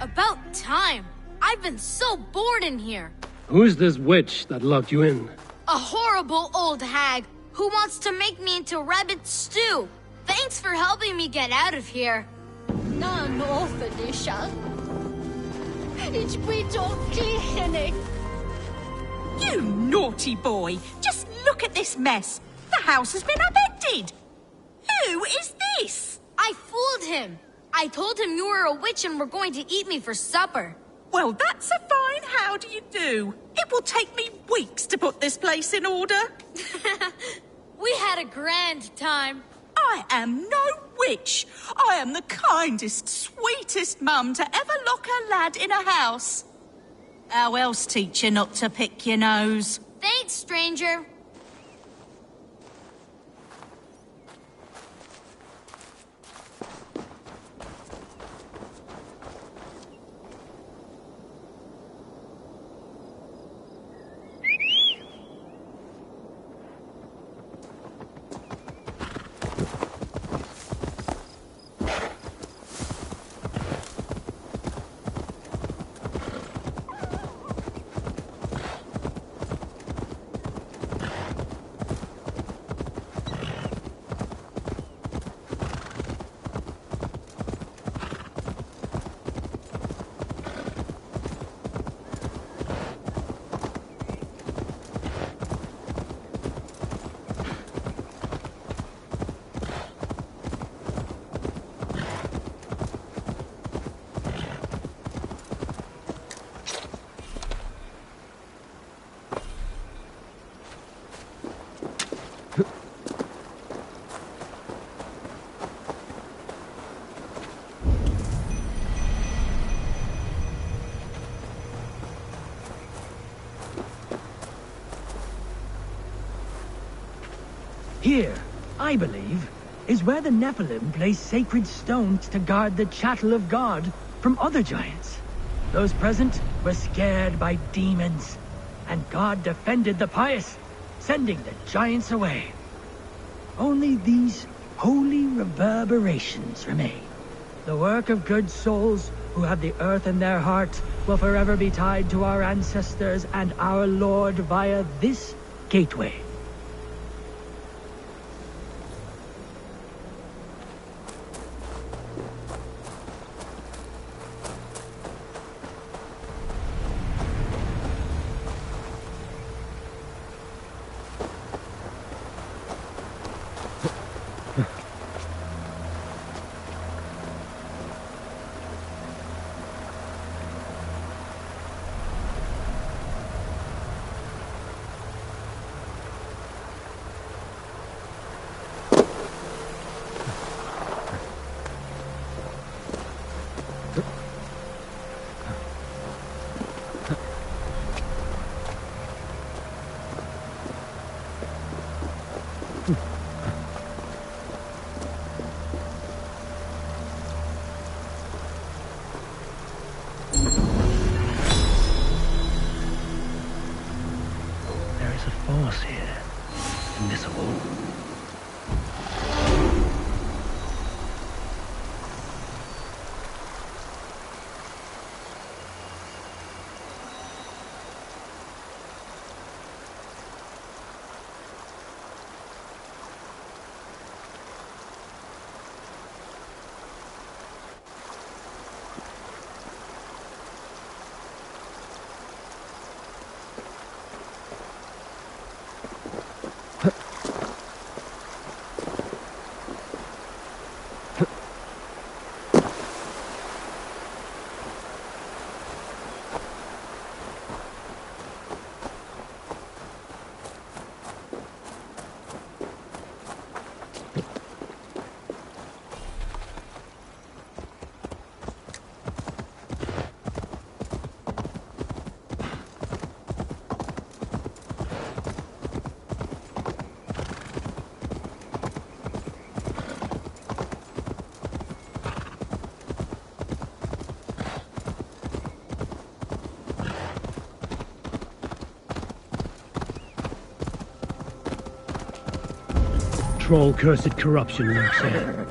About time! I've been so bored in here! Who's this witch that locked you in? A horrible old hag who wants to make me into rabbit stew! Thanks for helping me get out of here. Ich bin doch nicht. You naughty boy! Just look at this mess. The house has been upended. Who is this? I fooled him. I told him you were a witch and were going to eat me for supper. Well, that's a fine how do you do. It will take me weeks to put this place in order. We had a grand time. I am no witch. I am the kindest, sweetest mum to ever lock her lad in a house. How else teach you not to pick your nose? Thanks, stranger. Here, I believe, is where the Nephilim place sacred stones to guard the chattel of God from other giants. Those present were scared by demons, and God defended the pious, sending the giants away. Only these holy reverberations remain. The work of good souls who have the earth in their heart will forever be tied to our ancestors and our Lord via this gateway. Troll-cursed corruption lurks here.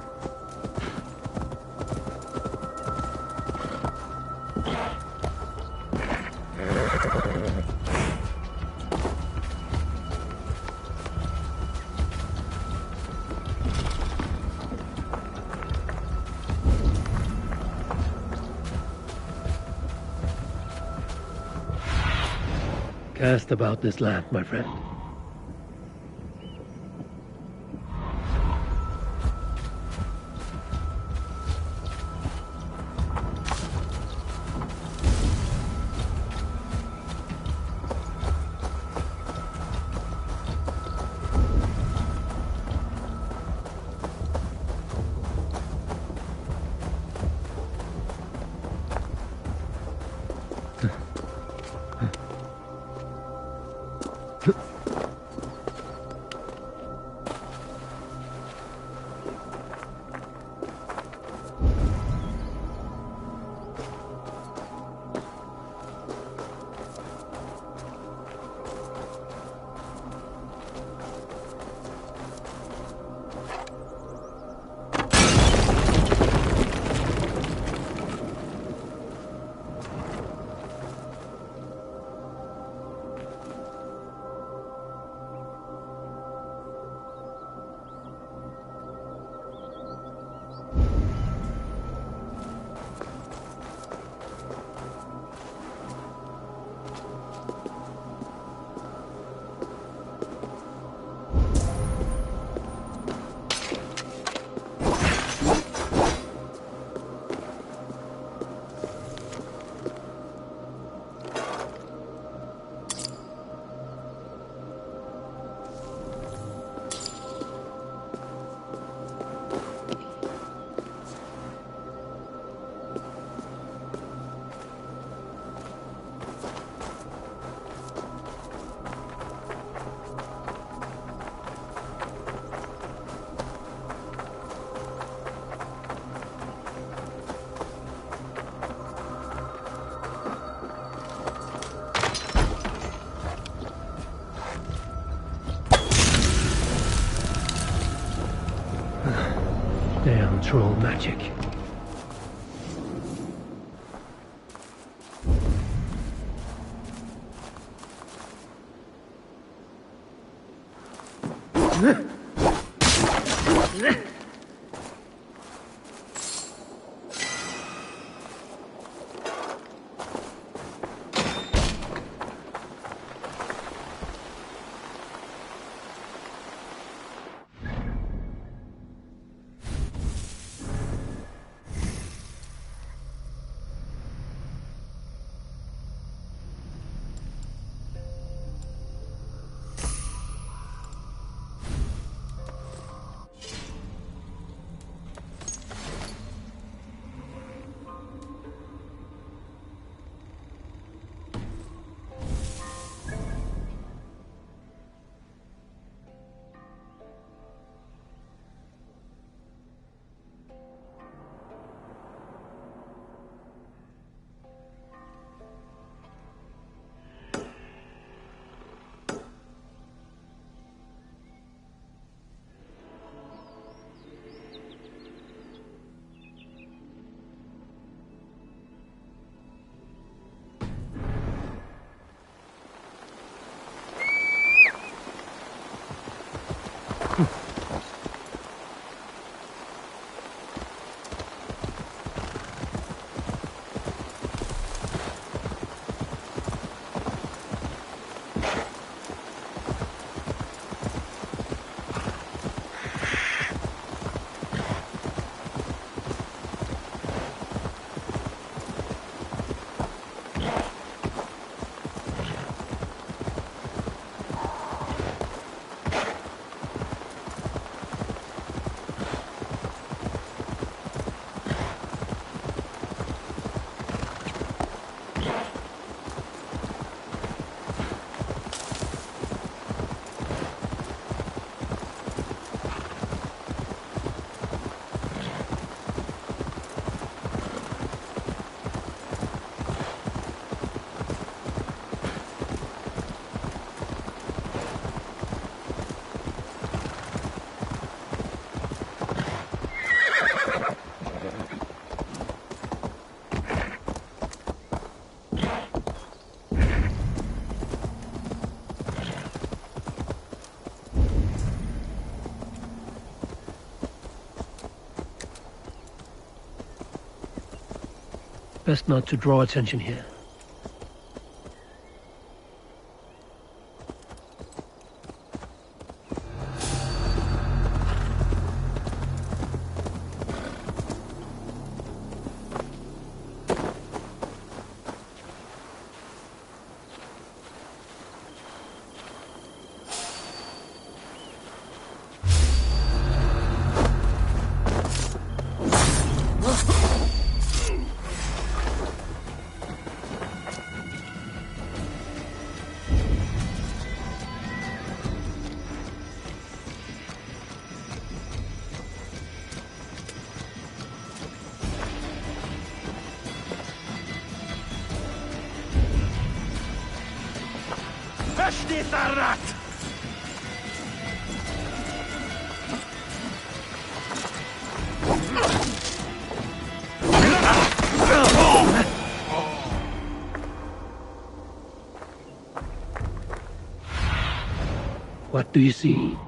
Cast about this land, my friend. Damn troll magic. Best not to draw attention here. Itarat! What do you see?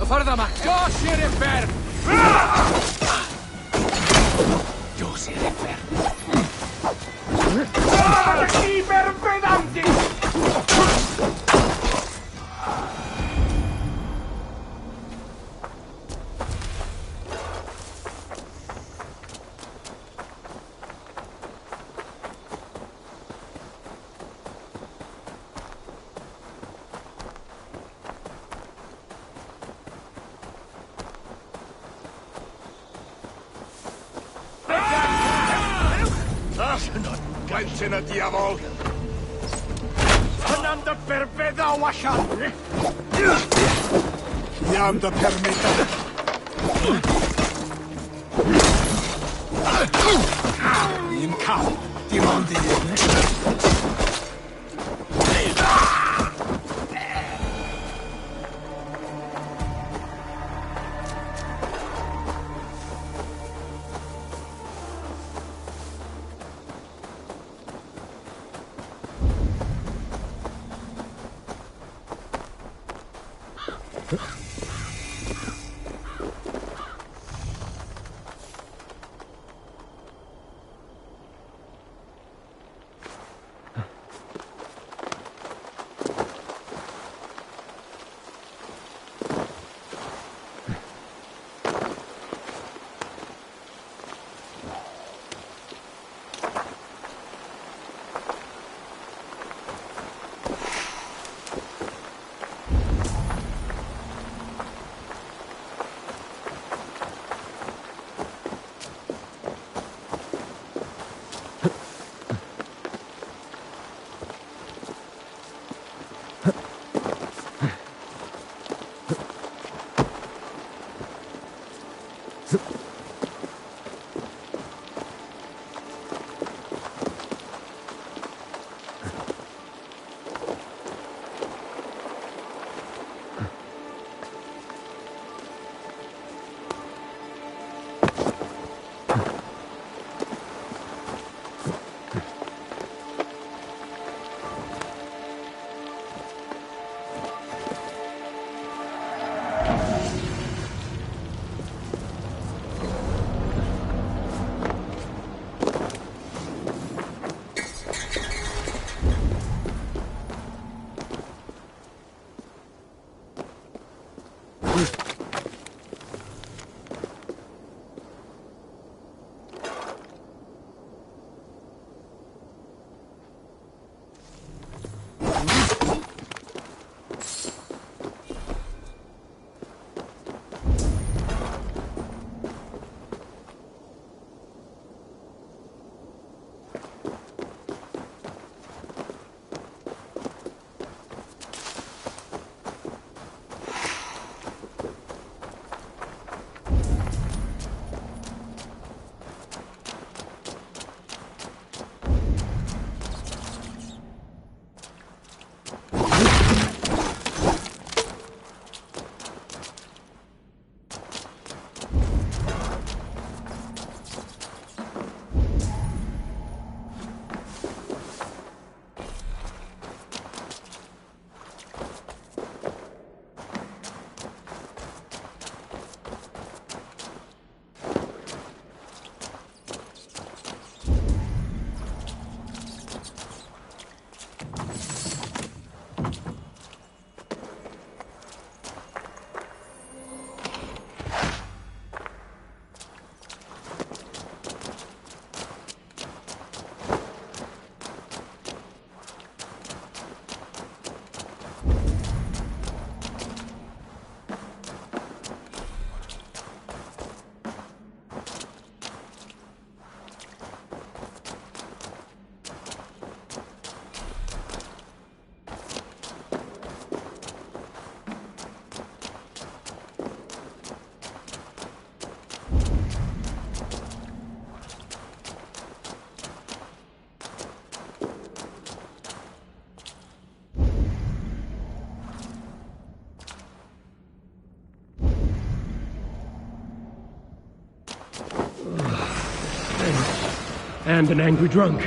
Fardama, jag ser det färd! Jag ser det färd! Keeper pedanti! Cancena diavol! Ananda per veda washan! Yanda per meta! In cap, dimandi! And an angry drunk.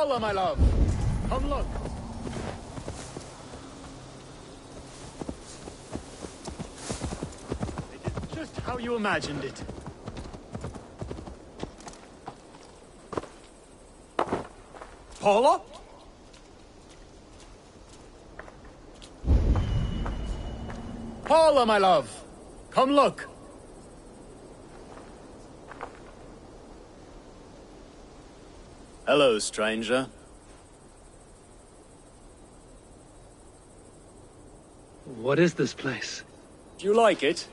Paula, my love, come look. It is just how you imagined it. Paula? Paula, my love, come look. Hello, stranger. What is this place? Do you like it?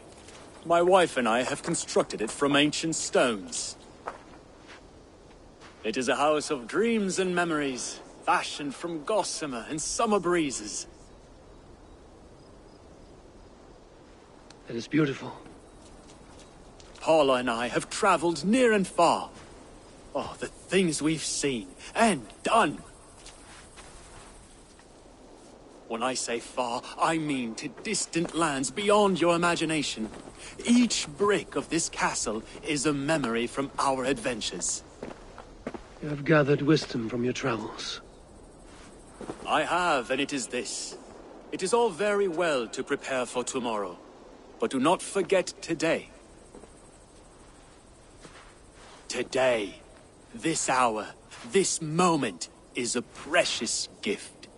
My wife and I have constructed it from ancient stones. It is a house of dreams and memories, fashioned from gossamer and summer breezes. It is beautiful. Paula and I have traveled near and far. Oh, the things we've seen and done. When I say far, I mean to distant lands beyond your imagination. Each brick of this castle is a memory from our adventures. You have gathered wisdom from your travels. I have, and it is this. It is all very well to prepare for tomorrow, but do not forget today. Today, this hour, this moment is a precious gift.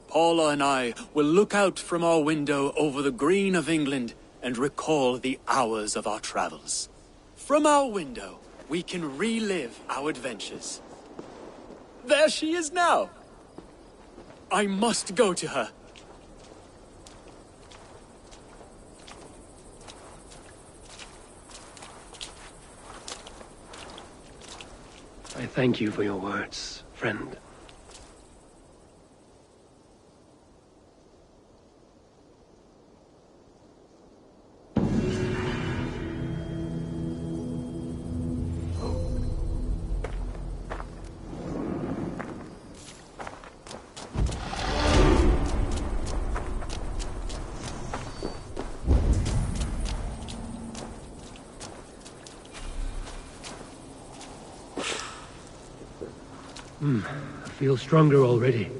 Paula and I will look out from our window over the green of England and recall the hours of our travels. From our window, we can relive our adventures. There she is now! I must go to her. I thank you for your words, friend. I feel stronger already.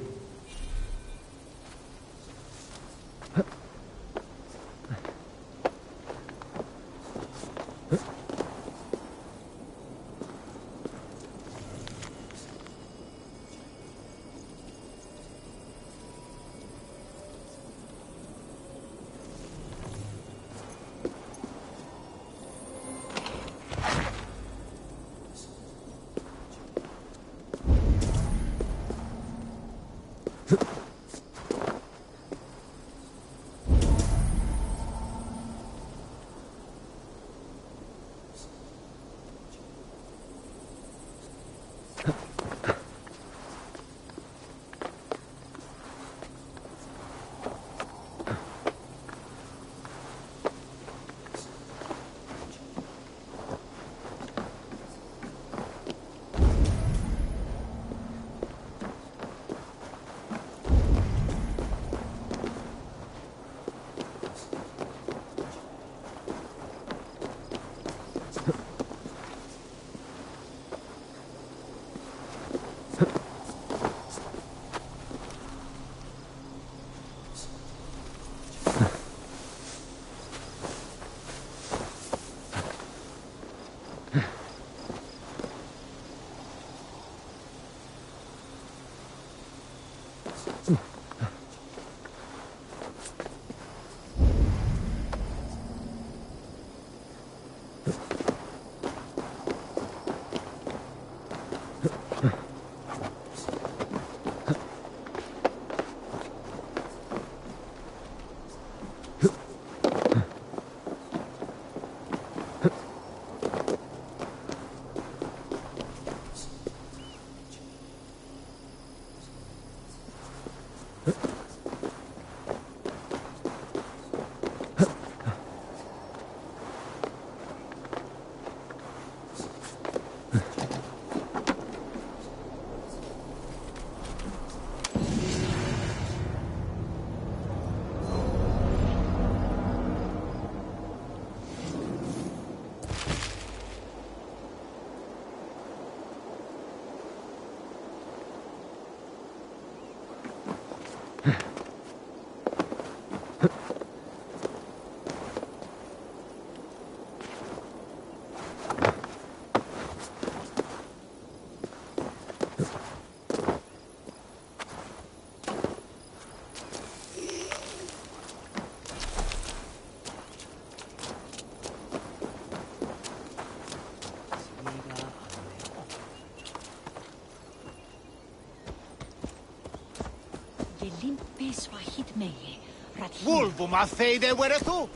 Vulvum a theide were tu?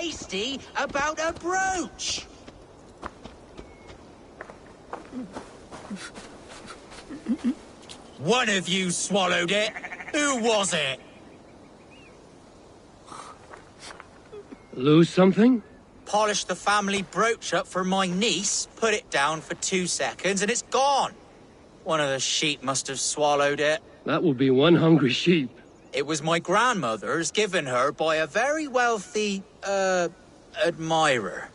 tasty about a brooch? One of you swallowed it. Who was it? Lose something? Polished the family brooch up for my niece, put it down for 2 seconds, and it's gone. One of the sheep must have swallowed it. That will be one hungry sheep. It was my grandmother's, given her by a very wealthy, admirer.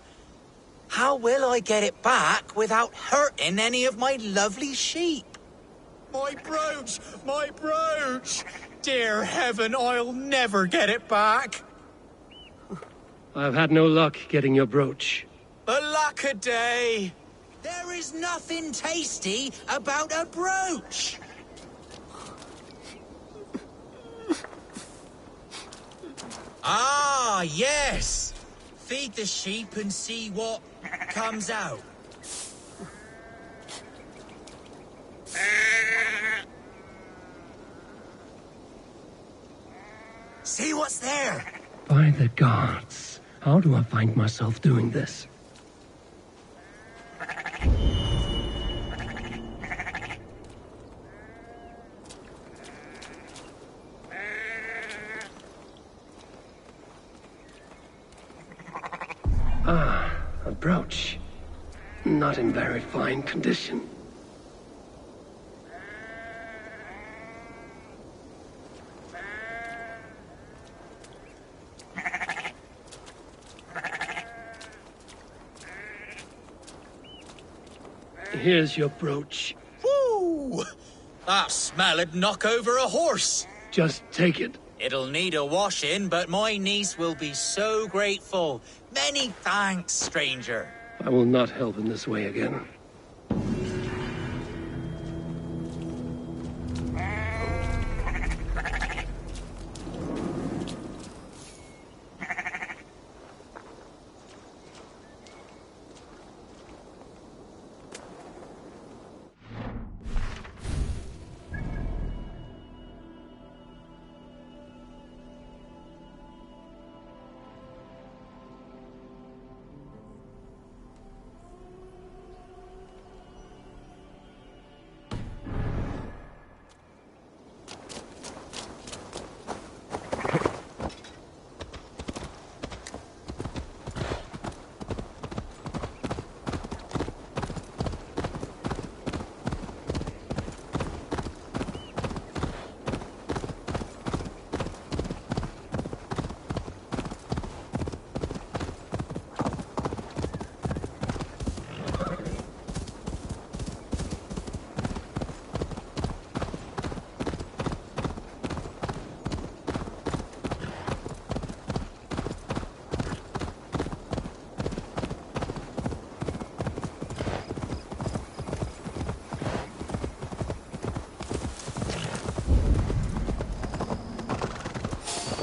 How will I get it back without hurting any of my lovely sheep? My brooch! My brooch! Dear heaven, I'll never get it back. I've had no luck getting your brooch. Alack-a-day! There is nothing tasty about a brooch! Ah, yes! Feed the sheep and see what comes out. See what's there? By the gods, how do I find myself doing this? Ah, a brooch. Not in very fine condition. Here's your brooch. Woo! That smell'd knock over a horse. Just take it. It'll need a washing, but my niece will be so grateful. Many thanks, stranger. I will not help in this way again.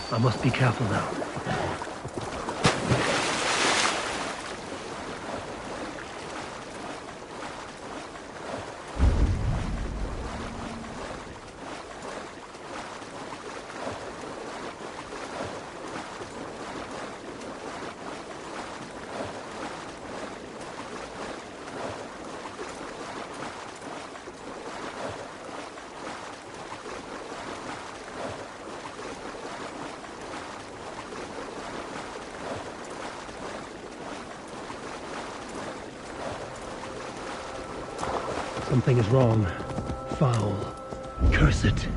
I must be careful now. Something is wrong. Foul. Curse it.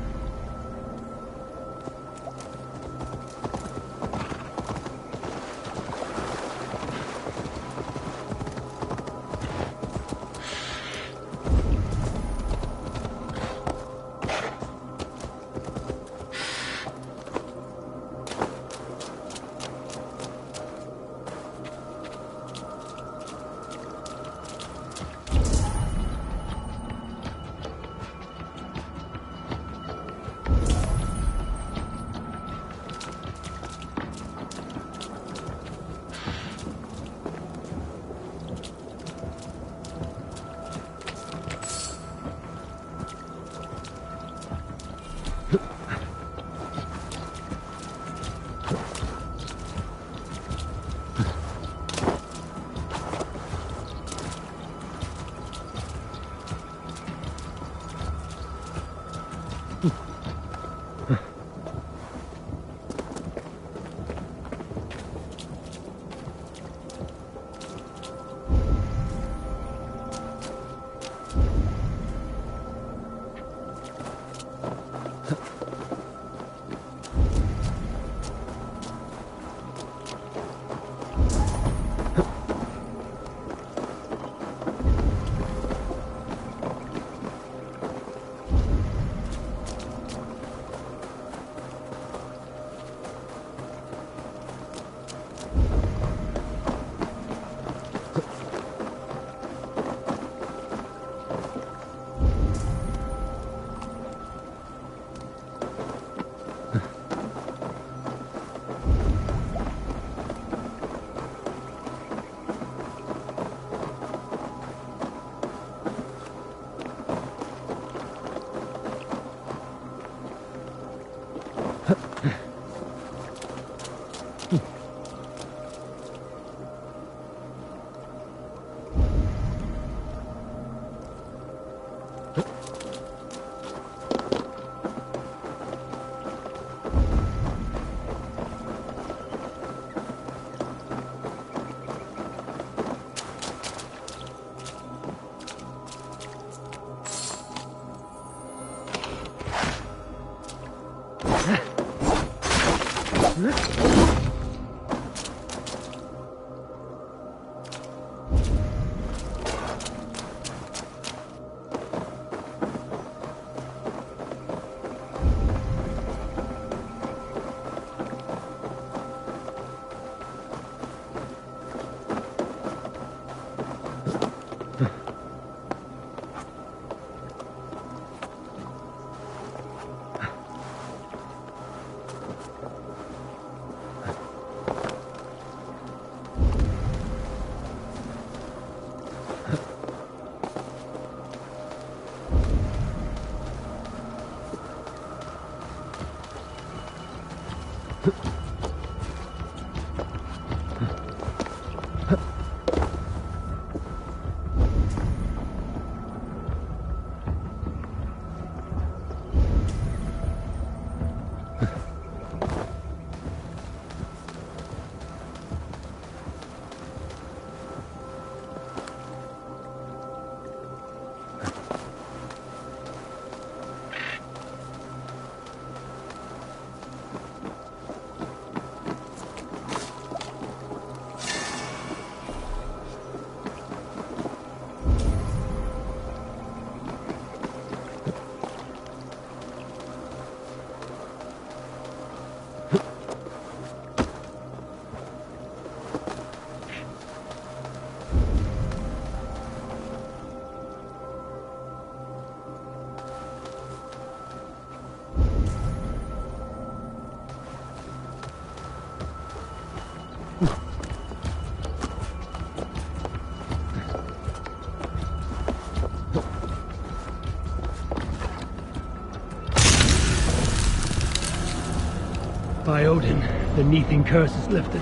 By Odin, the Neething curse is lifted.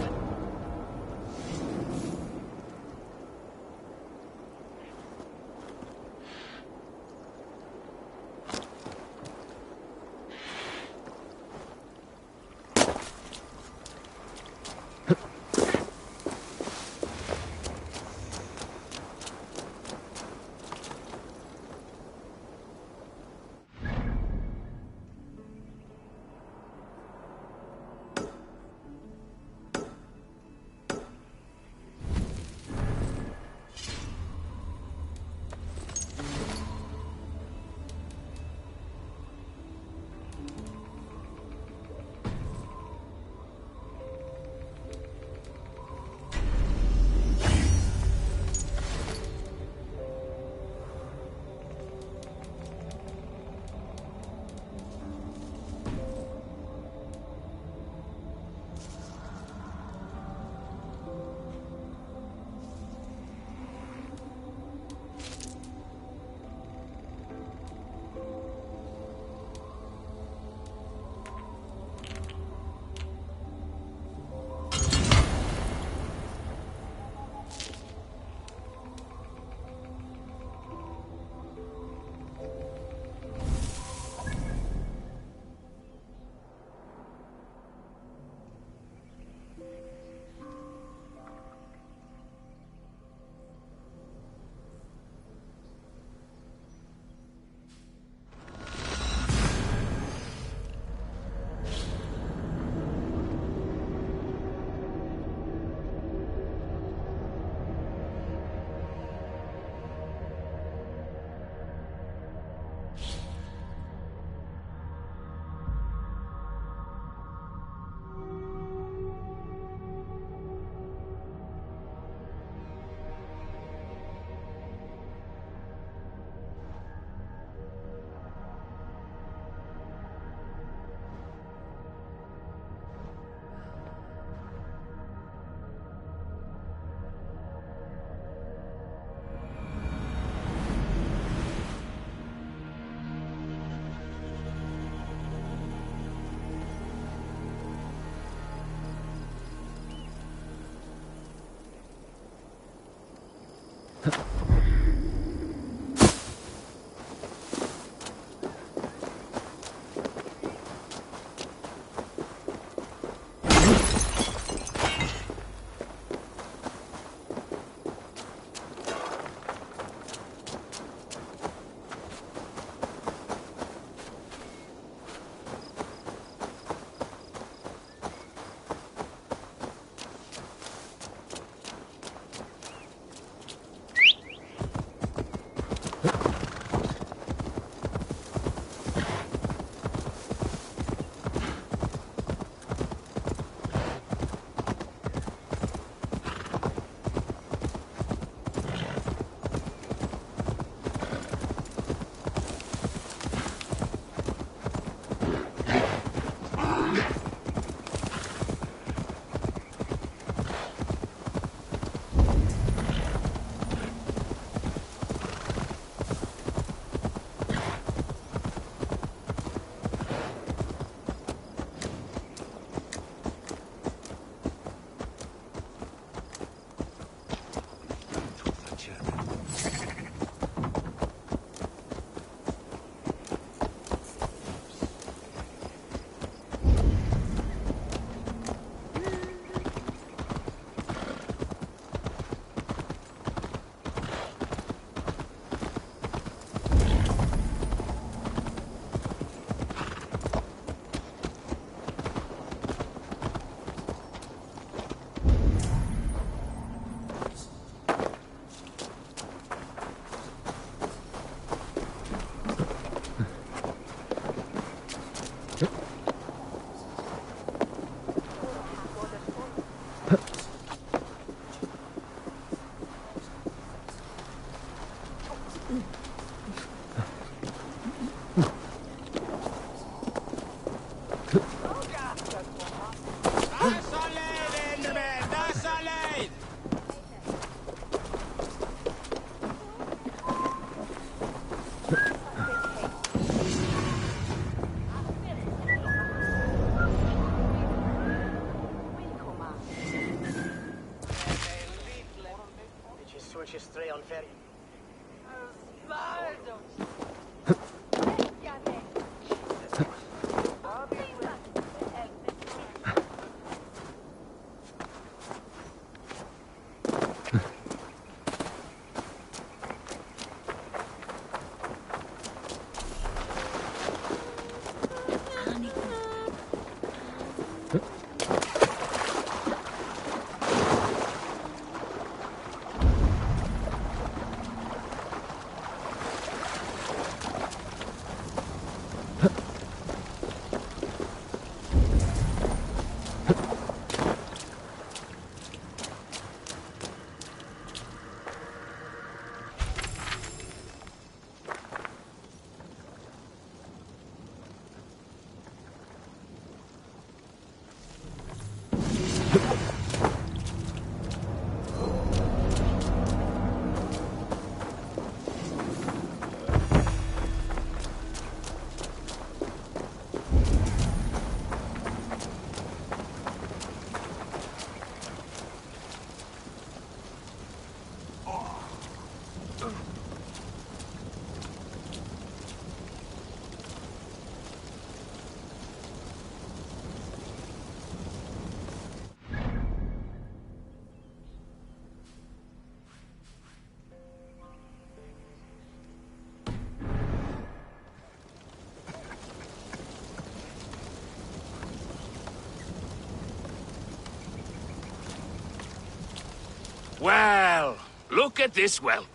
Well, look at this whelp.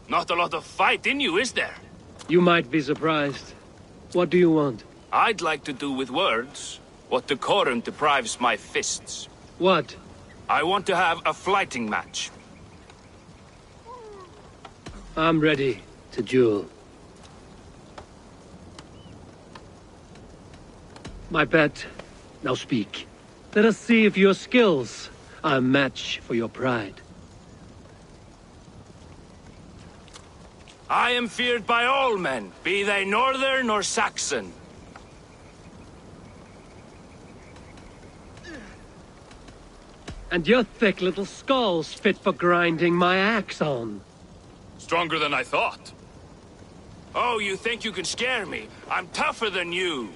Not a lot of fight in you, is there? You might be surprised. What do you want? I'd like to do with words what decorum deprives my fists. What? I want to have a fighting match. I'm ready to duel. My pet, now speak. Let us see if your skills are a match for your pride. I am feared by all men, be they northern or Saxon. And your thick little skull's fit for grinding my axe on. Stronger than I thought. Oh, you think you can scare me? I'm tougher than you.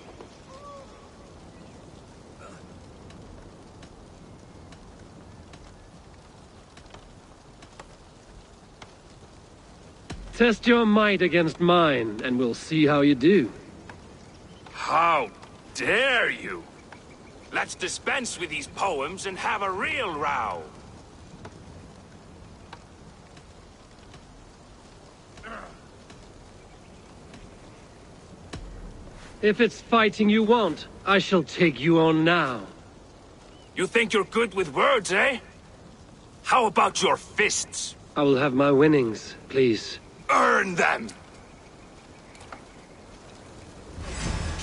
Test your might against mine, and we'll see how you do. How dare you? Let's dispense with these poems and have a real row. If it's fighting you want, I shall take you on now. You think you're good with words, eh? How about your fists? I will have my winnings, please. Earn them!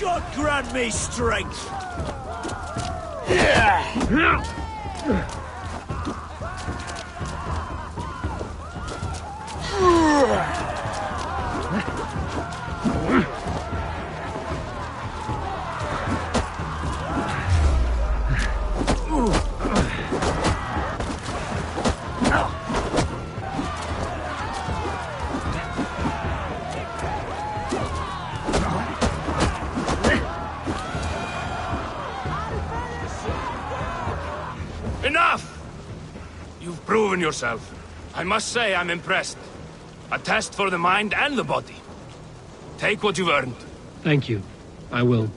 God grant me strength! Enough! You've proven yourself. I must say I'm impressed. A test for the mind and the body. Take what you've earned. Thank you. I will.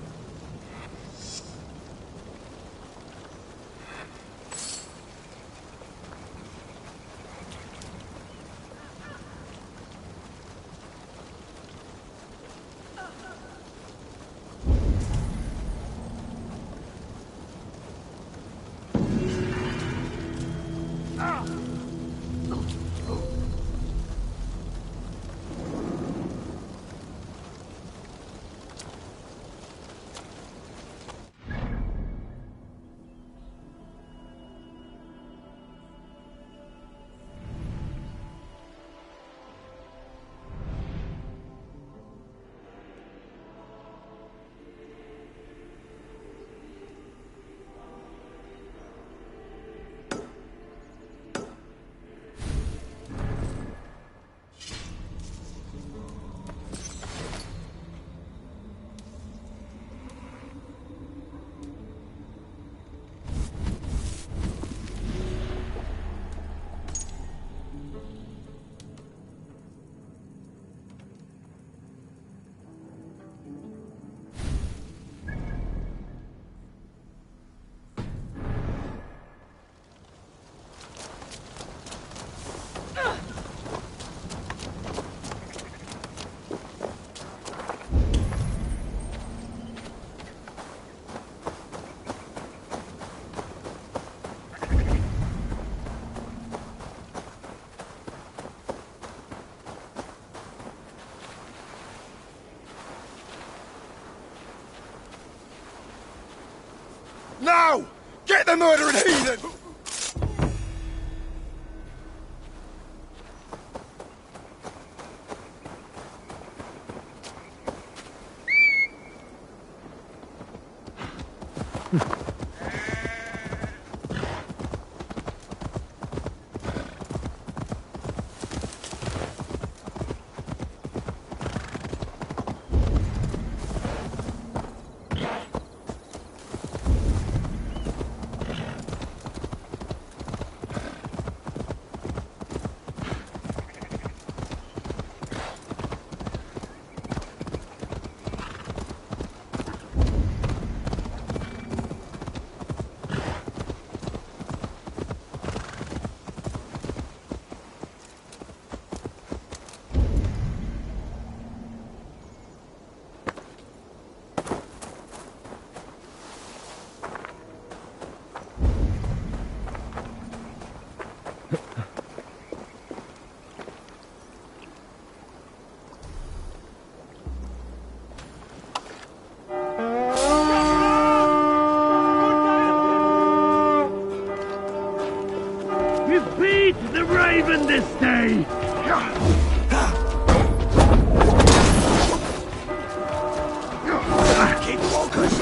Now! Get the murdering heathen! The raven this day! Keep focused!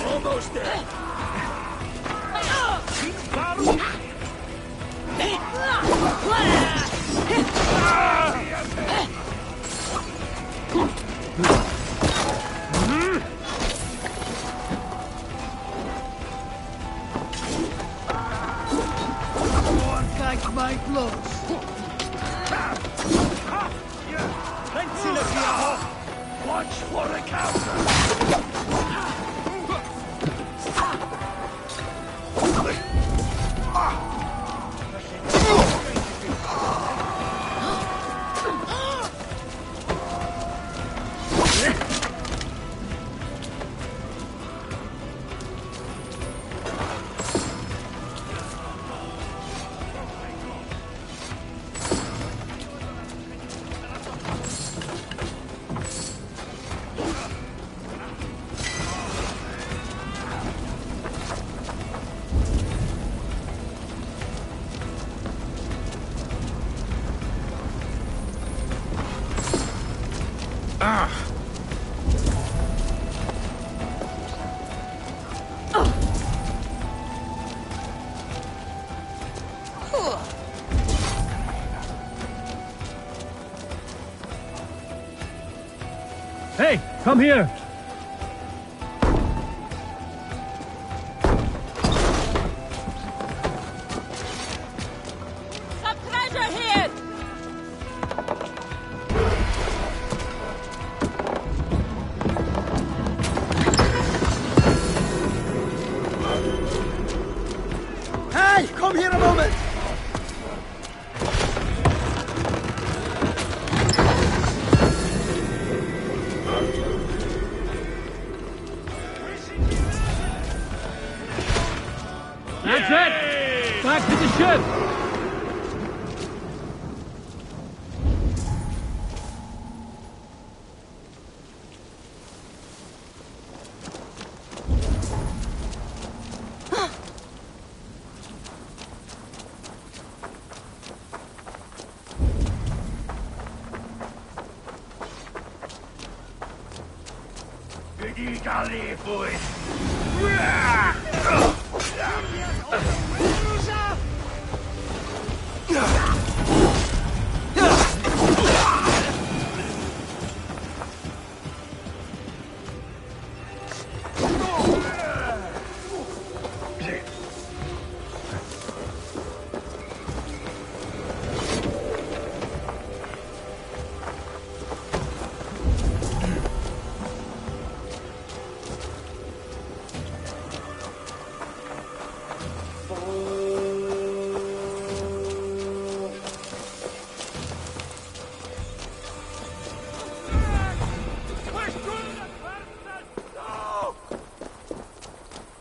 Almost there! My blows. Watch for the counter! Hey, come here! Some treasure here! Hey, come here a moment! That's it! Back to the ship!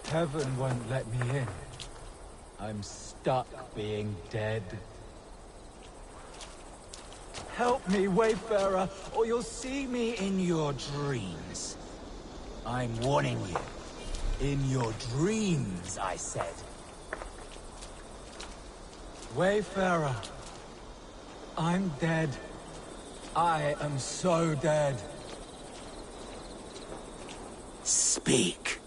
Heaven won't let me in. I'm stuck being dead. Help me, Wayfarer, or you'll see me in your dreams. I'm warning you. In your dreams, I said. Wayfarer, I'm dead. I am so dead. Speak.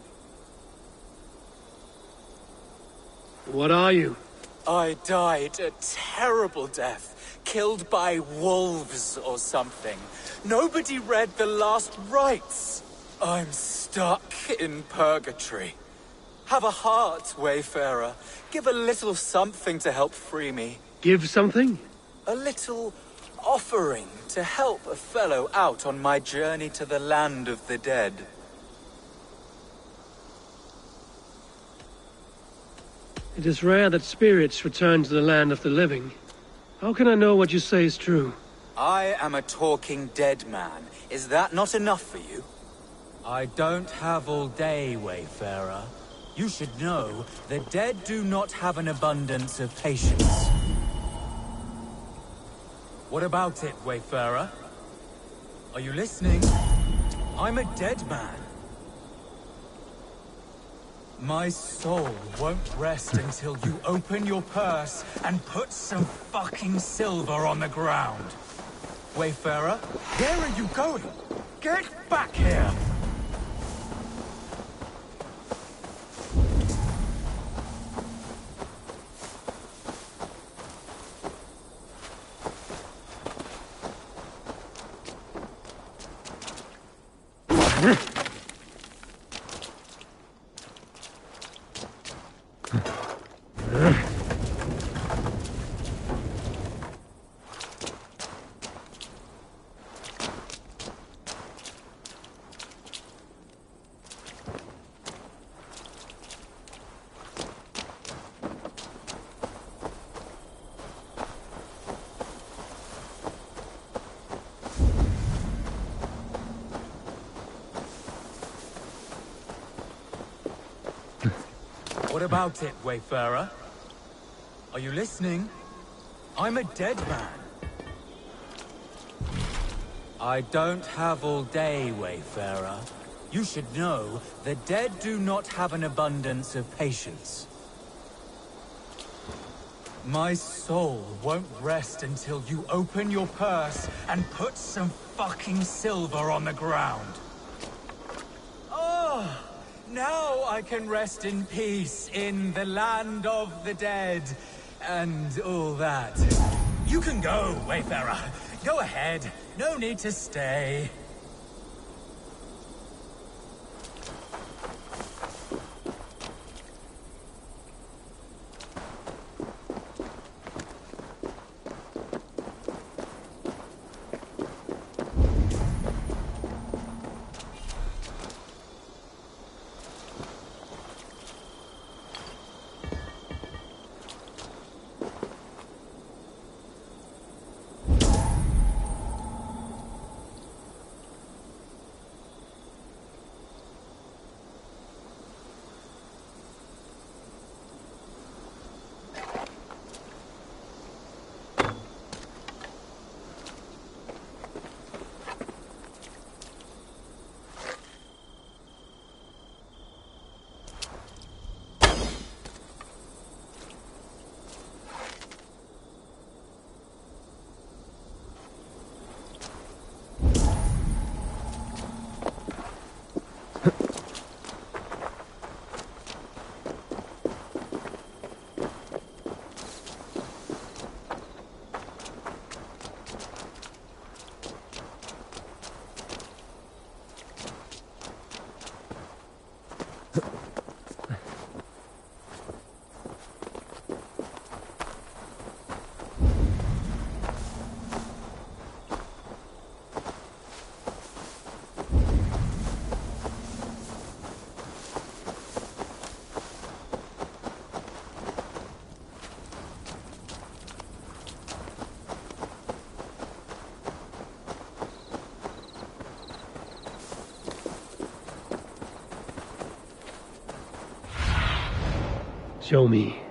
What are you? I died a terrible death, killed by wolves or something. Nobody read the last rites. I'm stuck in purgatory. Have a heart, Wayfarer. Give a little something to help free me. Give something? A little offering to help a fellow out on my journey to the land of the dead. It is rare that spirits return to the land of the living. How can I know what you say is true? I am a talking dead man. Is that not enough for you? I don't have all day, Wayfarer. You should know, the dead do not have an abundance of patience. What about it, Wayfarer? Are you listening? I'm a dead man. My soul won't rest until you open your purse and put some fucking silver on the ground. Wayfarer, where are you going? Get back here! What about it, Wayfarer? Are you listening? I'm a dead man. I don't have all day, Wayfarer. You should know, the dead do not have an abundance of patience. My soul won't rest until you open your purse and put some fucking silver on the ground. Oh! Now I can rest in peace in the land of the dead, and all that. You can go, Wayfarer. Go ahead. No need to stay. Show me.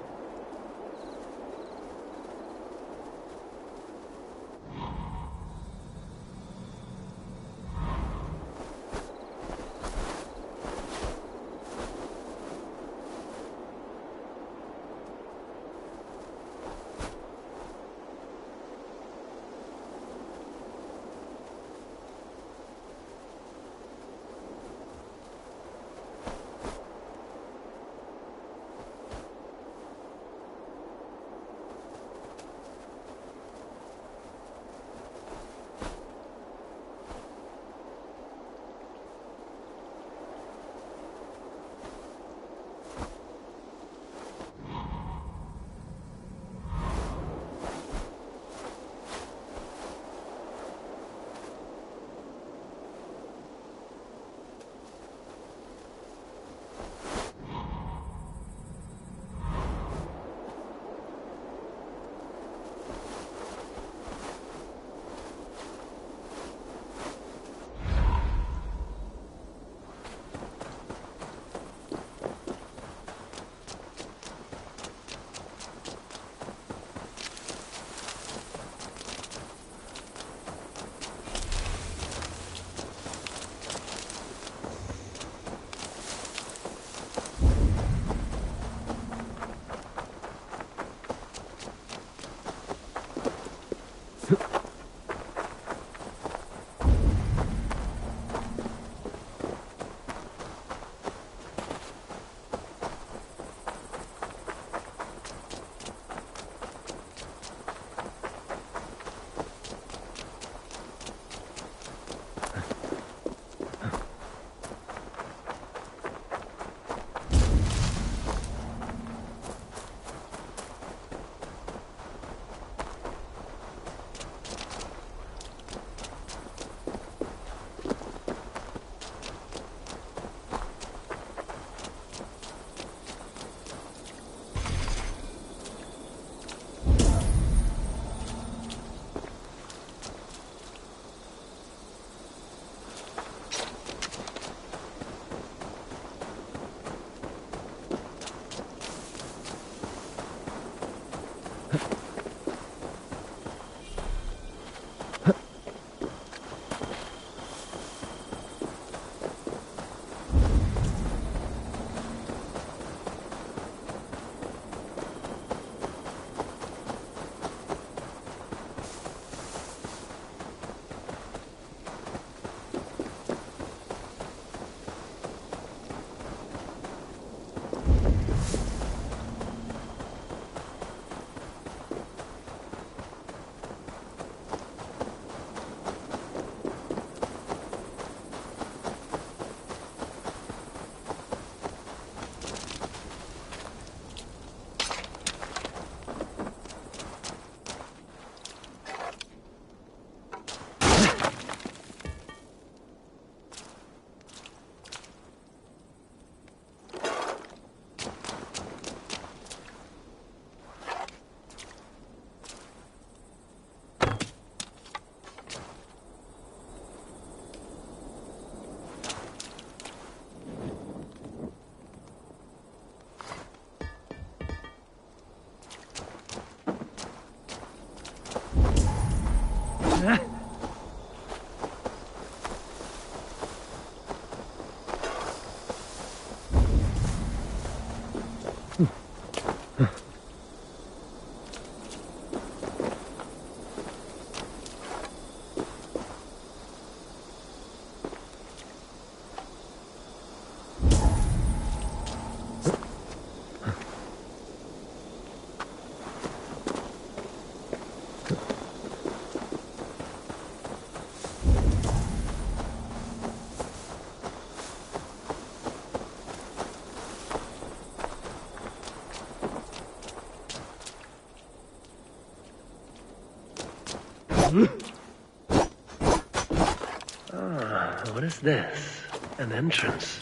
Ah, what is this? An entrance.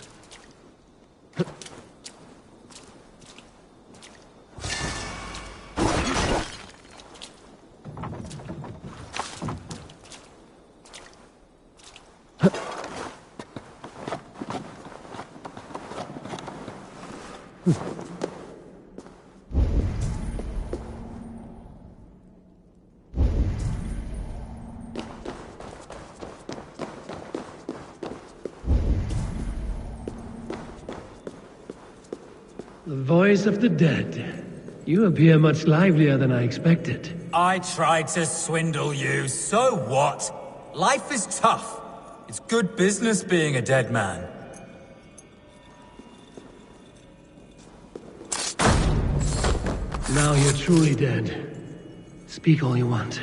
The voice of the dead. You appear much livelier than I expected. I tried to swindle you, so what? Life is tough. It's good business being a dead man. Now you're truly dead. Speak all you want.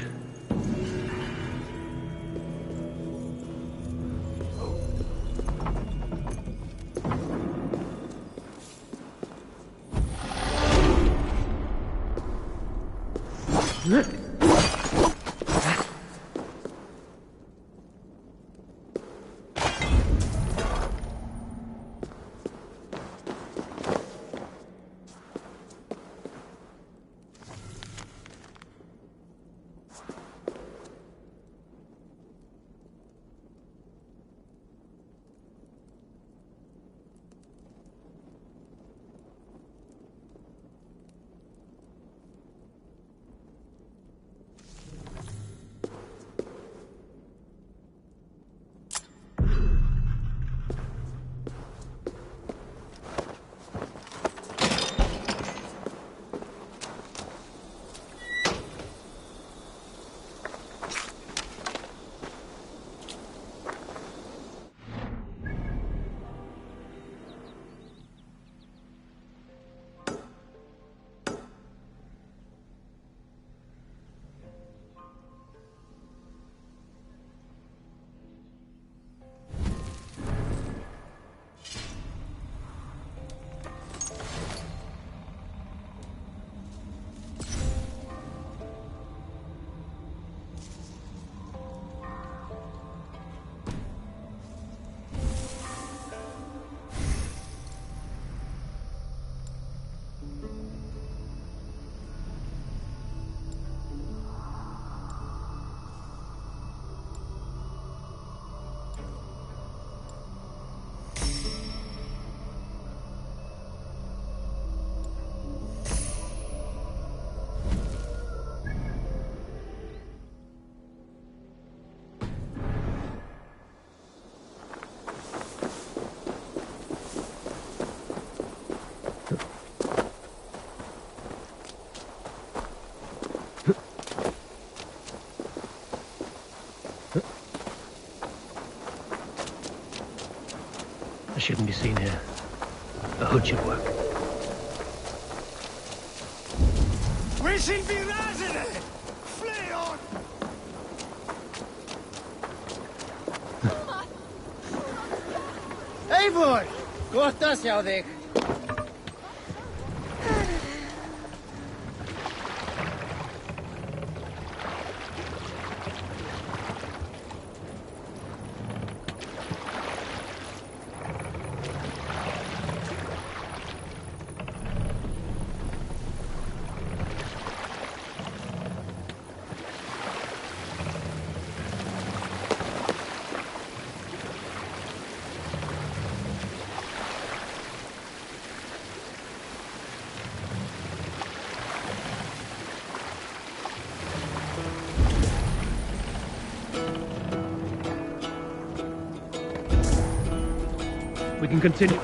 I shouldn't be seen here. A hood should work. We shall be resident! Flee on! Eivor! Gott að sjá þig! We can continue.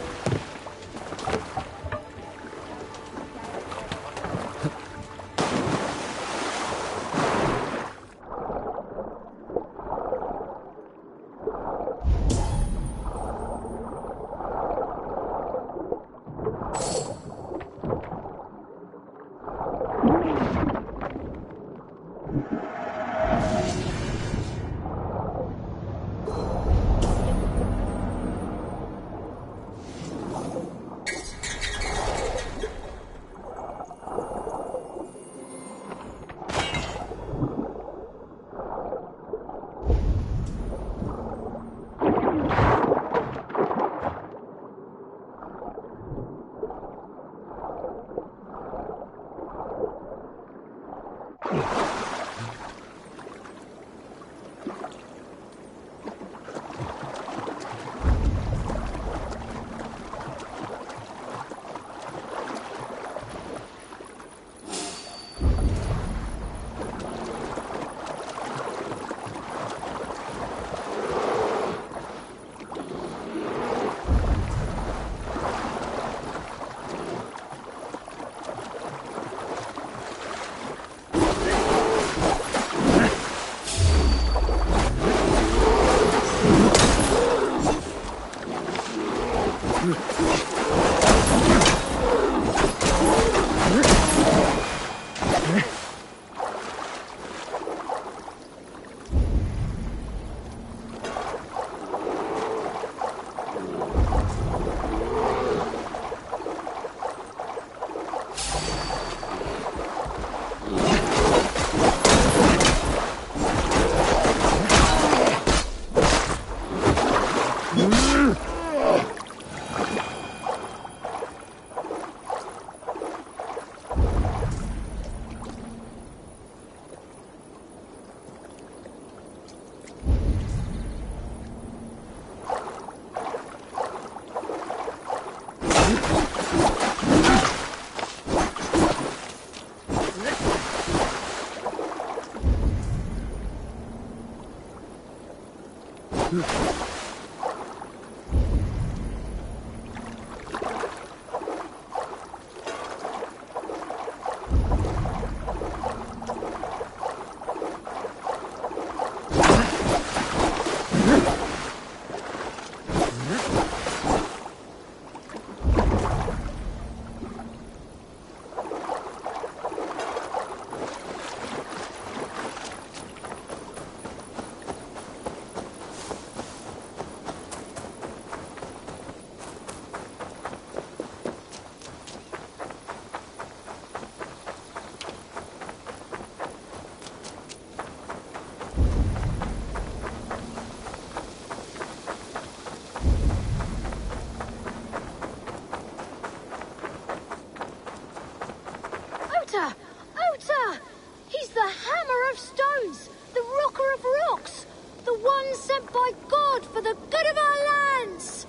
Ota! He's the hammer of stones, the rocker of rocks, the one sent by God for the good of our lands!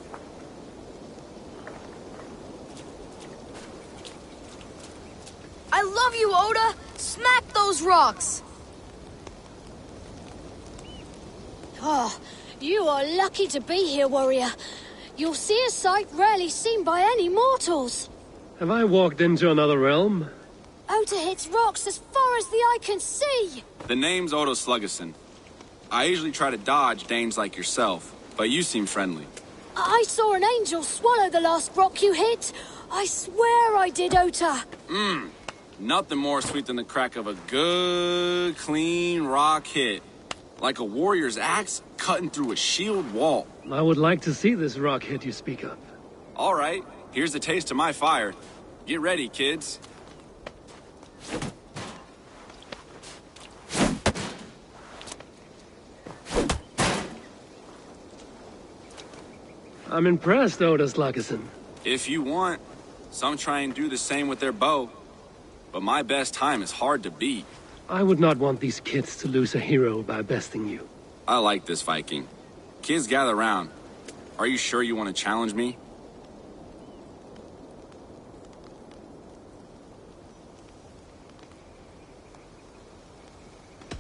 I love you, Oda! Smack those rocks! Oh, you are lucky to be here, warrior. You'll see a sight rarely seen by any mortals. Have I walked into another realm? Ota hits rocks as far as the eye can see. The name's Oda Sluggerson. I usually try to dodge dames like yourself, but you seem friendly. I saw an angel swallow the last rock you hit. I swear I did, Ota. Nothing more sweet than the crack of a good, clean rock hit. Like a warrior's axe cutting through a shield wall. I would like to see this rock hit you speak of. All right, here's a taste of my fire. Get ready, kids. I'm impressed, Oda Sluggerson. If you want, some try and do the same with their bow. But my best time is hard to beat. I would not want these kids to lose a hero by besting you. I like this, Viking. Kids, gather round. Are you sure you want to challenge me?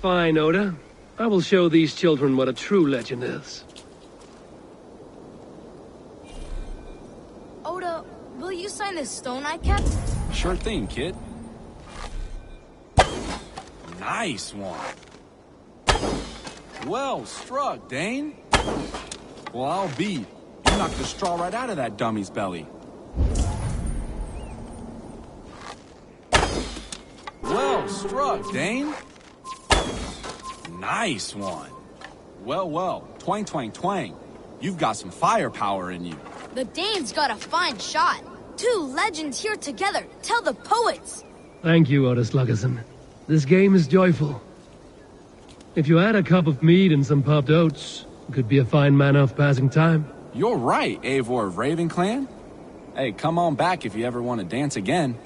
Fine, Oda. I will show these children what a true legend is. Oda, will you sign this stone I kept? Sure thing, kid. Nice one. Well struck, Dane. Well, I'll be. You knocked the straw right out of that dummy's belly. Well struck, Dane. Nice one. Well, twang, twang, twang. You've got some firepower in you. The Dane's got a fine shot. Two legends here together. Tell the poets. Thank you, Oda Sluggerson. This game is joyful. If you add a cup of mead and some puffed oats, it could be a fine manner of passing time. You're right, Eivor of Raven Clan. Hey, come on back if you ever want to dance again.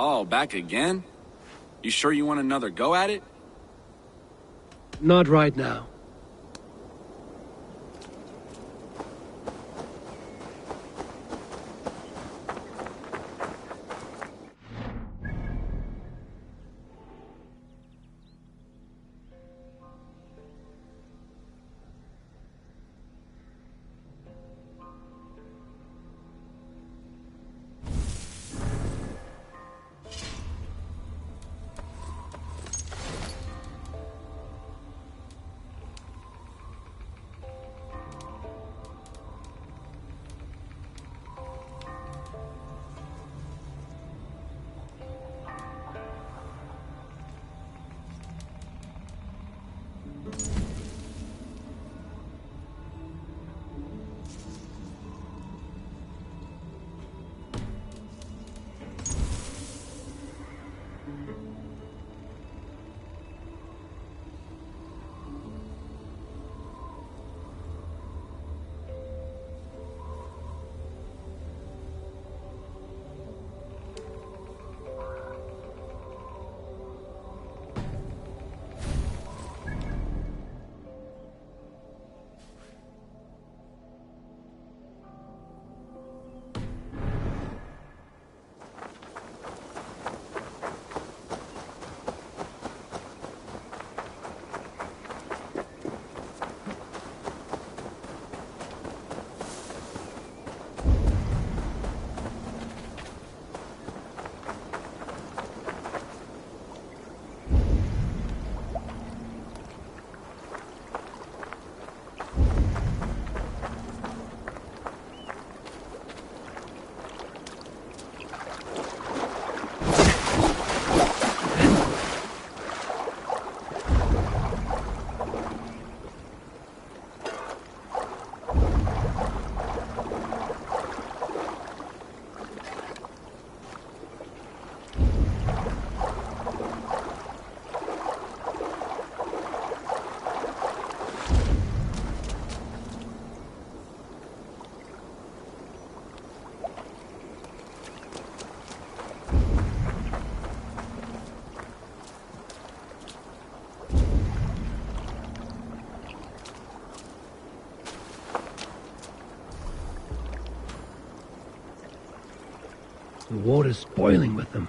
Oh, back again? You sure you want another go at it? Not right now. The water's boiling with them.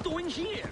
Doing here?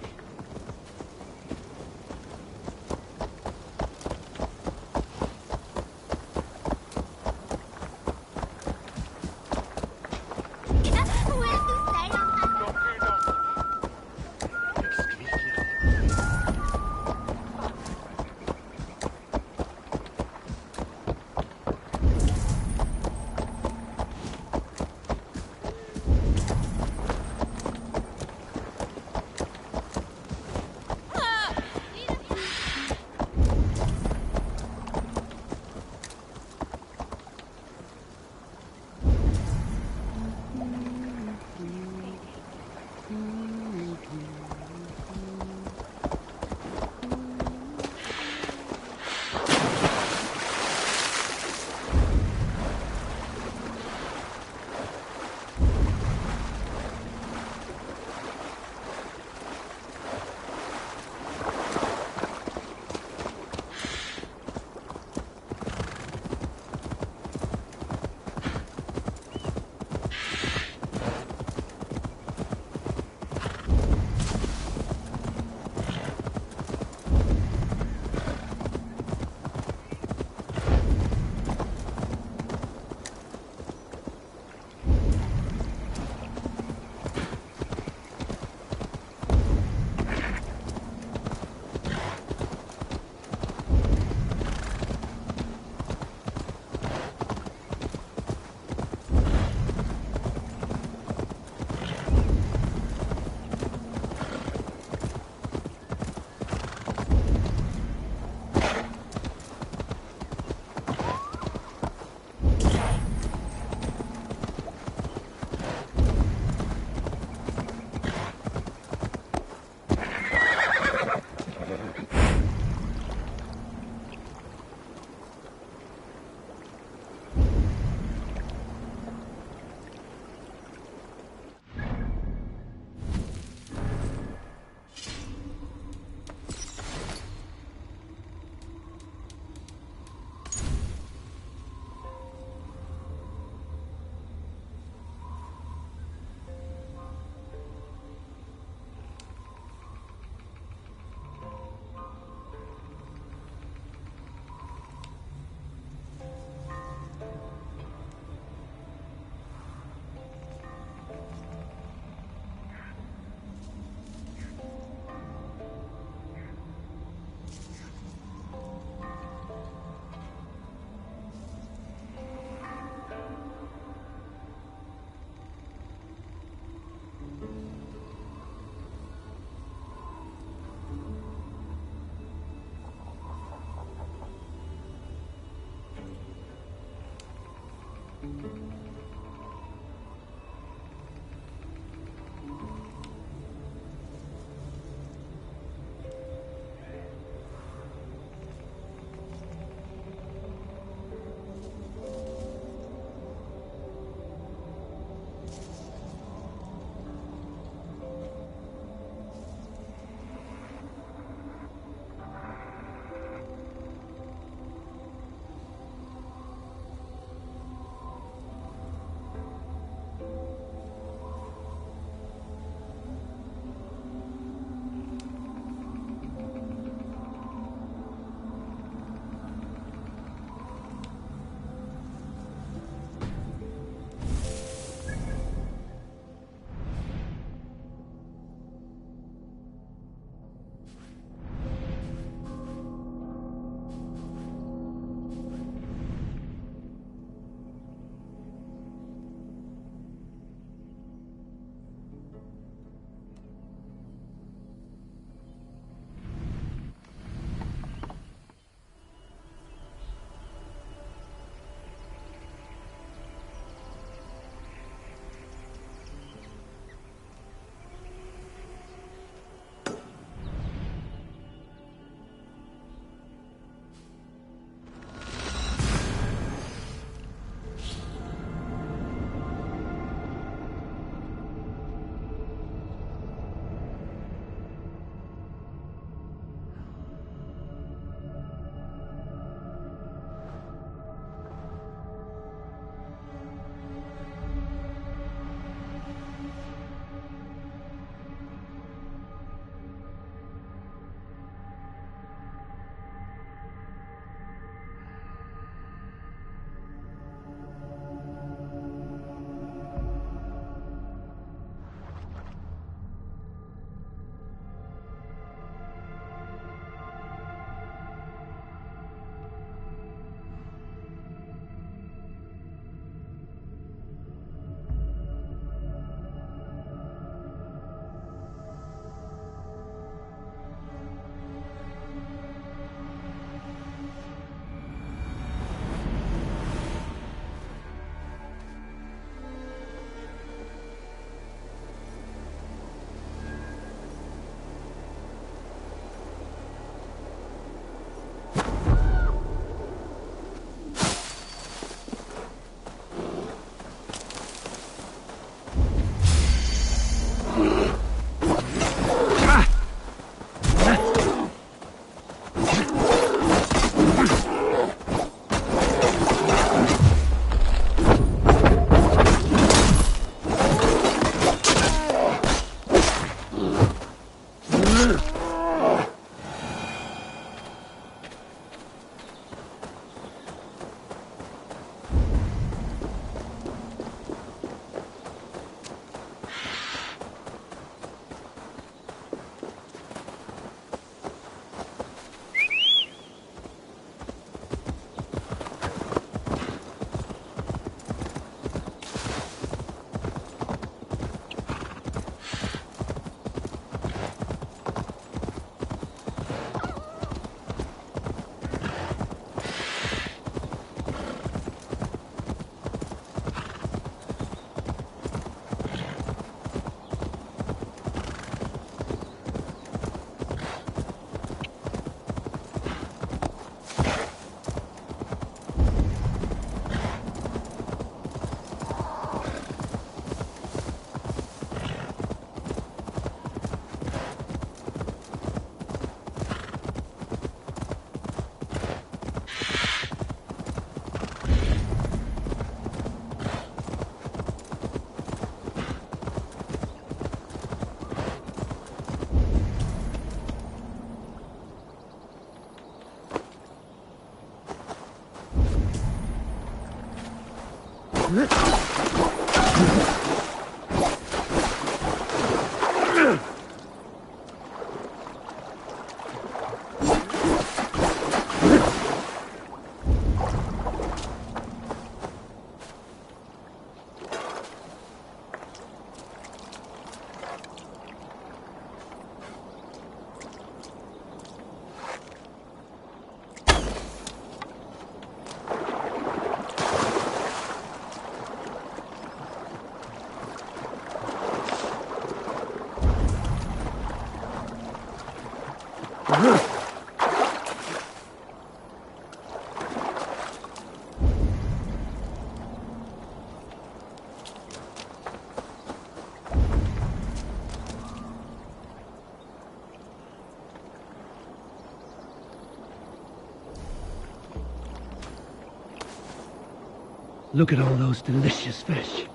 Look at all those delicious fish.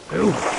Who?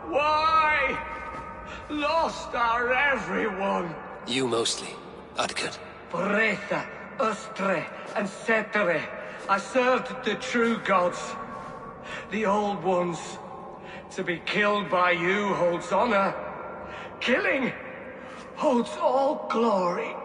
Why? Lost are everyone. You mostly, Adkut. Bretha, Ustre, and Setere. I served the true gods. The old ones. To be killed by you holds honor. Killing holds all glory.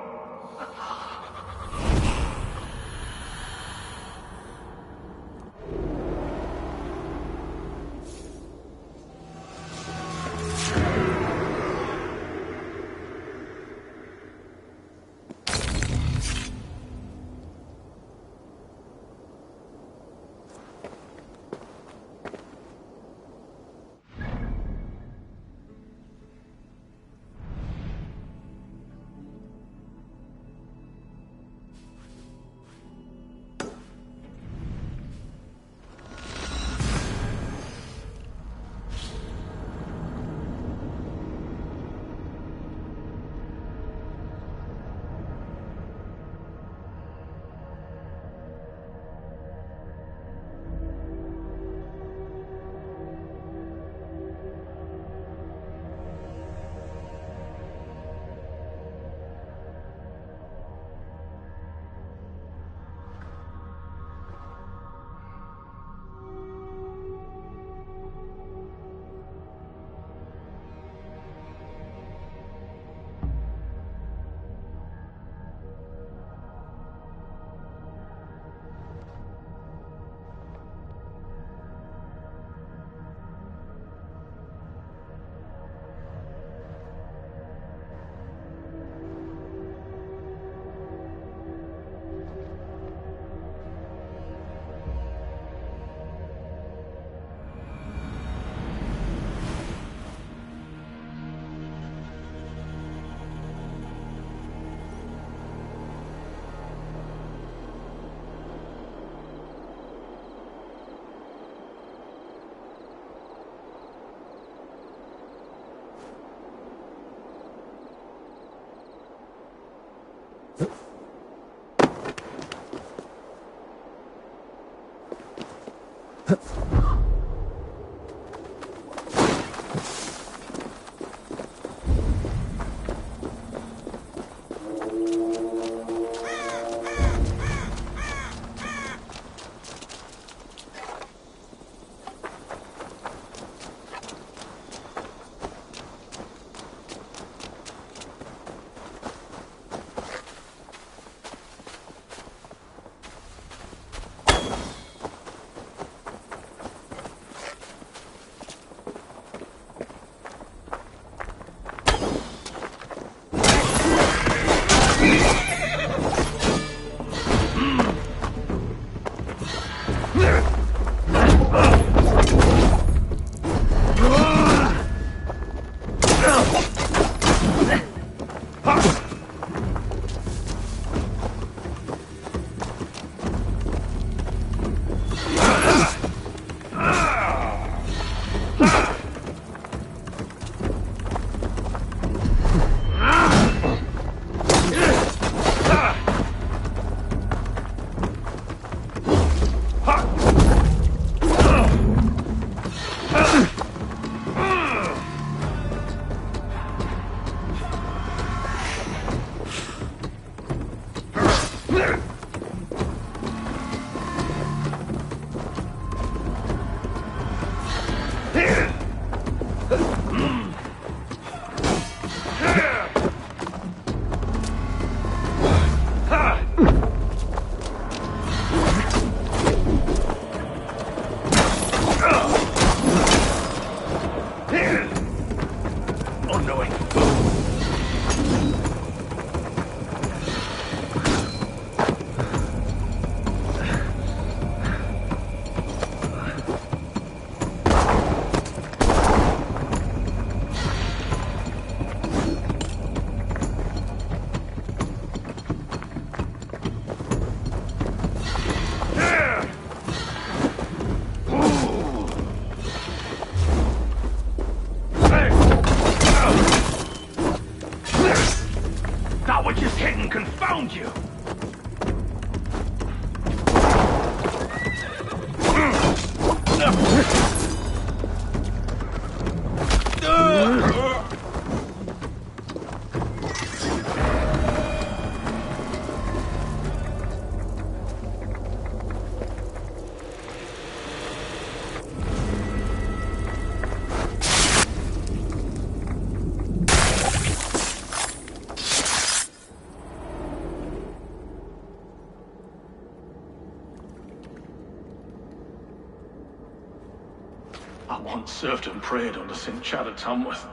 I once served and prayed under St. Chad at Tamworth.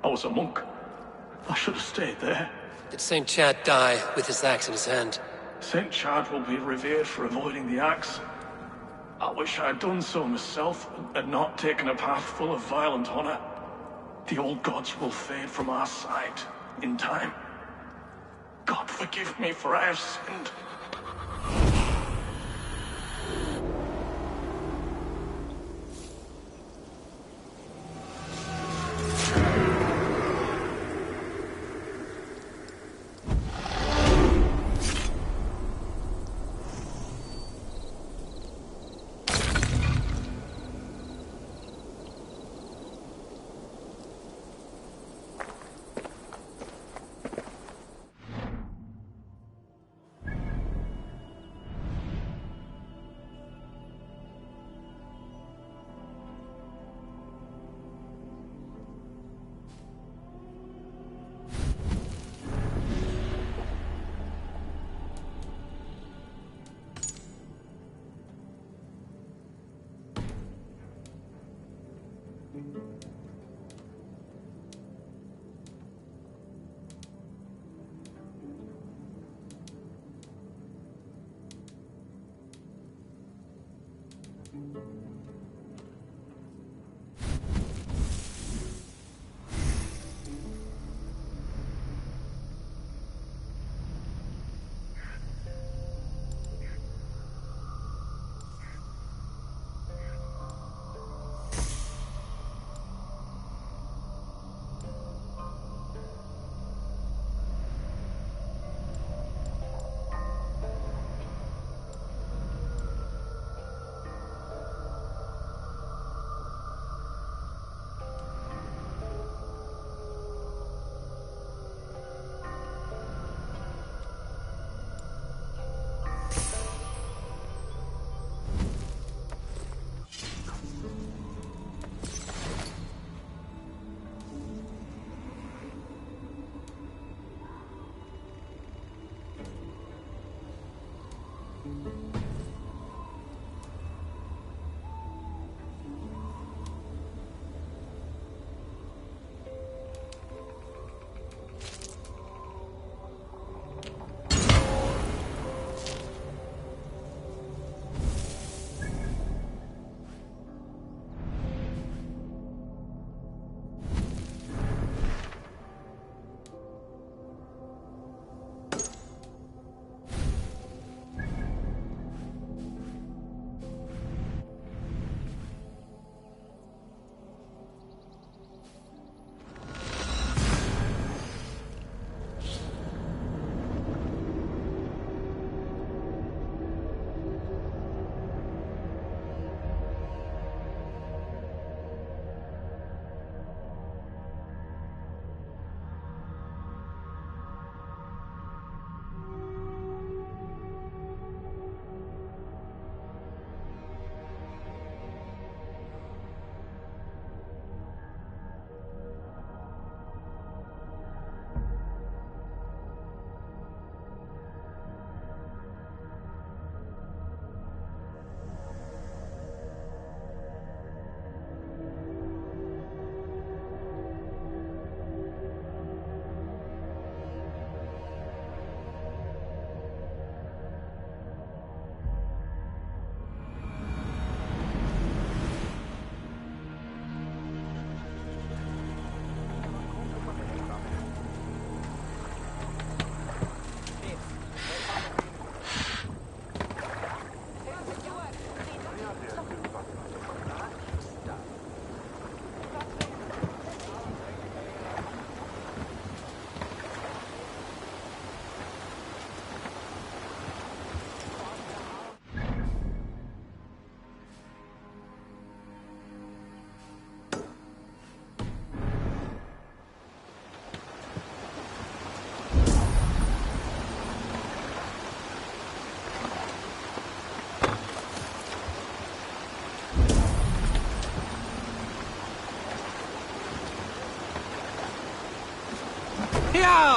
I was a monk. I should have stayed there. Did St. Chad die with his axe in his hand? St. Chad will be revered for avoiding the axe. I wish I had done so myself, and not taken a path full of violent honor. The old gods will fade from our sight in time. God forgive me, for I have sinned. Here!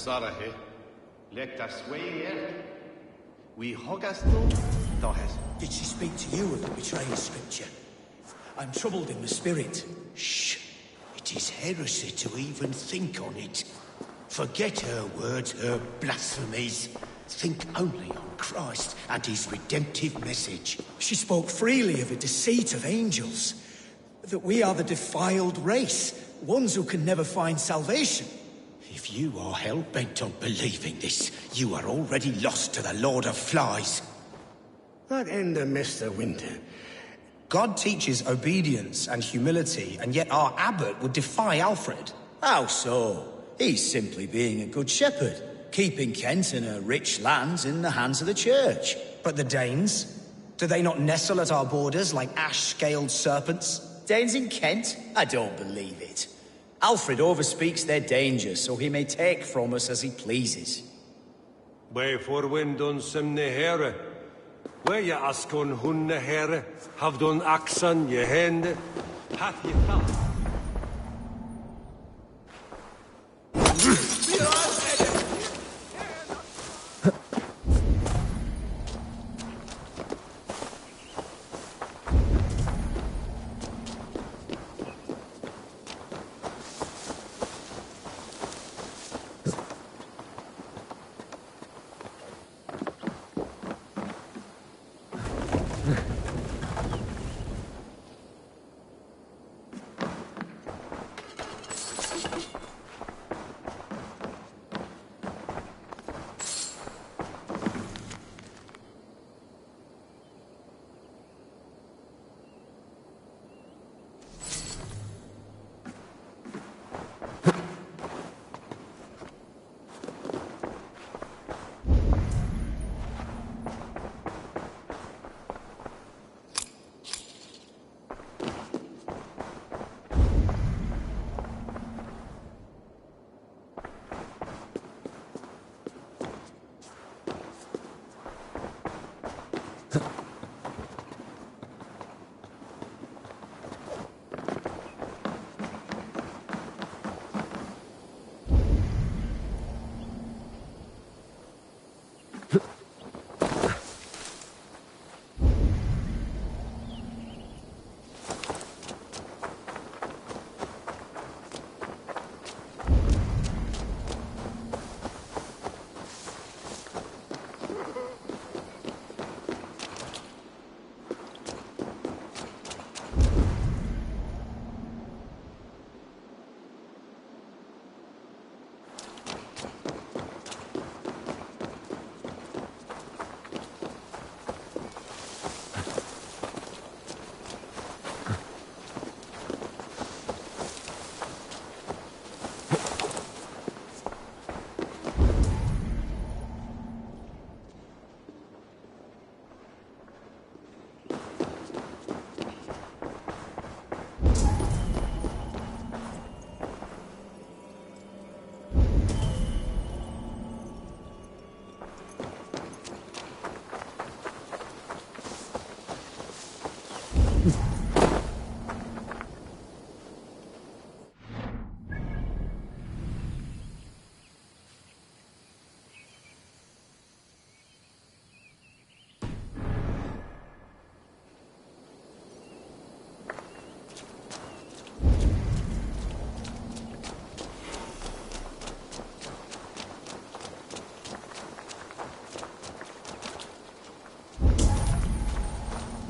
Sarahe, lekt das Weir. We hogastu, dahes Did she speak to you of the betraying scripture? I'm troubled in the spirit. Shh. It is heresy to even think on it. Forget her words, her blasphemies. Think only on Christ and his redemptive message. She spoke freely of a deceit of angels. That we are the defiled race, ones who can never find salvation. If you are hell-bent on believing this, you are already lost to the Lord of Flies. That ender, Mr. Winter. God teaches obedience and humility, and yet our abbot would defy Alfred. How so? He's simply being a good shepherd, keeping Kent and her rich lands in the hands of the church. But the Danes? Do they not nestle at our borders like ash-scaled serpents? Danes in Kent? I don't believe it. Alfred overspeaks their dangers, so he may take from us as he pleases. Wherefore when done some nehere? Where ye askon hun nehere? Have done axan ye hende? Hath ye thought?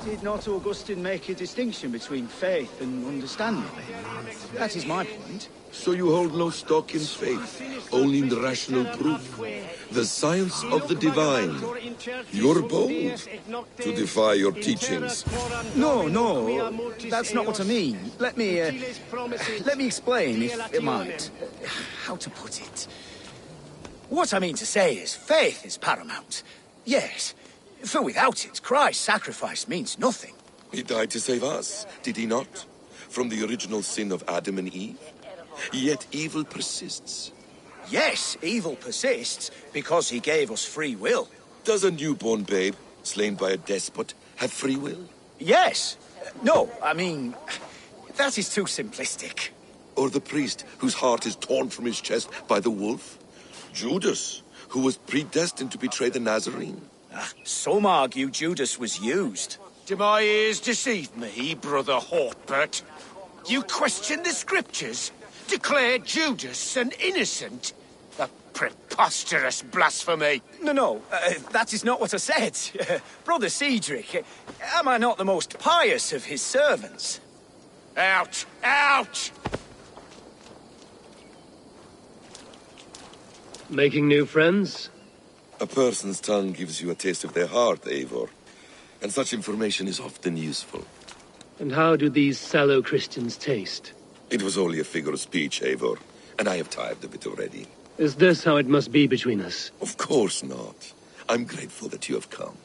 Did not Augustine make a distinction between faith and understanding? That is my point. So you hold no stock in faith, only in the rational proof, the science of the divine. You're bold to defy your teachings. No, that's not what I mean. Let me explain, if it might. How to put it? What I mean to say is, faith is paramount. Yes, for without it, Christ's sacrifice means nothing. He died to save us, did he not? From the original sin of Adam and Eve? Yet evil persists. Yes, evil persists, because he gave us free will. Does a newborn babe, slain by a despot, have free will? Yes. No, I mean, that is too simplistic. Or the priest whose heart is torn from his chest by the wolf? Judas, who was predestined to betray the Nazarene? Some argue Judas was used. Do my ears deceive me, Brother Hawkbert? You question the scriptures? Declare Judas an innocent? A preposterous blasphemy! No, that is not what I said. Brother Cedric, am I not the most pious of his servants? Out! Out! Making new friends? A person's tongue gives you a taste of their heart, Eivor. And such information is often useful. And how do these sallow Christians taste? It was only a figure of speech, Eivor, and I have tired of it already. Is this how it must be between us? Of course not. I'm grateful that you have come.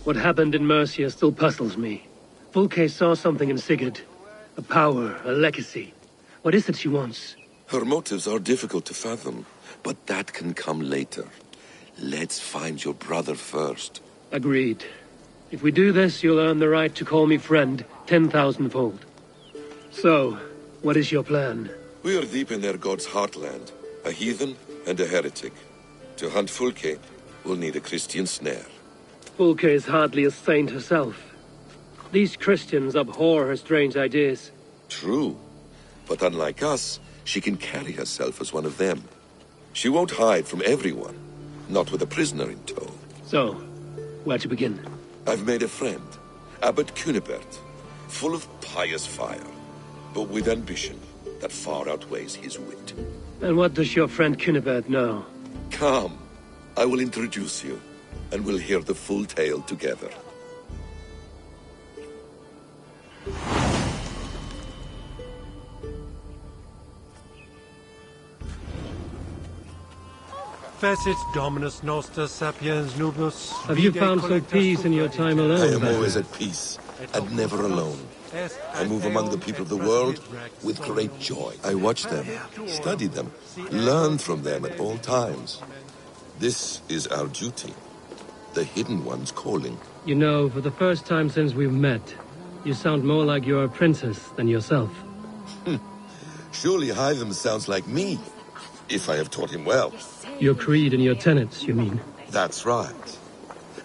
What happened in Mercia still puzzles me. Fulke saw something in Sigurd. A power, a legacy. What is it she wants? Her motives are difficult to fathom, but that can come later. Let's find your brother first. Agreed. If we do this, you'll earn the right to call me friend 10,000-fold. So, what is your plan? We are deep in their god's heartland. A heathen and a heretic. To hunt Fulke, we'll need a Christian snare. Fulke is hardly a saint herself. These Christians abhor her strange ideas. True. But unlike us, she can carry herself as one of them. She won't hide from everyone. Not with a prisoner in tow. So, where to begin? I've made a friend, Abbot Cunibert, full of pious fire, but with ambition that far outweighs his wit. And what does your friend Cunibert know? Come, I will introduce you, and we'll hear the full tale together. Fecit Dominus Noster Sapiens Nubus. Have you found some peace in your time alone? I am always at peace, and never alone. I move among the people of the world with great joy. I watch them, study them, learn from them at all times. This is our duty. The Hidden One's calling. You know, for the first time since we've met, you sound more like you're a princess than yourself. Surely Hytham sounds like me, if I have taught him well. Your creed and your tenets, you mean? That's right.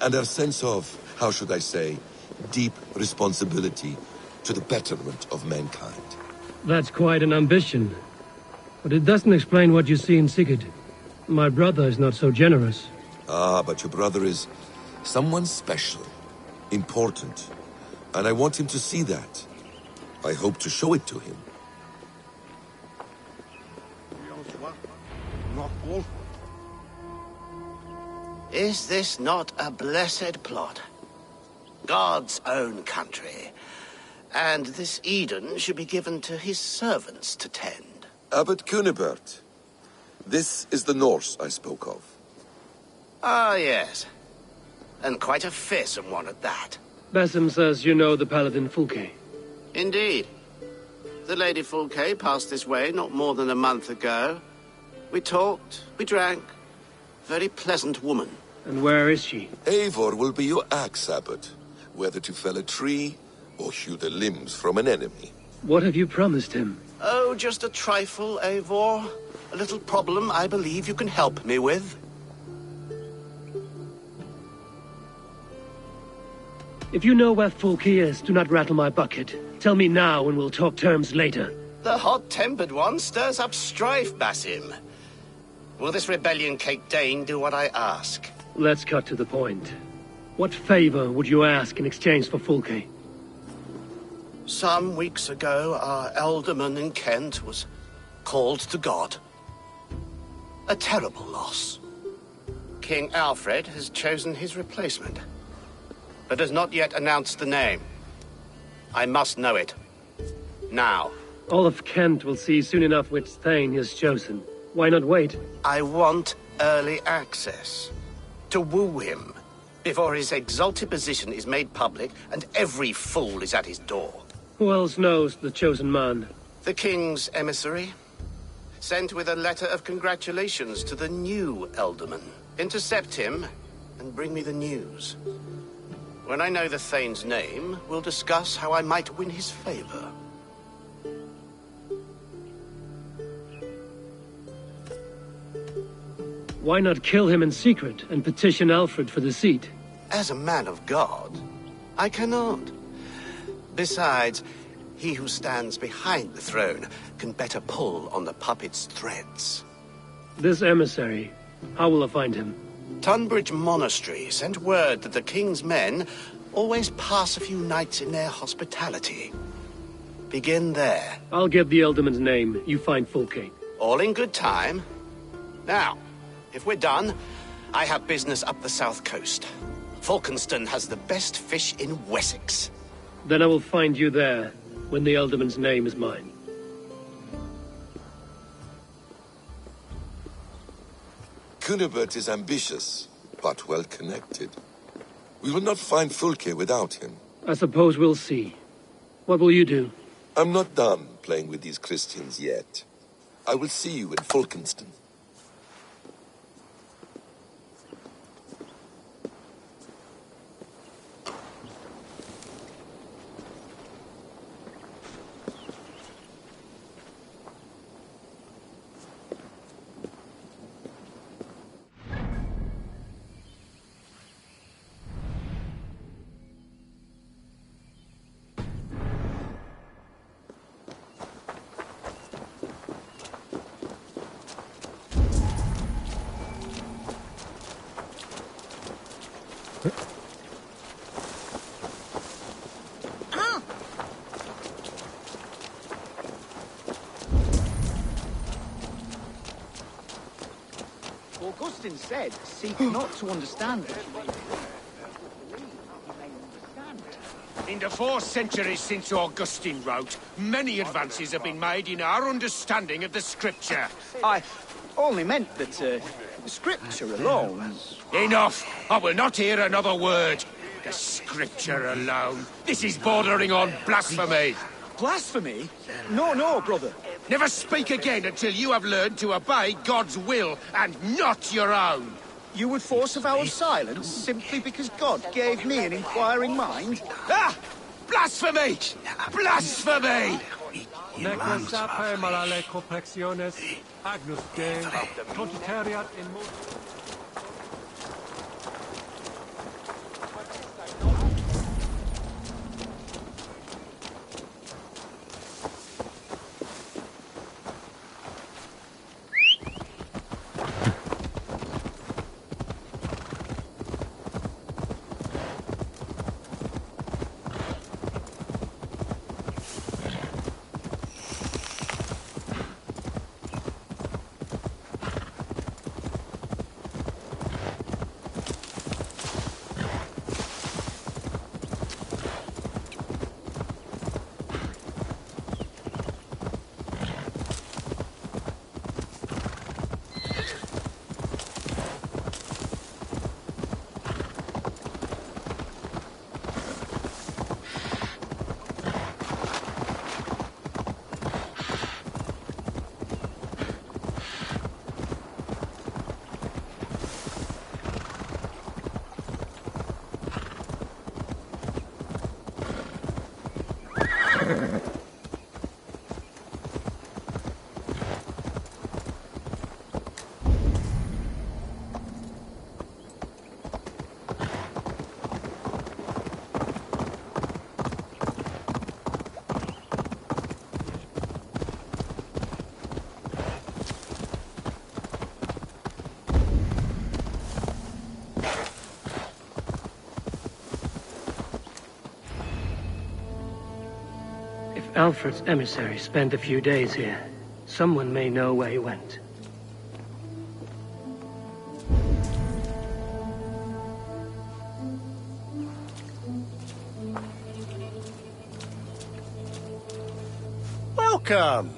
And our sense of, how should I say, deep responsibility to the betterment of mankind. That's quite an ambition. But it doesn't explain what you see in Sigurd. My brother is not so generous. Ah, but your brother is someone special, important. And I want him to see that. I hope to show it to him. Is this not a blessed plot? God's own country. And this Eden should be given to his servants to tend. Abbot Cunibert. This is the Norse I spoke of. Ah, yes. And quite a fearsome one at that. Basim says you know the paladin Fulke. Indeed. The Lady Fulke passed this way not more than a month ago. We talked, we drank. Very pleasant woman. And where is she? Eivor will be your axe, Abbot. Whether to fell a tree or hew the limbs from an enemy. What have you promised him? Oh, just a trifle, Eivor. A little problem I believe you can help me with. If you know where Fulke is, do not rattle my bucket. Tell me now and we'll talk terms later. The hot-tempered one stirs up strife, Basim. Will this rebellion-caked Dane do what I ask? Let's cut to the point. What favor would you ask in exchange for Fulke? Some weeks ago, our alderman in Kent was called to God. A terrible loss. King Alfred has chosen his replacement, but has not yet announced the name. I must know it. Now. All of Kent will see soon enough which Thane he has chosen. Why not wait? I want early access. To woo him, before his exalted position is made public and every fool is at his door. Who else knows the chosen man? The king's emissary. Sent with a letter of congratulations to the new Elderman. Intercept him and bring me the news. When I know the Thane's name, we'll discuss how I might win his favor. Why not kill him in secret and petition Alfred for the seat? As a man of God, I cannot. Besides, he who stands behind the throne can better pull on the puppet's threads. This emissary, how will I find him? Tunbridge Monastery sent word that the king's men always pass a few nights in their hospitality. Begin there. I'll get the Ealdorman's name. You find Fulke. All in good time. Now, if we're done, I have business up the south coast. Falkenston has the best fish in Wessex. Then I will find you there, when the Ealdorman's name is mine. Cunibert is ambitious, but well-connected. We will not find Fulke without him. I suppose we'll see. What will you do? I'm not done playing with these Christians yet. I will see you in Falkenston. Augustine said, seek not to understand. In the 4 centuries since Augustine wrote, many advances have been made in our understanding of the scripture. I only meant that, scripture alone... Enough! I will not hear another word. The scripture alone. This is bordering on blasphemy. Blasphemy? No, brother. Never speak again until you have learned to obey God's will and not your own. You would force a vow of silence simply because God gave me an inquiring mind? Ah! Blasphemy! Blasphemy! Alfred's emissary spent a few days here. Someone may know where he went. Welcome!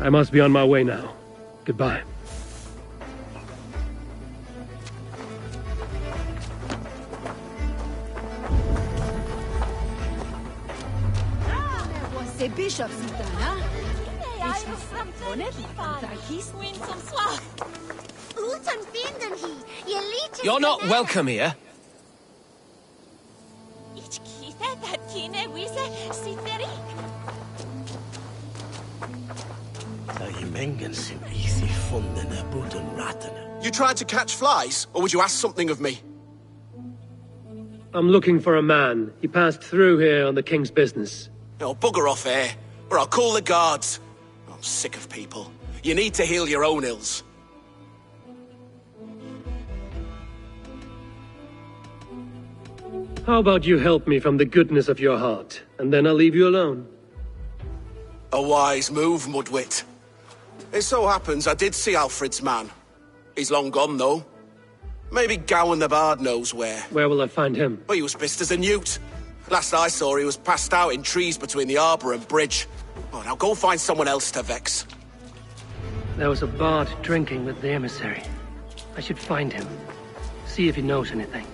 I must be on my way now. Goodbye. the bishop's huh? You're not welcome here. You tried to catch flies, or would you ask something of me? I'm looking for a man. He passed through here on the king's business. Oh, bugger off here, or I'll call the guards. I'm sick of people. You need to heal your own ills. How about you help me from the goodness of your heart, and then I'll leave you alone? A wise move, Mudwit. It so happens I did see Alfred's man. He's long gone, though. Maybe Gowan the Bard knows where. Where will I find him? Well, he was pissed as a newt. Last I saw, he was passed out in trees between the harbour and bridge. Oh, now go find someone else to vex. There was a bard drinking with the emissary. I should find him. See if he knows anything.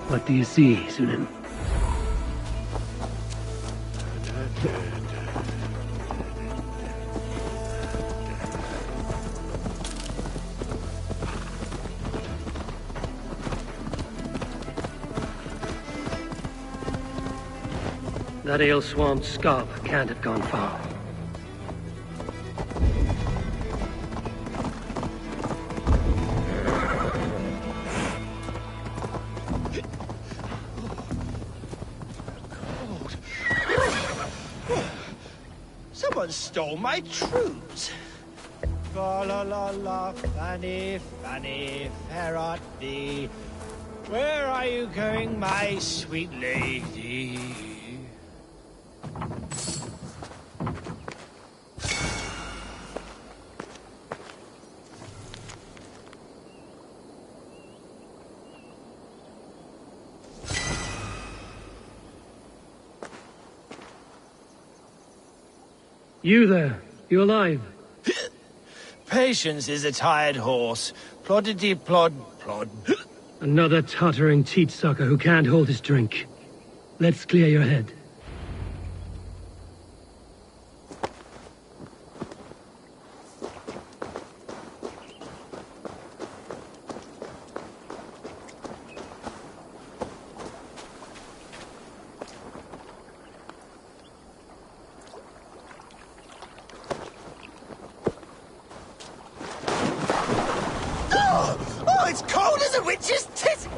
What do you see, Sunan? That ale-swamped scab can't have gone far. Someone stole my truths. Fa la la la, Fanny, Fanny, fair art thee. Where are you going, my sweet lady? You there? You alive? Patience is a tired horse. Ploddity plod plod. Another tottering teat sucker who can't hold his drink. Let's clear your head. Oh, it's cold as a witch's tit!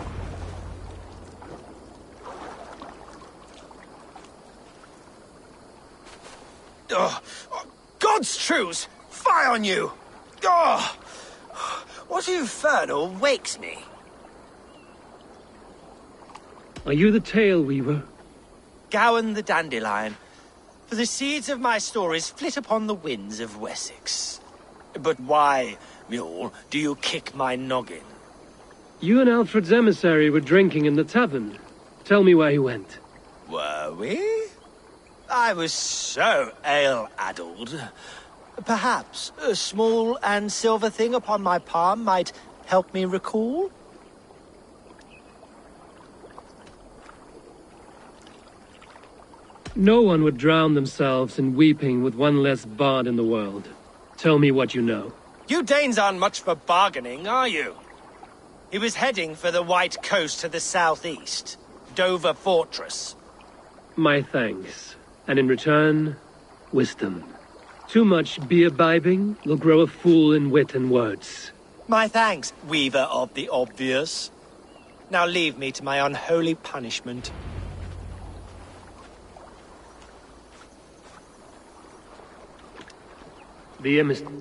Oh, God's truths! Fie on you! Oh, what infernal wakes me? Are you the tale weaver? Gowan the Dandelion. For the seeds of my stories flit upon the winds of Wessex. But why, mule, do you kick my noggin? You and Alfred's emissary were drinking in the tavern. Tell me where he went. Were we? I was so ale-addled. Perhaps a small and silver thing upon my palm might help me recall? No one would drown themselves in weeping with one less bard in the world. Tell me what you know. You Danes aren't much for bargaining, are you? He was heading for the White Coast to the southeast. Dover Fortress. My thanks. And in return, wisdom. Too much beer-bibbing will grow a fool in wit and words. My thanks, weaver of the obvious. Now leave me to my unholy punishment. The emissary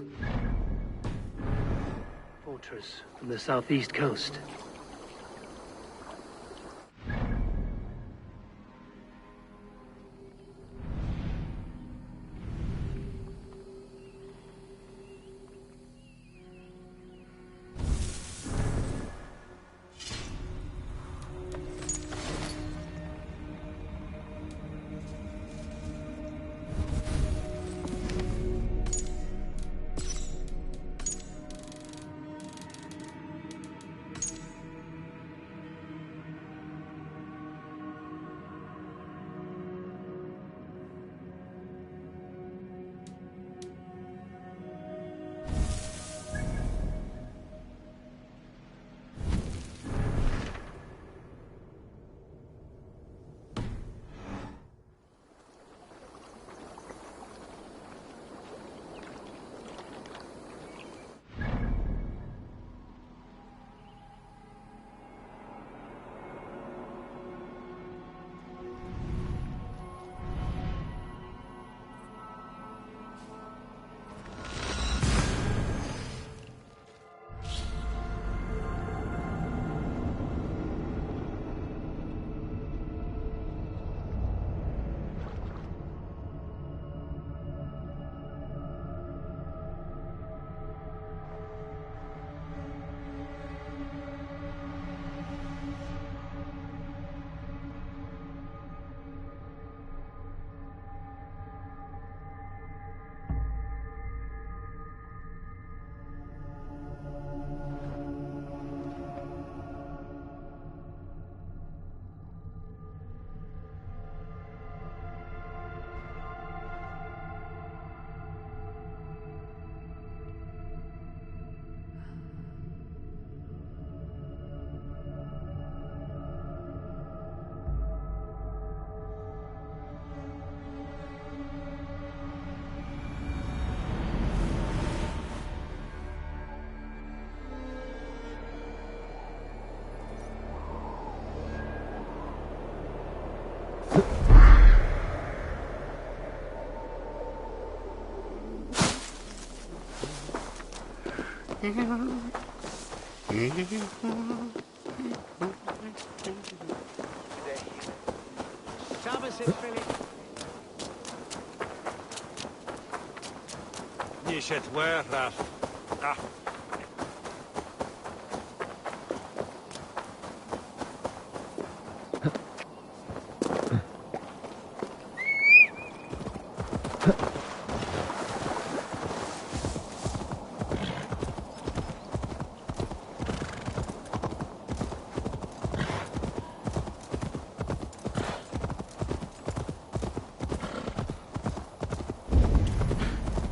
fortress on the southeast coast.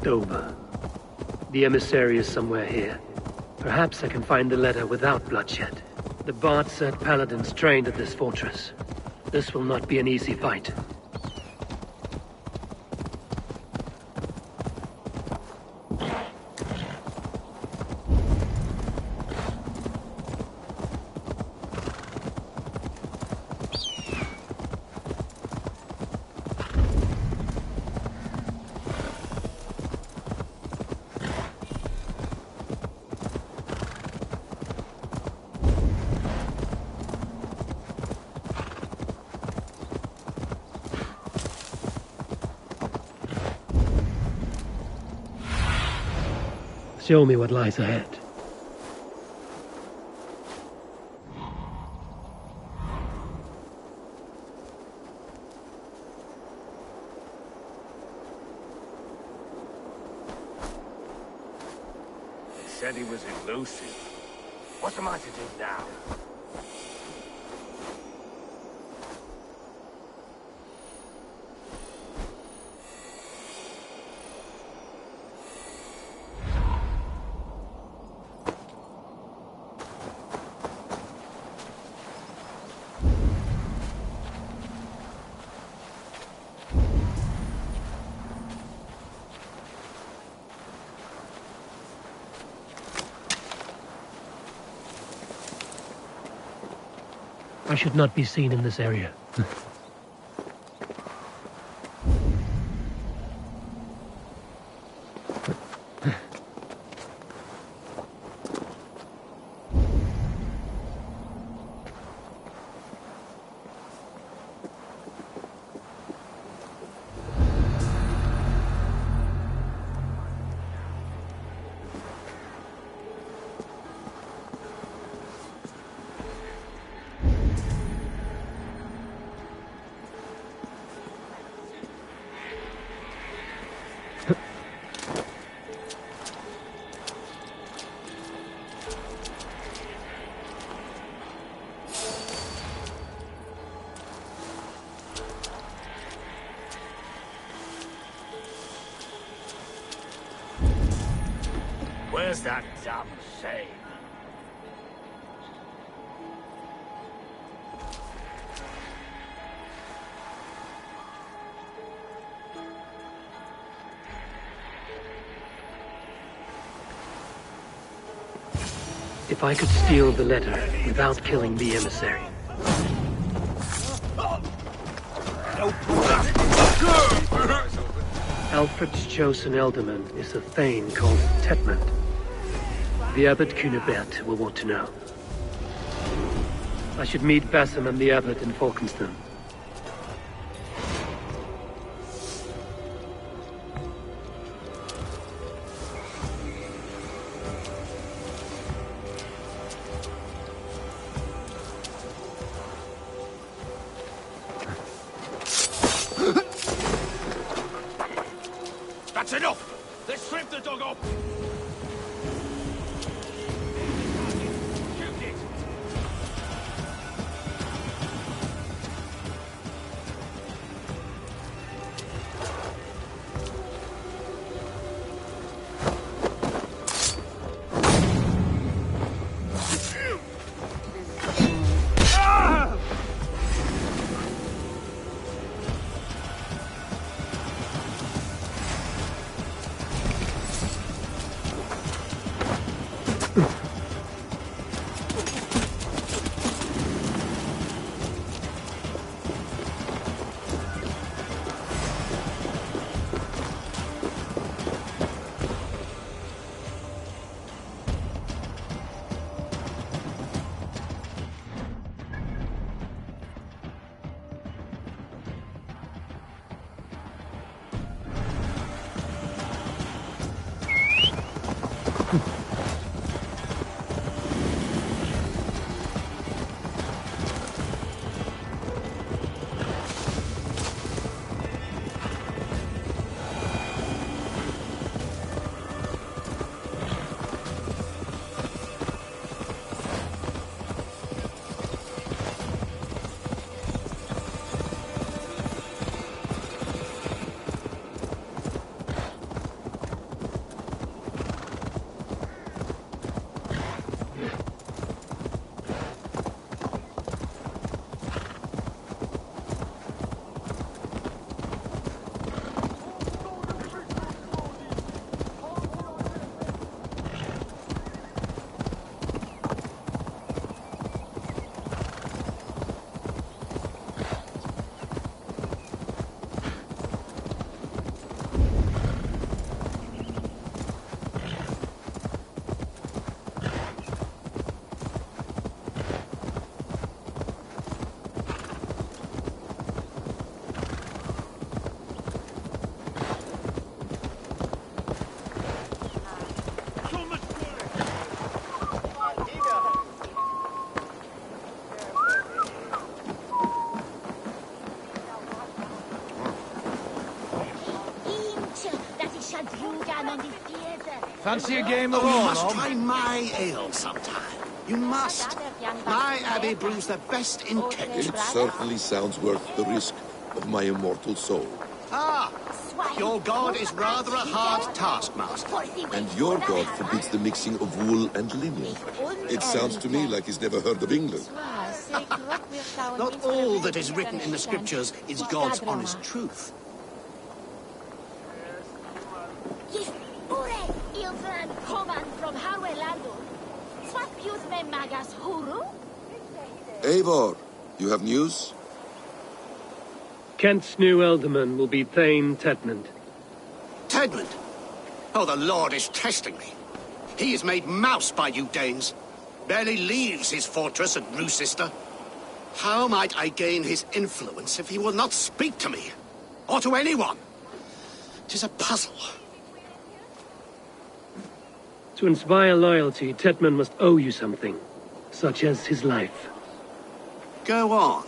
Dover. The emissary is somewhere here. Perhaps I can find the letter without bloodshed. The Bard said paladins trained at this fortress. This will not be an easy fight. Show me what lies ahead. They said he was elusive. What am I to do now? I should not be seen in this area. Where's that damn shame? If I could steal the letter without killing the emissary. Alfred's chosen ealdorman is a thane called Tetmund. The Abbot Cunibert will want to know. I should meet Basim and the Abbot in Falkenstein. That's enough! Let's strip the dog off! Shoot it! Fancy a game of you all, must Om? try my ale sometime. You must. My abbey brews the best in Kent. It certainly sounds worth the risk of my immortal soul. Ah, your god is rather a hard taskmaster. And your god forbids the mixing of wool and linen. It sounds to me like he's never heard of England. Not all that is written in the scriptures is God's honest truth. Eivor, you have news? Kent's new ealdorman will be Thane Tedmund. Tedmund? Oh, the Lord is testing me. He is made mouse by you Danes. Barely leaves his fortress at Roosister. How might I gain his influence if he will not speak to me? Or to anyone? 'Tis a puzzle. To inspire loyalty, Tedmund must owe you something, such as his life. Go on.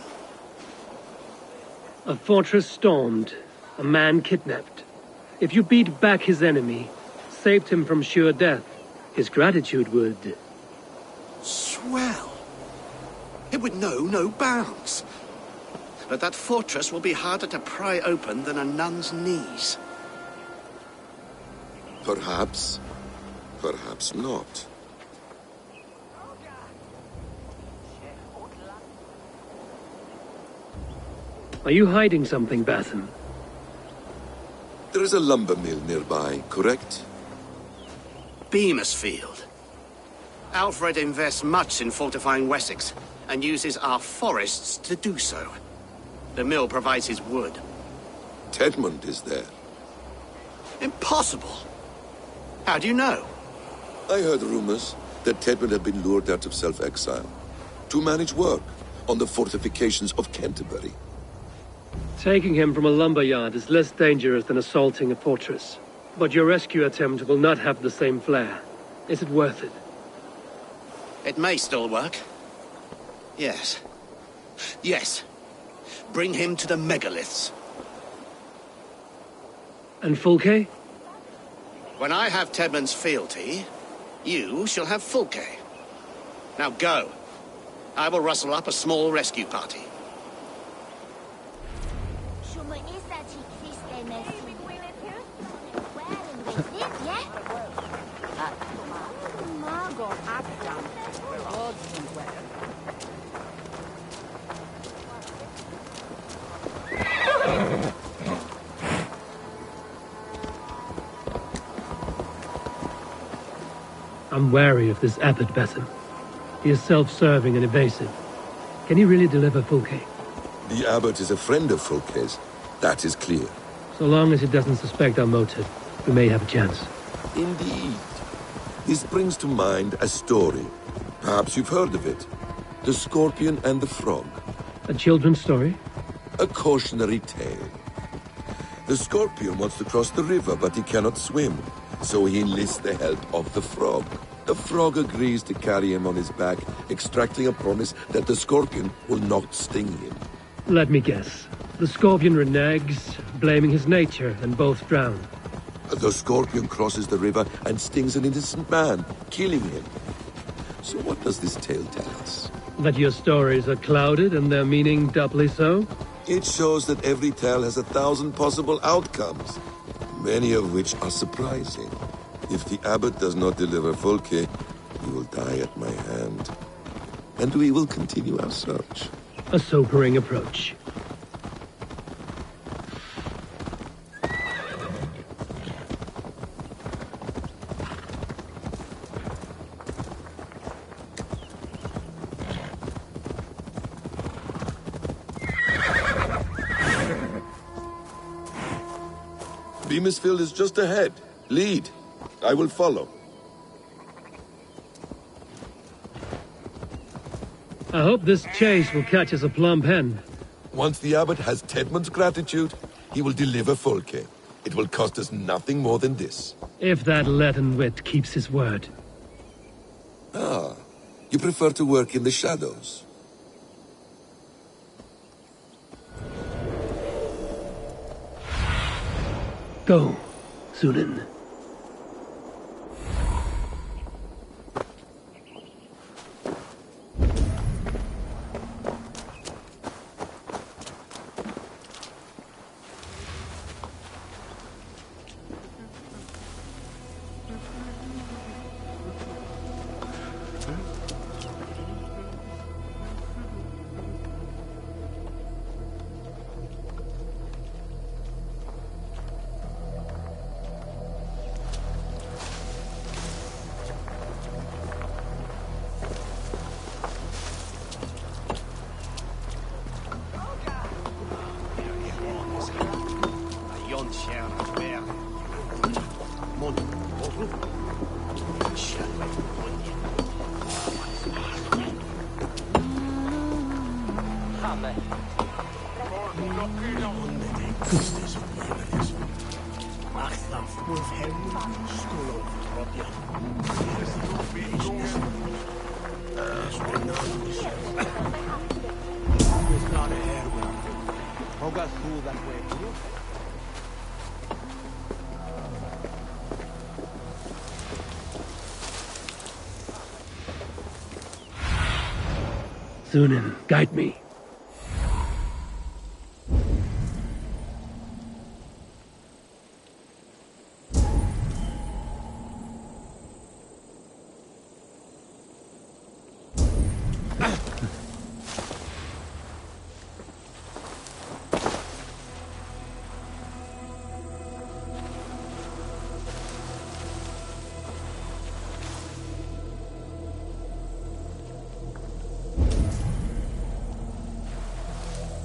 A fortress stormed, a man kidnapped. If you beat back his enemy, saved him from sure death, his gratitude would... Swell. It would know no bounds. But that fortress will be harder to pry open than a nun's knees. Perhaps. Perhaps not. Are you hiding something, Batham? There is a lumber mill nearby, correct? Beamisfield. Alfred invests much in fortifying Wessex, and uses our forests to do so. The mill provides his wood. Tedmund is there. Impossible! How do you know? I heard rumors that Tedmund had been lured out of self-exile to manage work on the fortifications of Canterbury. Taking him from a lumberyard is less dangerous than assaulting a fortress. But your rescue attempt will not have the same flair. Is it worth it? It may still work. Yes. Yes. Bring him to the megaliths. And Fulke? When I have Tedmund's fealty, you shall have Fulke. Now go. I will rustle up a small rescue party. I'm wary of this abbot, Batham. He is self-serving and evasive. Can he really deliver Fulke? The abbot is a friend of Fulke's. That is clear. So long as he doesn't suspect our motive, we may have a chance. Indeed. This brings to mind a story. Perhaps you've heard of it. The Scorpion and the Frog. A children's story? A cautionary tale. The Scorpion wants to cross the river, but he cannot swim. So he enlists the help of the Frog. The Frog agrees to carry him on his back, extracting a promise that the Scorpion will not sting him. Let me guess. The Scorpion reneges, blaming his nature, and both drown. The Scorpion crosses the river and stings an innocent man, killing him. So what does this tale tell us? That your stories are clouded and their meaning doubly so? It shows that every tale has 1,000 possible outcomes, many of which are surprising. If the abbot does not deliver Fulke, he will die at my hand. And we will continue our search. A sobering approach. Beamisfield is just ahead. Lead. I will follow. I hope this chase will catch us a plump hen. Once the abbot has Tedmund's gratitude, he will deliver Fulke. It will cost us nothing more than this. If that leaden wit keeps his word. Ah, you prefer to work in the shadows. Go, Sunan. Sunan, guide me.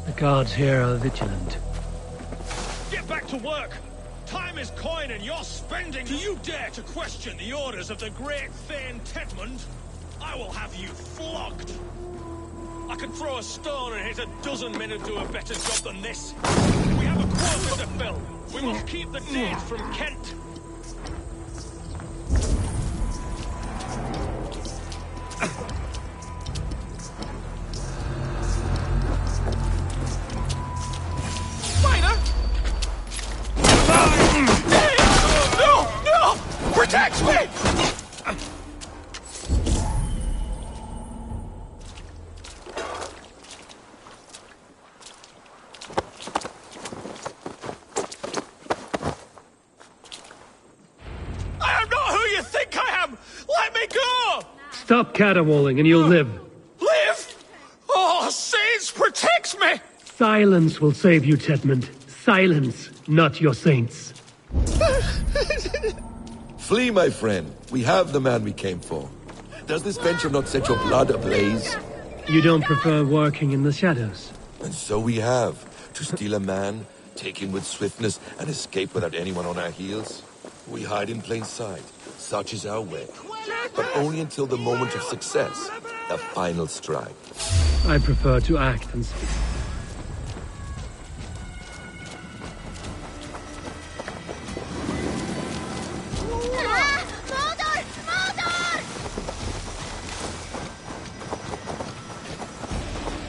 The guards here are vigilant. Get back to work! Time is coin and you're spending... Do you dare to question the orders of the great Thane Tedmund? I will have you flogged! I can throw a stone and hit a dozen men who do a better job than this. We have a quota to fill. We must keep the Danes from Kent. Protect me! I am not who you think I am! Let me go! Stop caterwauling and you'll live. Live? Oh, saints, protect me! Silence will save you, Tedmund. Silence, not your saints. Flee, my friend. We have the man we came for. Does this venture not set your blood ablaze? You don't prefer working in the shadows? And so we have. To steal a man, take him with swiftness, and escape without anyone on our heels? We hide in plain sight. Such is our way. But only until the moment of success. The final strike. I prefer to act and speak.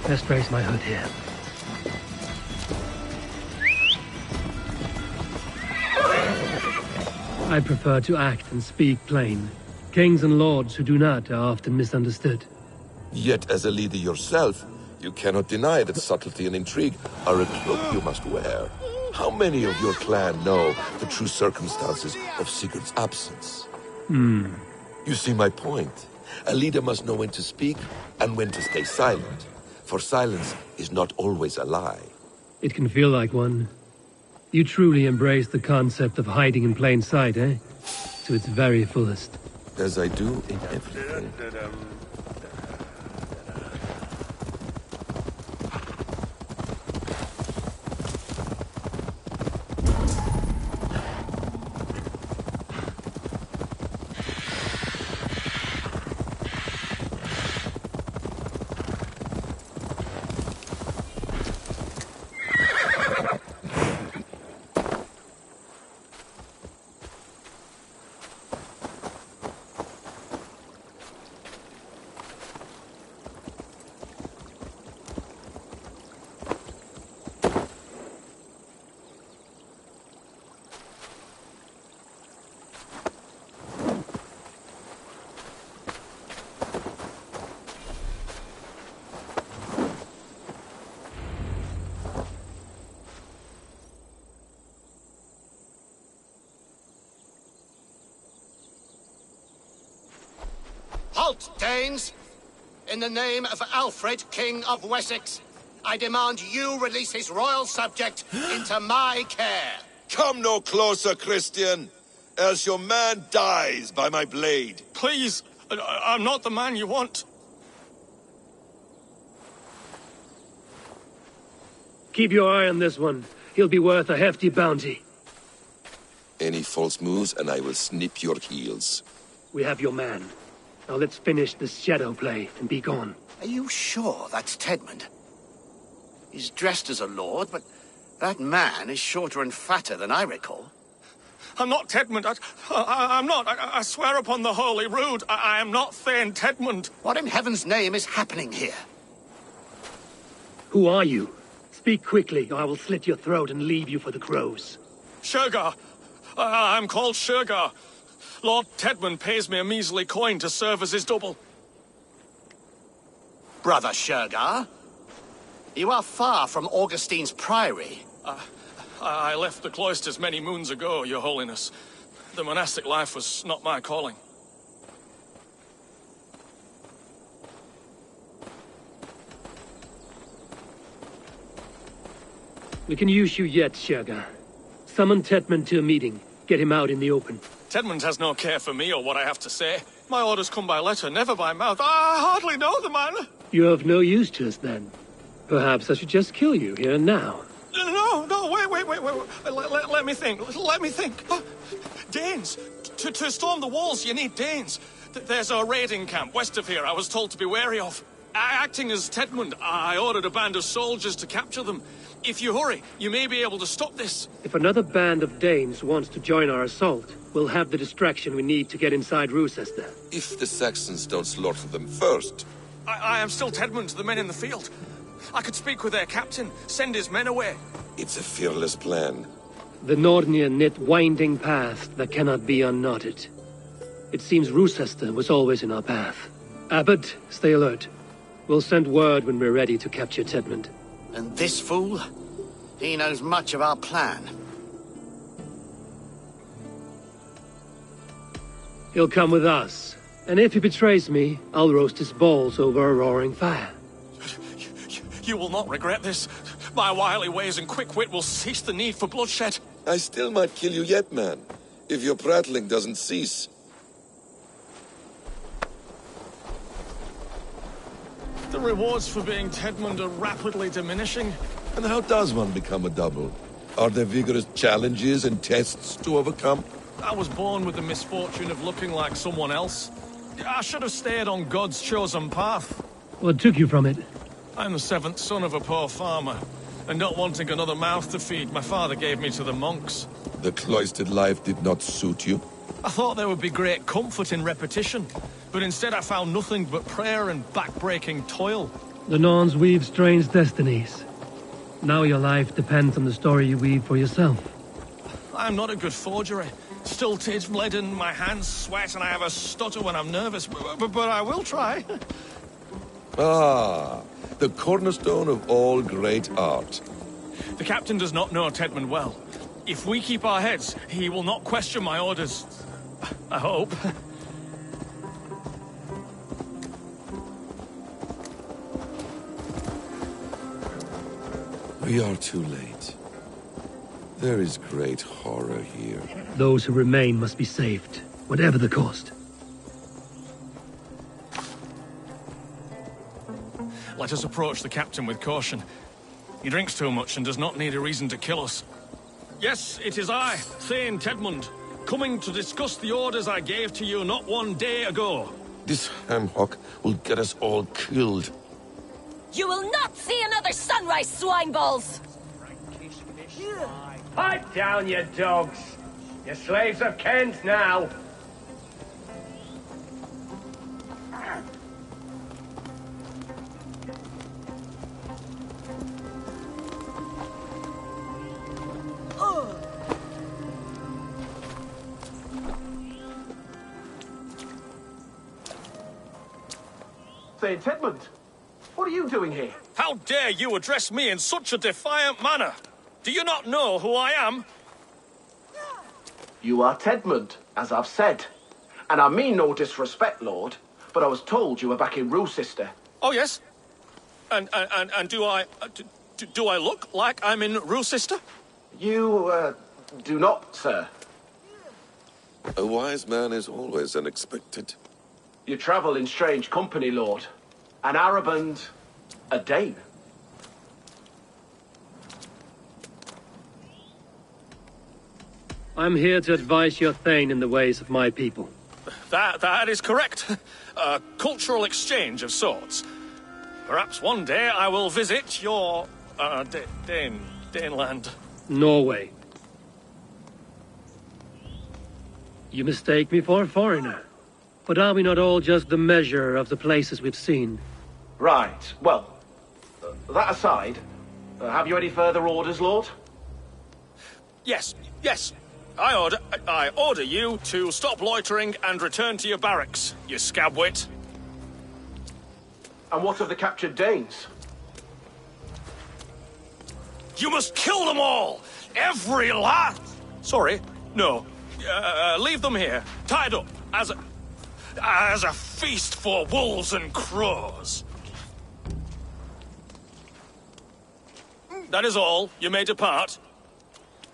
Best raise my hood here. I prefer to act and speak plain. Kings and lords who do not are often misunderstood. Yet as a leader yourself, you cannot deny that subtlety and intrigue are a cloak you must wear. How many of your clan know the true circumstances of Sigurd's absence? You see my point. A leader must know when to speak and when to stay silent. For silence is not always a lie. It can feel like one. You truly embrace the concept of hiding in plain sight, eh? To its very fullest. As I do in everything. Halt, Danes! In the name of Alfred, King of Wessex, I demand you release his royal subject into my care. Come no closer, Christian, else your man dies by my blade. Please, I'm not the man you want. Keep your eye on this one. He'll be worth a hefty bounty. Any false moves and I will snip your heels. We have your man. Now let's finish this shadow play and be gone. Are you sure that's Tedmund? He's dressed as a lord, but that man is shorter and fatter than I recall. I'm not Tedmund. I'm not. I swear upon the Holy Rood, I am not Thane Tedmund. What in heaven's name is happening here? Who are you? Speak quickly, or I will slit your throat and leave you for the crows. Shergar. I'm called Shergar. Lord Tedmund pays me a measly coin to serve as his double. Brother Shergar, you are far from Augustine's priory. I left the cloisters many moons ago, Your Holiness. The monastic life was not my calling. We can use you yet, Shergar. Summon Tedmund to a meeting. Get him out in the open. Tedmund has no care for me or what I have to say. My orders come by letter, never by mouth. I hardly know the man. You're of no use to us, then. Perhaps I should just kill you here and now. No, wait. Let me think. Danes. To storm the walls, you need Danes. There's a raiding camp west of here I was told to be wary of. Acting as Tedmund, I ordered a band of soldiers to capture them. If you hurry, you may be able to stop this. If another band of Danes wants to join our assault, we'll have the distraction we need to get inside Rochester. If the Saxons don't slaughter them first. I am still Tedmund to the men in the field. I could speak with their captain, send his men away. It's a fearless plan. The Nordnir knit winding path that cannot be unknotted. It seems Rochester was always in our path. Abbot, stay alert. We'll send word when we're ready to capture Tedmund. And this fool? He knows much of our plan. He'll come with us. And if he betrays me, I'll roast his balls over a roaring fire. You will not regret this. My wily ways and quick wit will cease the need for bloodshed. I still might kill you yet, man. If your prattling doesn't cease. The rewards for being Tedmund are rapidly diminishing. And how does one become a double? Are there vigorous challenges and tests to overcome? I was born with the misfortune of looking like someone else. I should have stayed on God's chosen path. What took you from it? I'm the seventh son of a poor farmer. And not wanting another mouth to feed, my father gave me to the monks. The cloistered life did not suit you? I thought there would be great comfort in repetition. But instead I found nothing but prayer and back-breaking toil. The Norns weave strange destinies. Now your life depends on the story you weave for yourself. I'm not a good forgery. Stilted, leaden, my hands sweat, and I have a stutter when I'm nervous. But I will try. Ah, the cornerstone of all great art. The captain does not know Tedmund well. If we keep our heads, he will not question my orders. I hope. We are too late. There is great horror here. Those who remain must be saved, whatever the cost. Let us approach the captain with caution. He drinks too much and does not need a reason to kill us. Yes, it is I, Thane Tedmund, coming to discuss the orders I gave to you not one day ago. This ham-hock will get us all killed. You will not see another sunrise, swine balls! Pipe down, you dogs! Your slaves are Ken's now! Thane Tedmund, what are you doing here? How dare you address me in such a defiant manner? Do you not know who I am? You are Tedmund, as I've said. And I mean no disrespect, Lord, but I was told you were back in Rochester. Oh, yes? And do I look like I'm in Rochester? You, do not, sir. A wise man is always unexpected. You travel in strange company, Lord. An Arab and a Dane. I'm here to advise your Thane in the ways of my people. That is correct. A cultural exchange of sorts. Perhaps one day I will visit your, Daneland. Norway. You mistake me for a foreigner. But are we not all just the measure of the places we've seen? Right. Well, that aside, have you any further orders, Lord? Yes. I order you to stop loitering and return to your barracks, you scabwit. And what of the captured Danes? You must kill them all! Every last... Sorry, no. Leave them here, tied up, as a feast for wolves and crows. That is all. You may depart.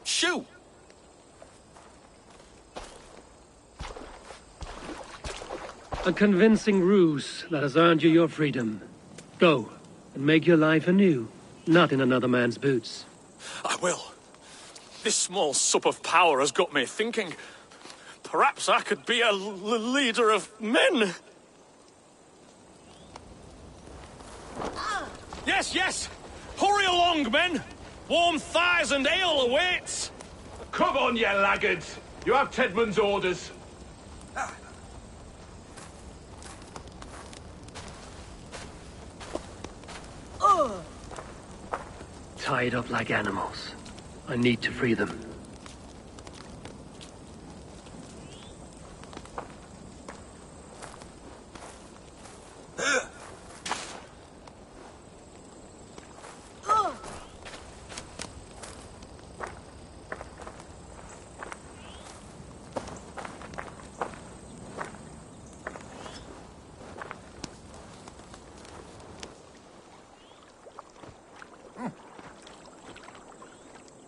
Shoo! A convincing ruse that has earned you your freedom. Go, and make your life anew, not in another man's boots. I will. This small sup of power has got me thinking. Perhaps I could be a leader of men. Yes! Hurry along, men! Warm thighs and ale awaits! Come on, you laggards! You have Tedmund's orders. Tied up like animals. I need to free them.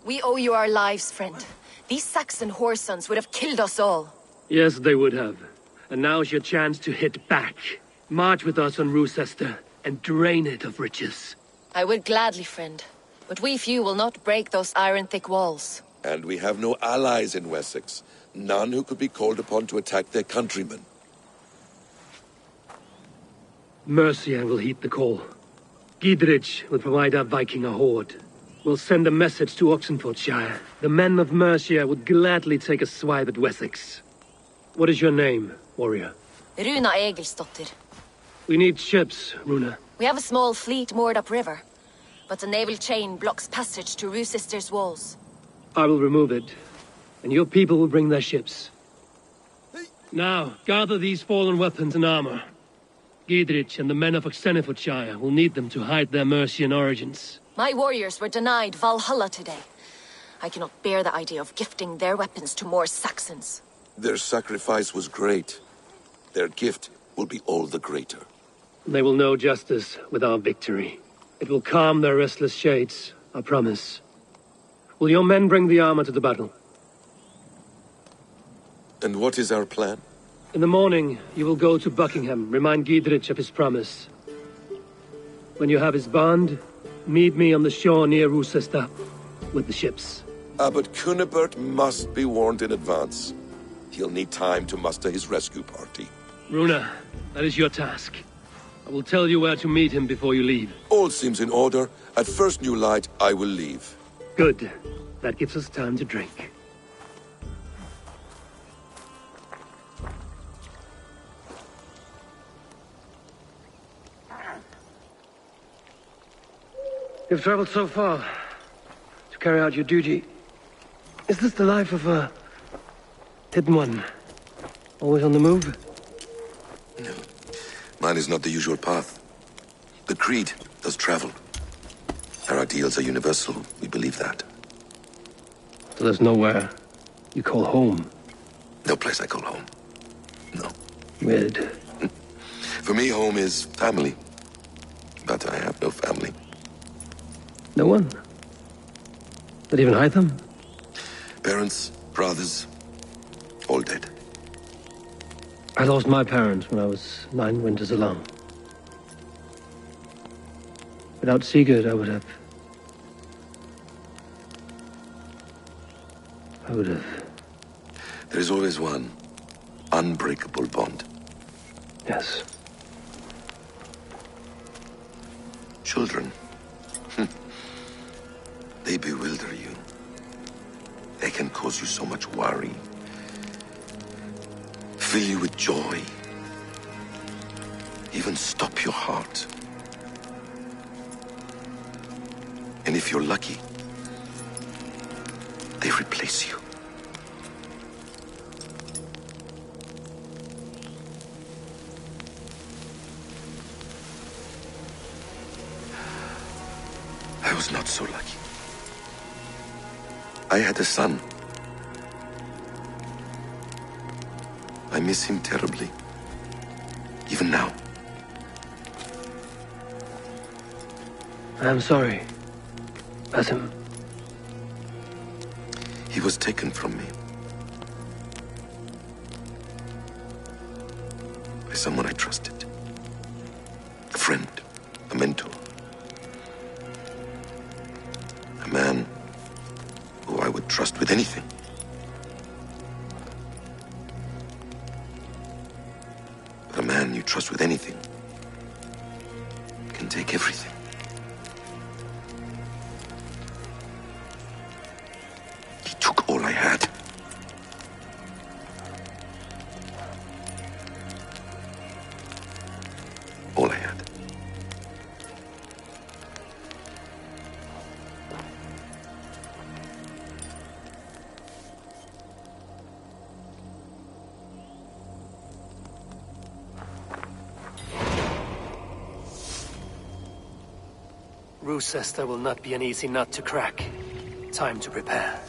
We owe you our lives, friend. These Saxon whoresons would have killed us all. Yes, they would have. And now's your chance to hit back. March with us on Rochester and drain it of riches. I would gladly, friend. But we few will not break those iron-thick walls. And we have no allies in Wessex. None who could be called upon to attack their countrymen. Mercia will heed the call. Gidrich will provide our Viking a horde. We'll send a message to Oxenfordshire. The men of Mercia would gladly take a swipe at Wessex. What is your name, warrior? Runa Egilsdottir. We need ships, Runa. We have a small fleet moored upriver, but a naval chain blocks passage to Rochester's walls. I will remove it, and your people will bring their ships. Now, gather these fallen weapons and armor. Gidrich and the men of Oxenfordshire will need them to hide their Mercian origins. My warriors were denied Valhalla today. I cannot bear the idea of gifting their weapons to more Saxons. Their sacrifice was great. Their gift will be all the greater. They will know justice with our victory. It will calm their restless shades, I promise. Will your men bring the armor to the battle? And what is our plan? In the morning, you will go to Buckingham, remind Gidrich of his promise. When you have his bond, meet me on the shore near Rochester with the ships. Abbot Cunibert must be warned in advance. He'll need time to muster his rescue party. Runa, that is your task. I will tell you where to meet him before you leave. All seems in order. At first new light, I will leave. Good. That gives us time to drink. You've traveled so far to carry out your duty. Is this the life of a hidden one? Always on the move? No. Mine is not the usual path. The Creed does travel. Our ideals are universal. We believe that. So there's nowhere you call home? No place I call home. No. Weird. For me, home is family. But I have no family. No one? Not even Hytham? Parents, brothers, all dead. I lost my parents when I was 9 winters alone. Without Sigurd, I would have... There is always one unbreakable bond. Yes. Children. They bewilder you. They can cause you so much worry. Fill you with joy. Even stop your heart. And if you're lucky, they replace you. I was not so lucky. I had a son. I miss him terribly. Even now. I'm sorry, Basim. He was taken from me. By someone I trusted. A friend, a mentor. A man who I would trust with anything. But a man you trust with anything can take everything. He took all I had. All I had. Rochester will not be an easy nut to crack. Time to prepare.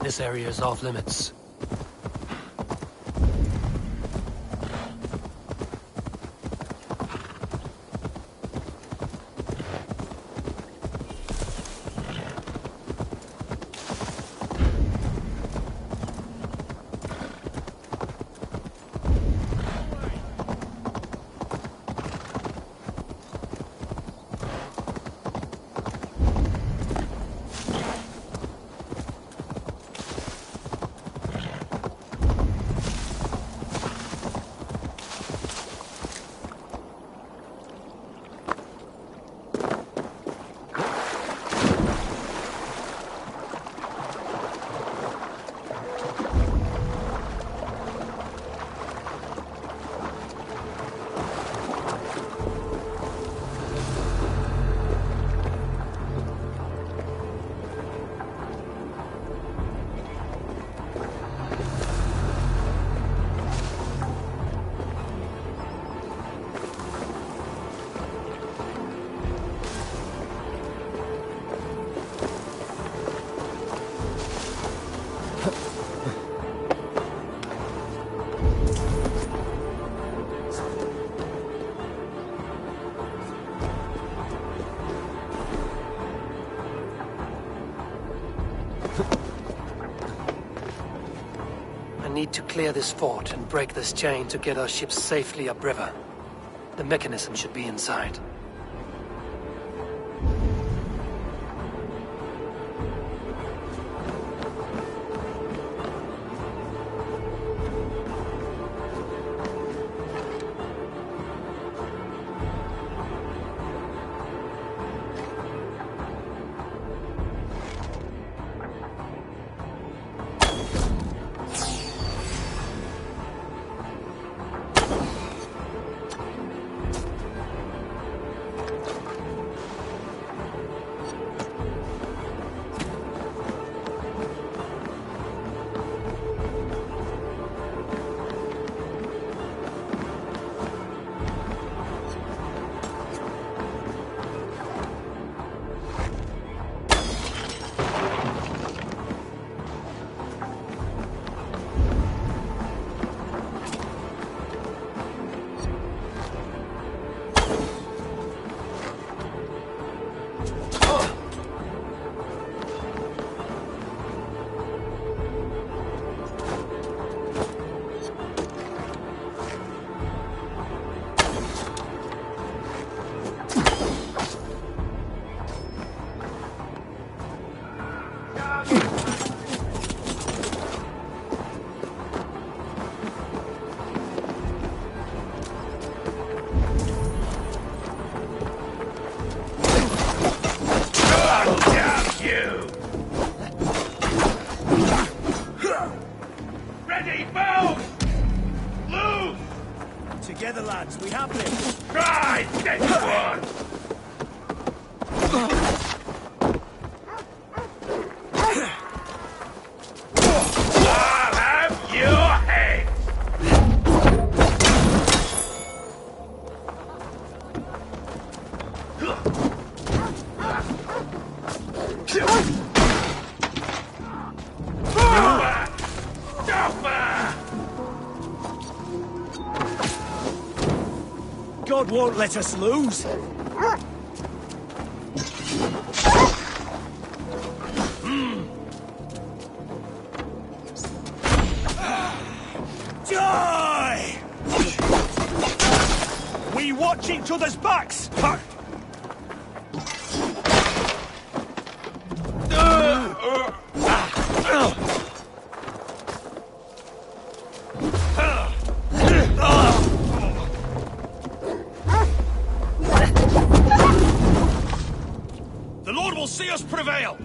This area is off limits. clear this fort and break this chain to get our ships safely upriver. The mechanism should be inside. Together, lads, we have this. Right, get one! I'll have your head! God won't let us lose. Die! We watch each other's backs. The Lord will see us prevail!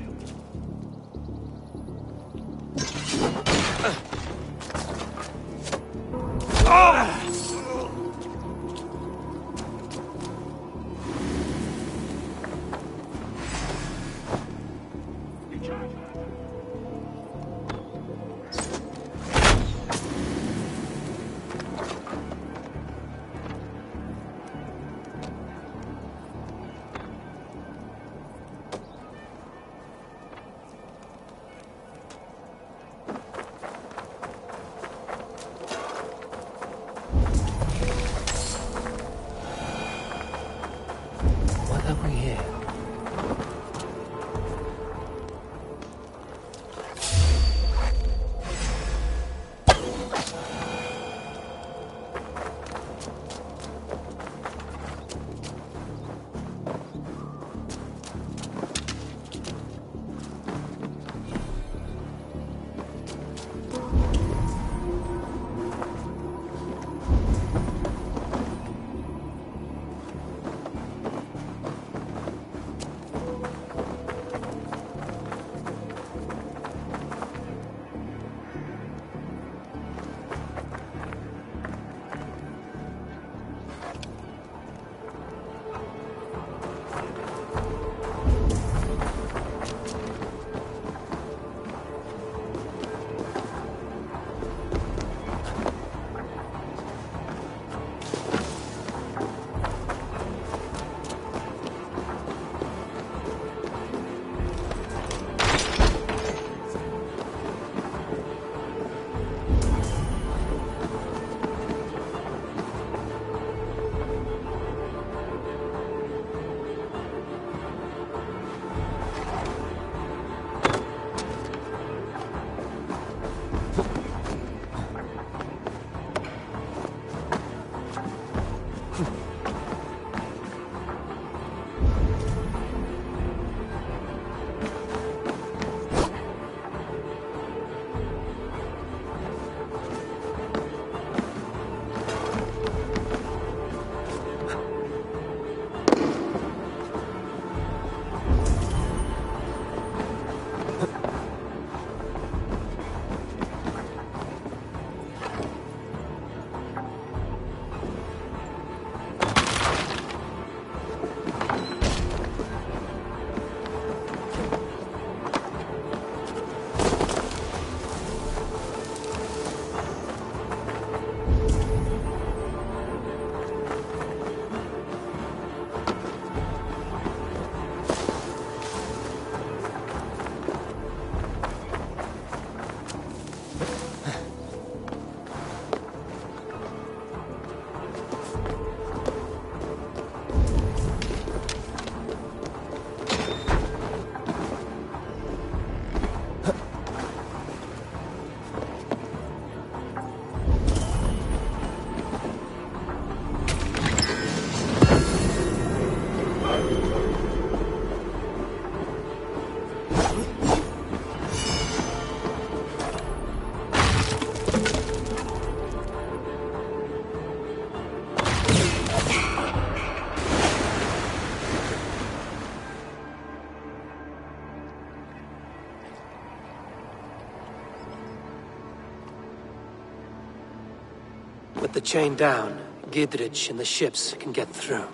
With the chain down, Gidrich and the ships can get through.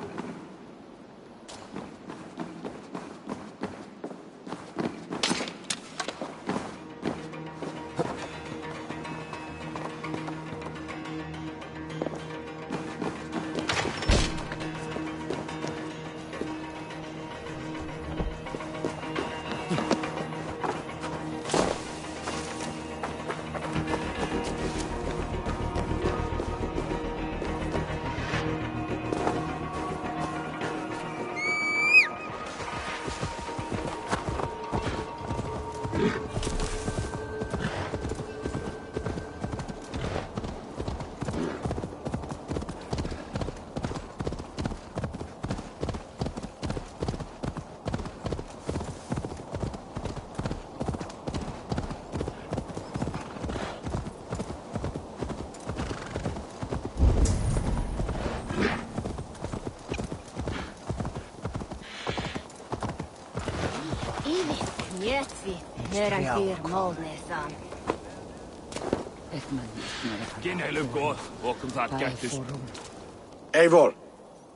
Eivor,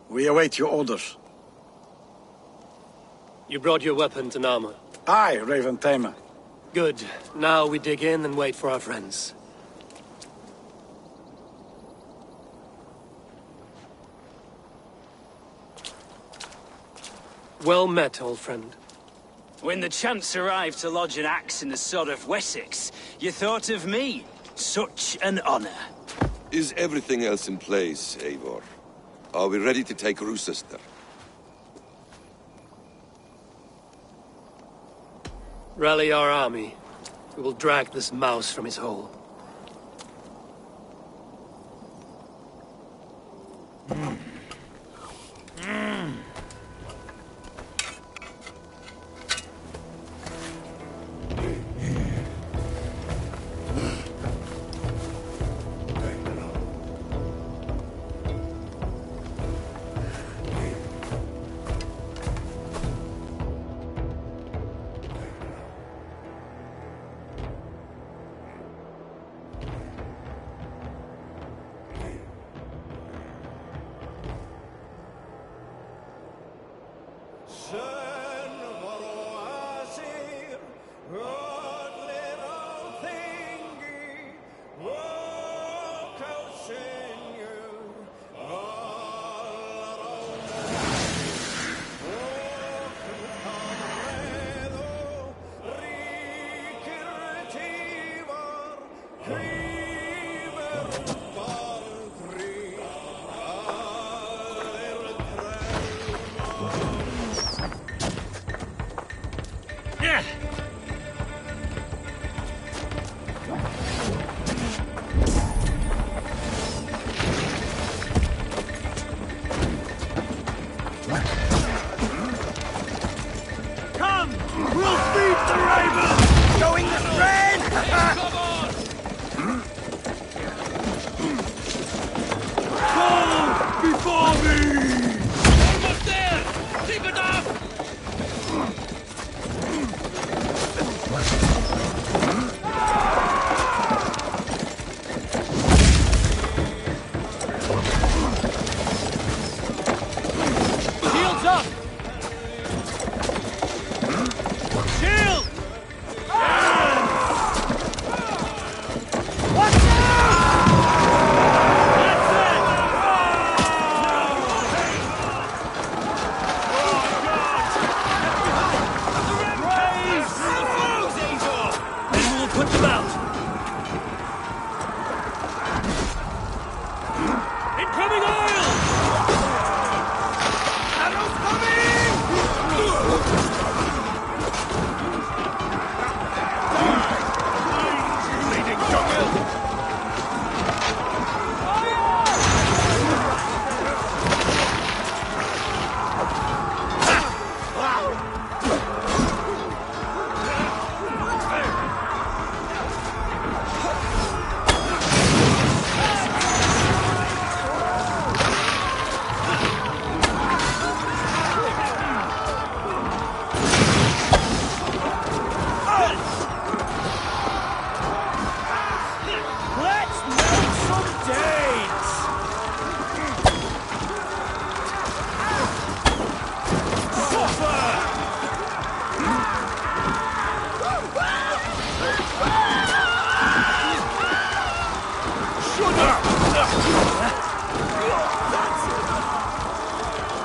we await your orders. You brought your weapons and armor? Aye, Raven Tamer. Good. Now we dig in and wait for our friends. Well met, old friend. When the chance arrived to lodge an axe in the sod of Wessex, you thought of me. Such an honor. Is everything else in place, Eivor? Are we ready to take Rochester? Rally our army. We will drag this mouse from his hole.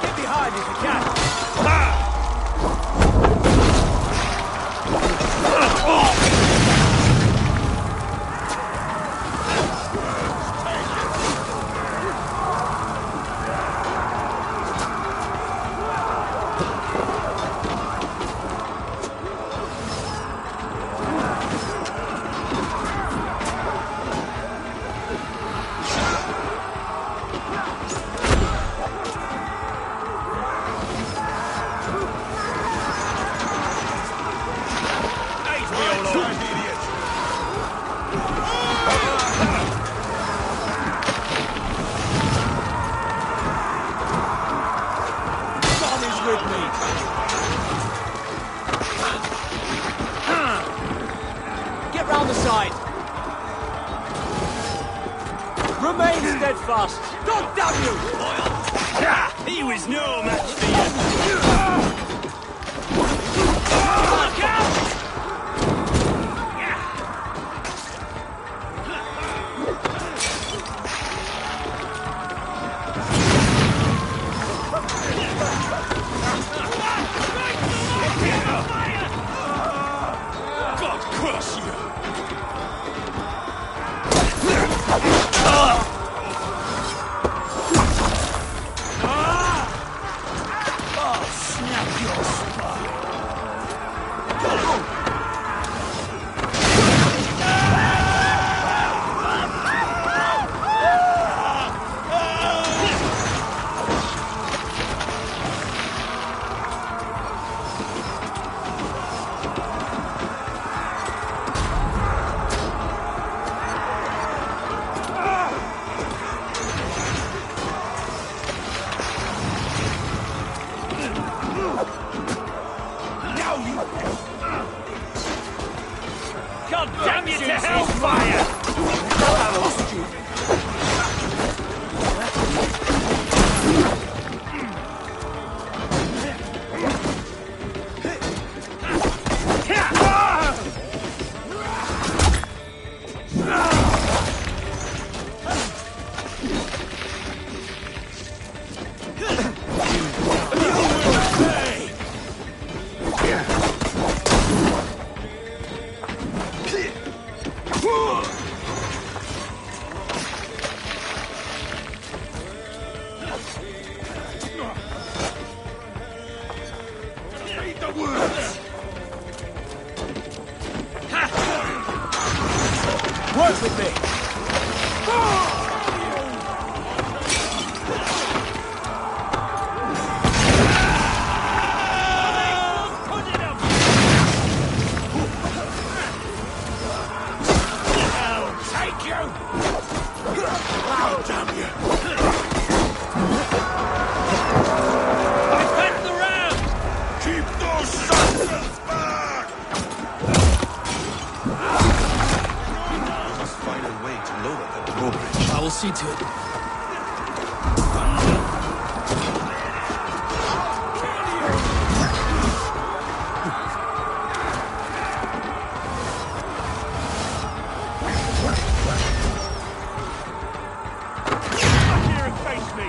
Get behind if you can. Get round the side. Remain steadfast. God damn you! He was no match for you. Look out! God curse you! Snap your spine. God damn you to hellfire! I lost you. Work with me. I'll take you! Oh, damn you! Defend the round! Keep those sons back! Must find a way to lower that drawbridge. I will see to it. Come here and face me!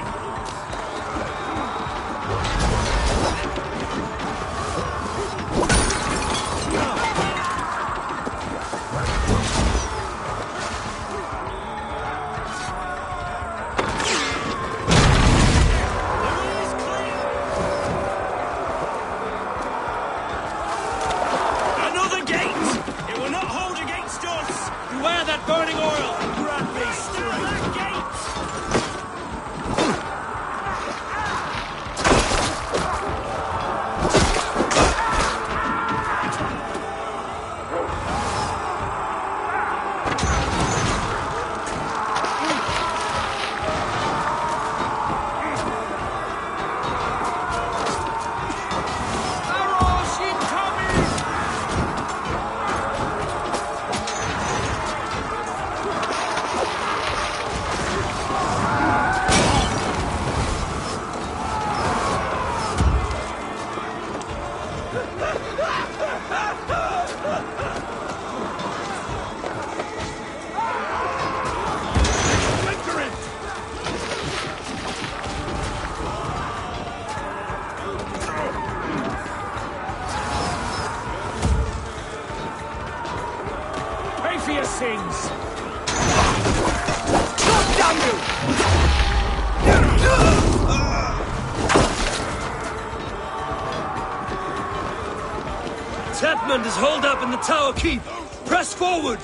Edmund is holed up in the tower keep. Press forward!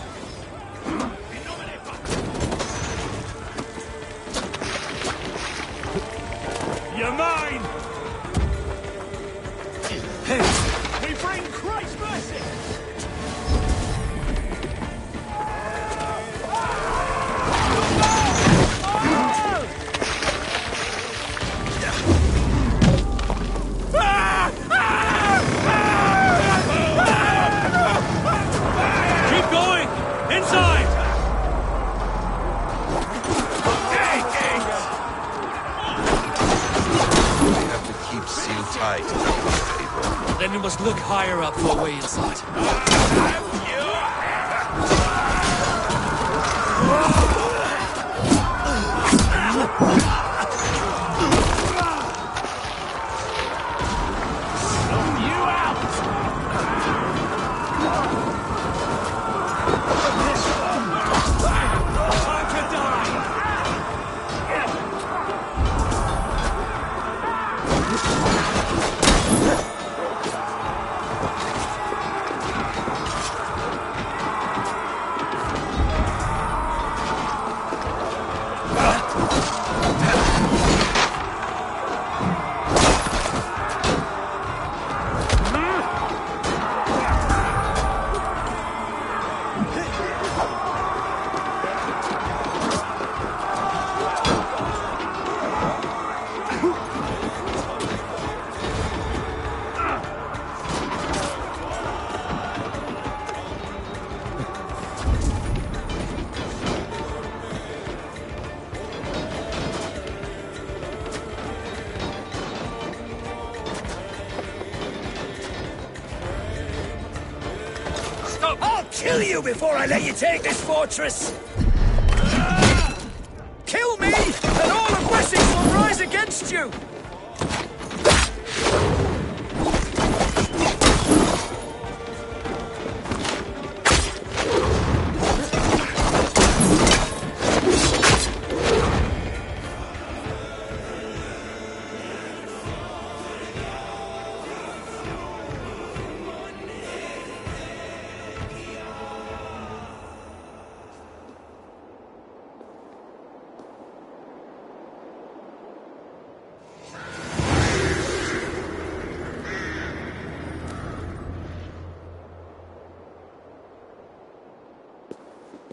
You're mine! Hey! We bring Christ's mercy! Keep going! Inside! We have to keep sealed tight. Then we must look higher up for a way inside. I'll kill you before I let you take this fortress! Kill me, and all of Wessex will rise against you!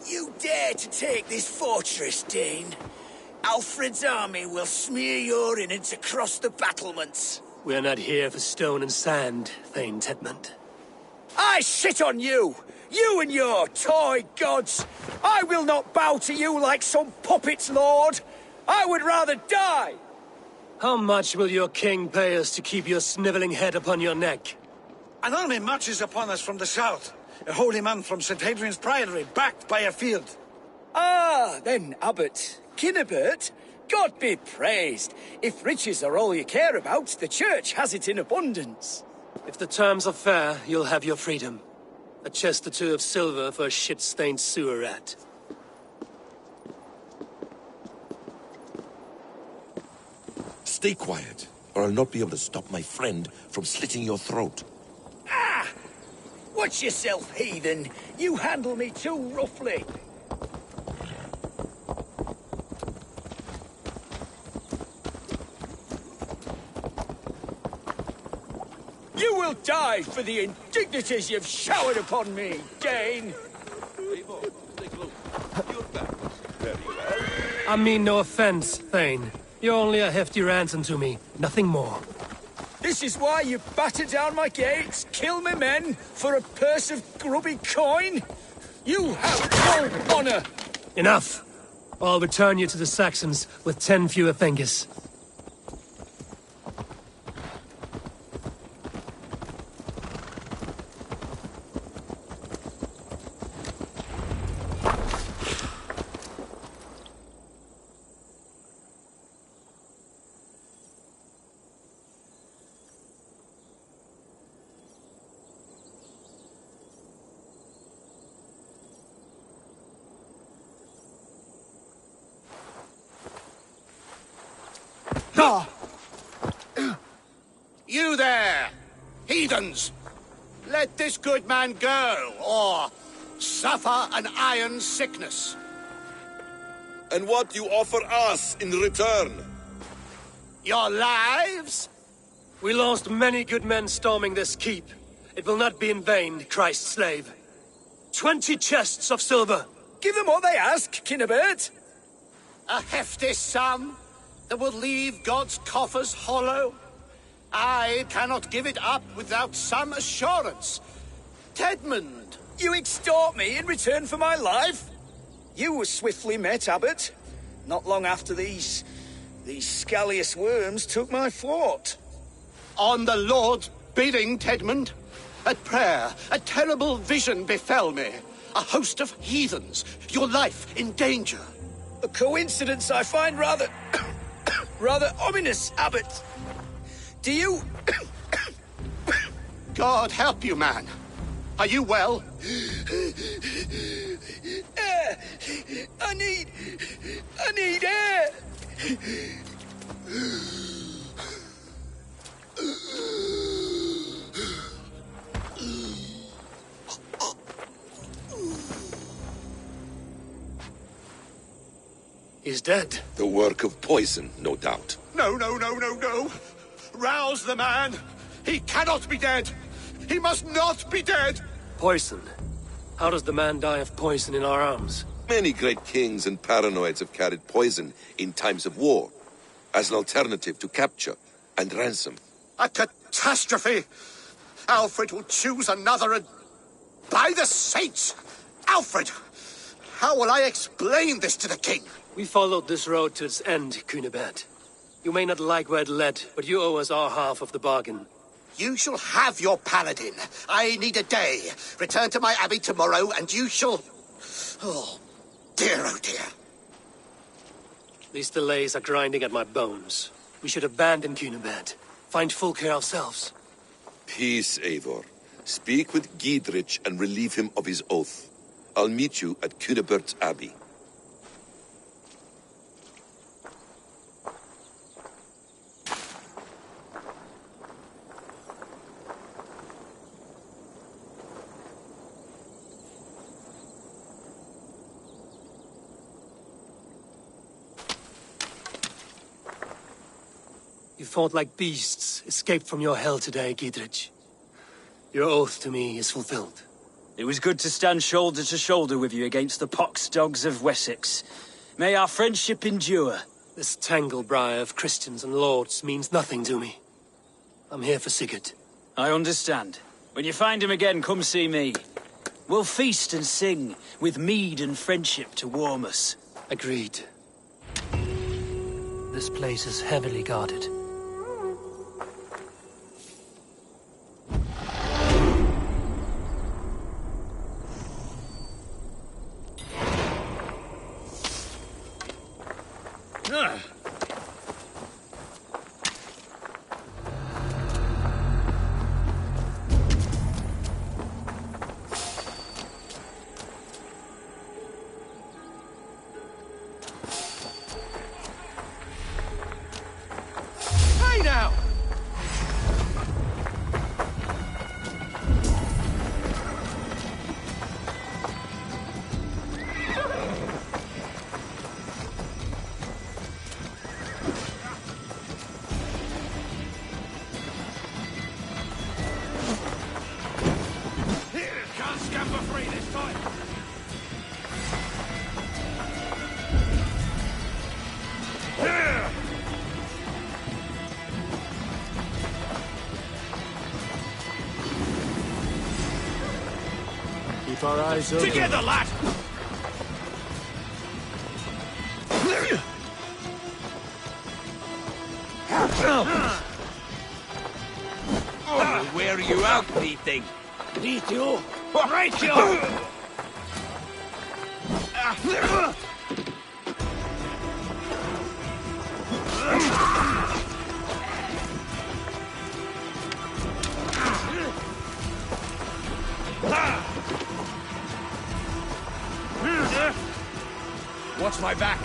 You dare to take this fortress, Dane? Alfred's army will smear your innards across the battlements. We're not here for stone and sand, Thane Tedmund. I shit on you! You and your toy gods! I will not bow to you like some puppet's lord! I would rather die! How much will your king pay us to keep your snivelling head upon your neck? An army marches upon us from the south. A holy man from St. Hadrian's Priory, backed by a field. Ah, then, Abbot. Kinnebert, God be praised. If riches are all you care about, the church has it in abundance. If the terms are fair, you'll have your freedom. A chest or two of silver for a shit-stained sewer rat. Stay quiet, or I'll not be able to stop my friend from slitting your throat. Ah! Watch yourself, heathen. You handle me too roughly. You will die for the indignities you've showered upon me, Dane. I mean no offense, Thane. You're only a hefty ransom to me, nothing more. This is why you batter down my gates, kill me men, for a purse of grubby coin? You have no honor! Enough! I'll return you to the Saxons with 10 fewer fingers. You there, heathens! Let this good man go, or suffer an iron sickness. And what you offer us in return? Your lives? We lost many good men storming this keep. It will not be in vain, Christ's slave. 20 chests of silver. Give them what they ask, Kinnebert. A hefty sum that will leave God's coffers hollow. I cannot give it up without some assurance. Tedmund! You extort me in return for my life? You were swiftly met, Abbot. Not long after these scallious worms took my fort. On the Lord's bidding, Tedmund. At prayer, a terrible vision befell me. A host of heathens, your life in danger. A coincidence I find rather... rather ominous, Abbot. Do you... God help you, man. Are you well? Air! I need air! He's dead. The work of poison, no doubt. No. Rouse the man. He cannot be dead. He must not be dead. Poison. How does the man die of poison in our arms? Many great kings and paranoids have carried poison in times of war, as an alternative to capture and ransom. A catastrophe! Alfred will choose another and... By the saints! Alfred! How will I explain this to the king? We followed this road to its end, Cunibert. You may not like where it led, but you owe us our half of the bargain. You shall have your paladin. I need a day. Return to my abbey tomorrow, and you shall... Oh dear. These delays are grinding at my bones. We should abandon Cunibert. Find Fulke ourselves. Peace, Eivor. Speak with Giedrich and relieve him of his oath. I'll meet you at Cunibert's Abbey. You fought like beasts, escaped from your hell today, Giedrich. Your oath to me is fulfilled. It was good to stand shoulder to shoulder with you against the pox dogs of Wessex. May our friendship endure. This tangle-briar of Christians and lords means nothing to me. I'm here for Sigurd. I understand. When you find him again, come see me. We'll feast and sing, with mead and friendship to warm us. Agreed. This place is heavily guarded. Keep our eyes open. Together, lad! Oh, where are you out, meeting? Dito! Right you! Watch my back.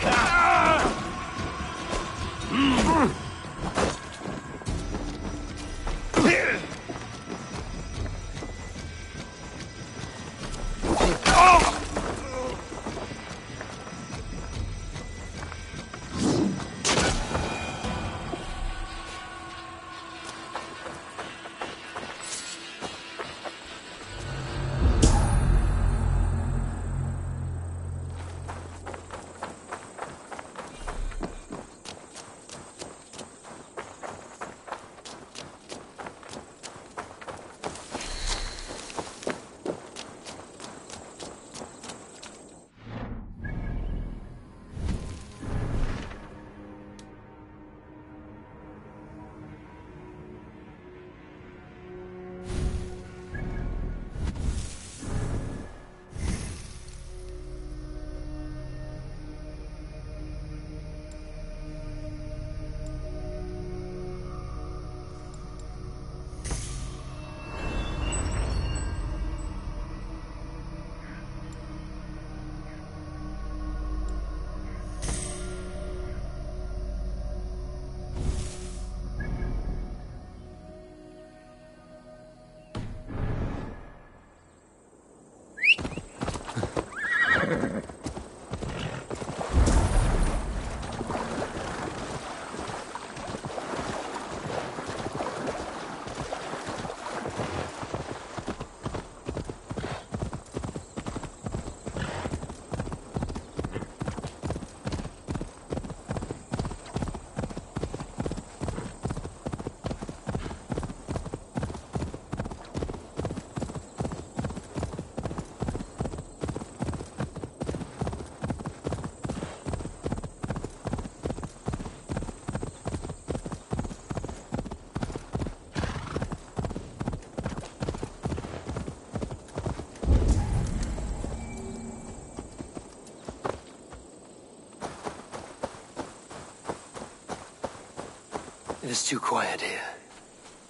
It is too quiet here.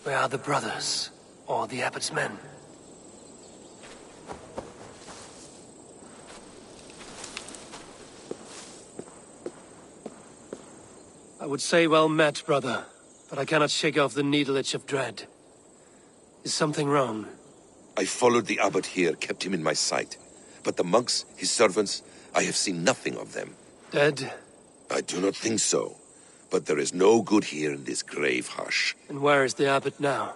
Where are the brothers? Or the abbot's men? I would say well met, brother, but I cannot shake off the needle itch of dread. Is something wrong? I followed the abbot here, kept him in my sight. But the monks, his servants, I have seen nothing of them. Dead? I do not think so. But there is no good here in this grave hush. And where is the abbot now?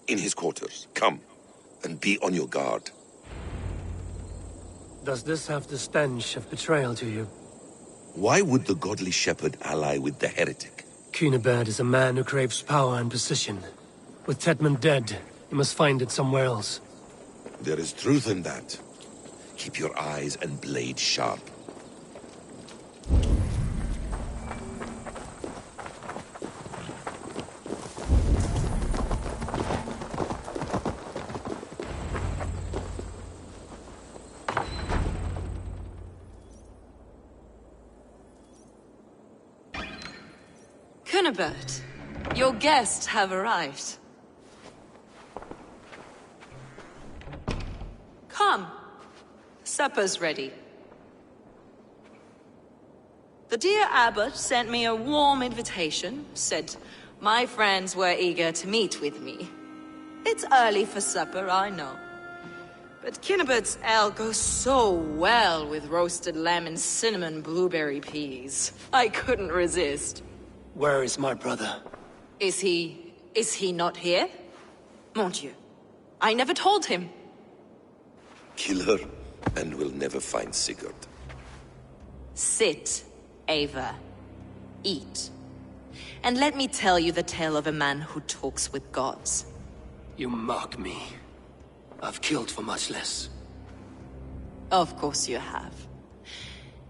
In his quarters. Come, and be on your guard. Does this have the stench of betrayal to you? Why would the godly shepherd ally with the heretic? Cunibert is a man who craves power and position. With Tedmund dead, he must find it somewhere else. There is truth in that. Keep your eyes and blade sharp. Cunibert, your guests have arrived. Come. Supper's ready. The dear abbot sent me a warm invitation, said my friends were eager to meet with me. It's early for supper, I know. But Cunibert's ale goes so well with roasted lamb and cinnamon blueberry peas. I couldn't resist. Where is my brother? Is he not here? Mon Dieu, I never told him. Kill her, and we'll never find Sigurd. Sit, Ava. Eat. And let me tell you the tale of a man who talks with gods. You mock me. I've killed for much less. Of course you have.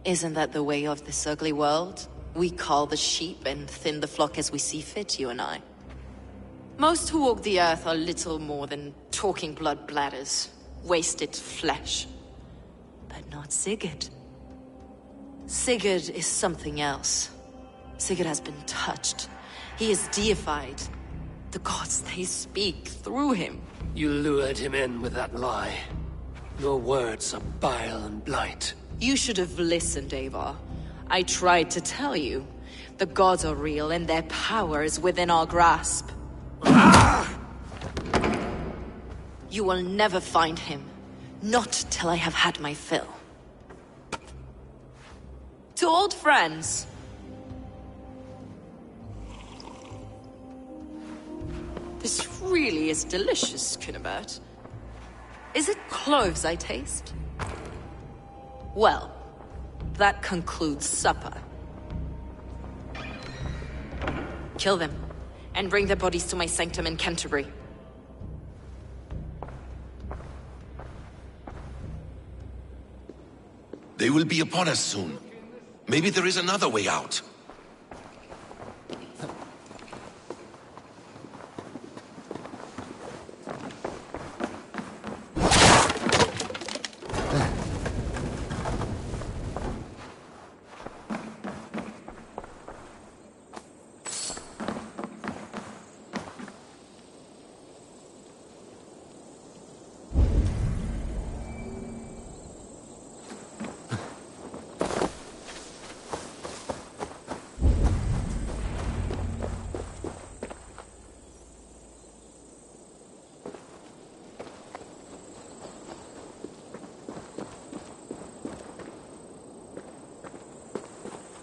Isn't that the way of this ugly world? We cull the sheep and thin the flock as we see fit, you and I. Most who walk the earth are little more than talking blood bladders, wasted flesh. But not Sigurd. Sigurd is something else. Sigurd has been touched. He is deified. The gods, they speak through him. You lured him in with that lie. Your words are bile and blight. You should have listened, Ava. I tried to tell you. The gods are real and their power is within our grasp. You will never find him. Not till I have had my fill. To old friends. This really is delicious, Cunibert. Is it cloves I taste? Well, that concludes supper. Kill them, and bring their bodies to my sanctum in Canterbury. They will be upon us soon. Maybe there is another way out.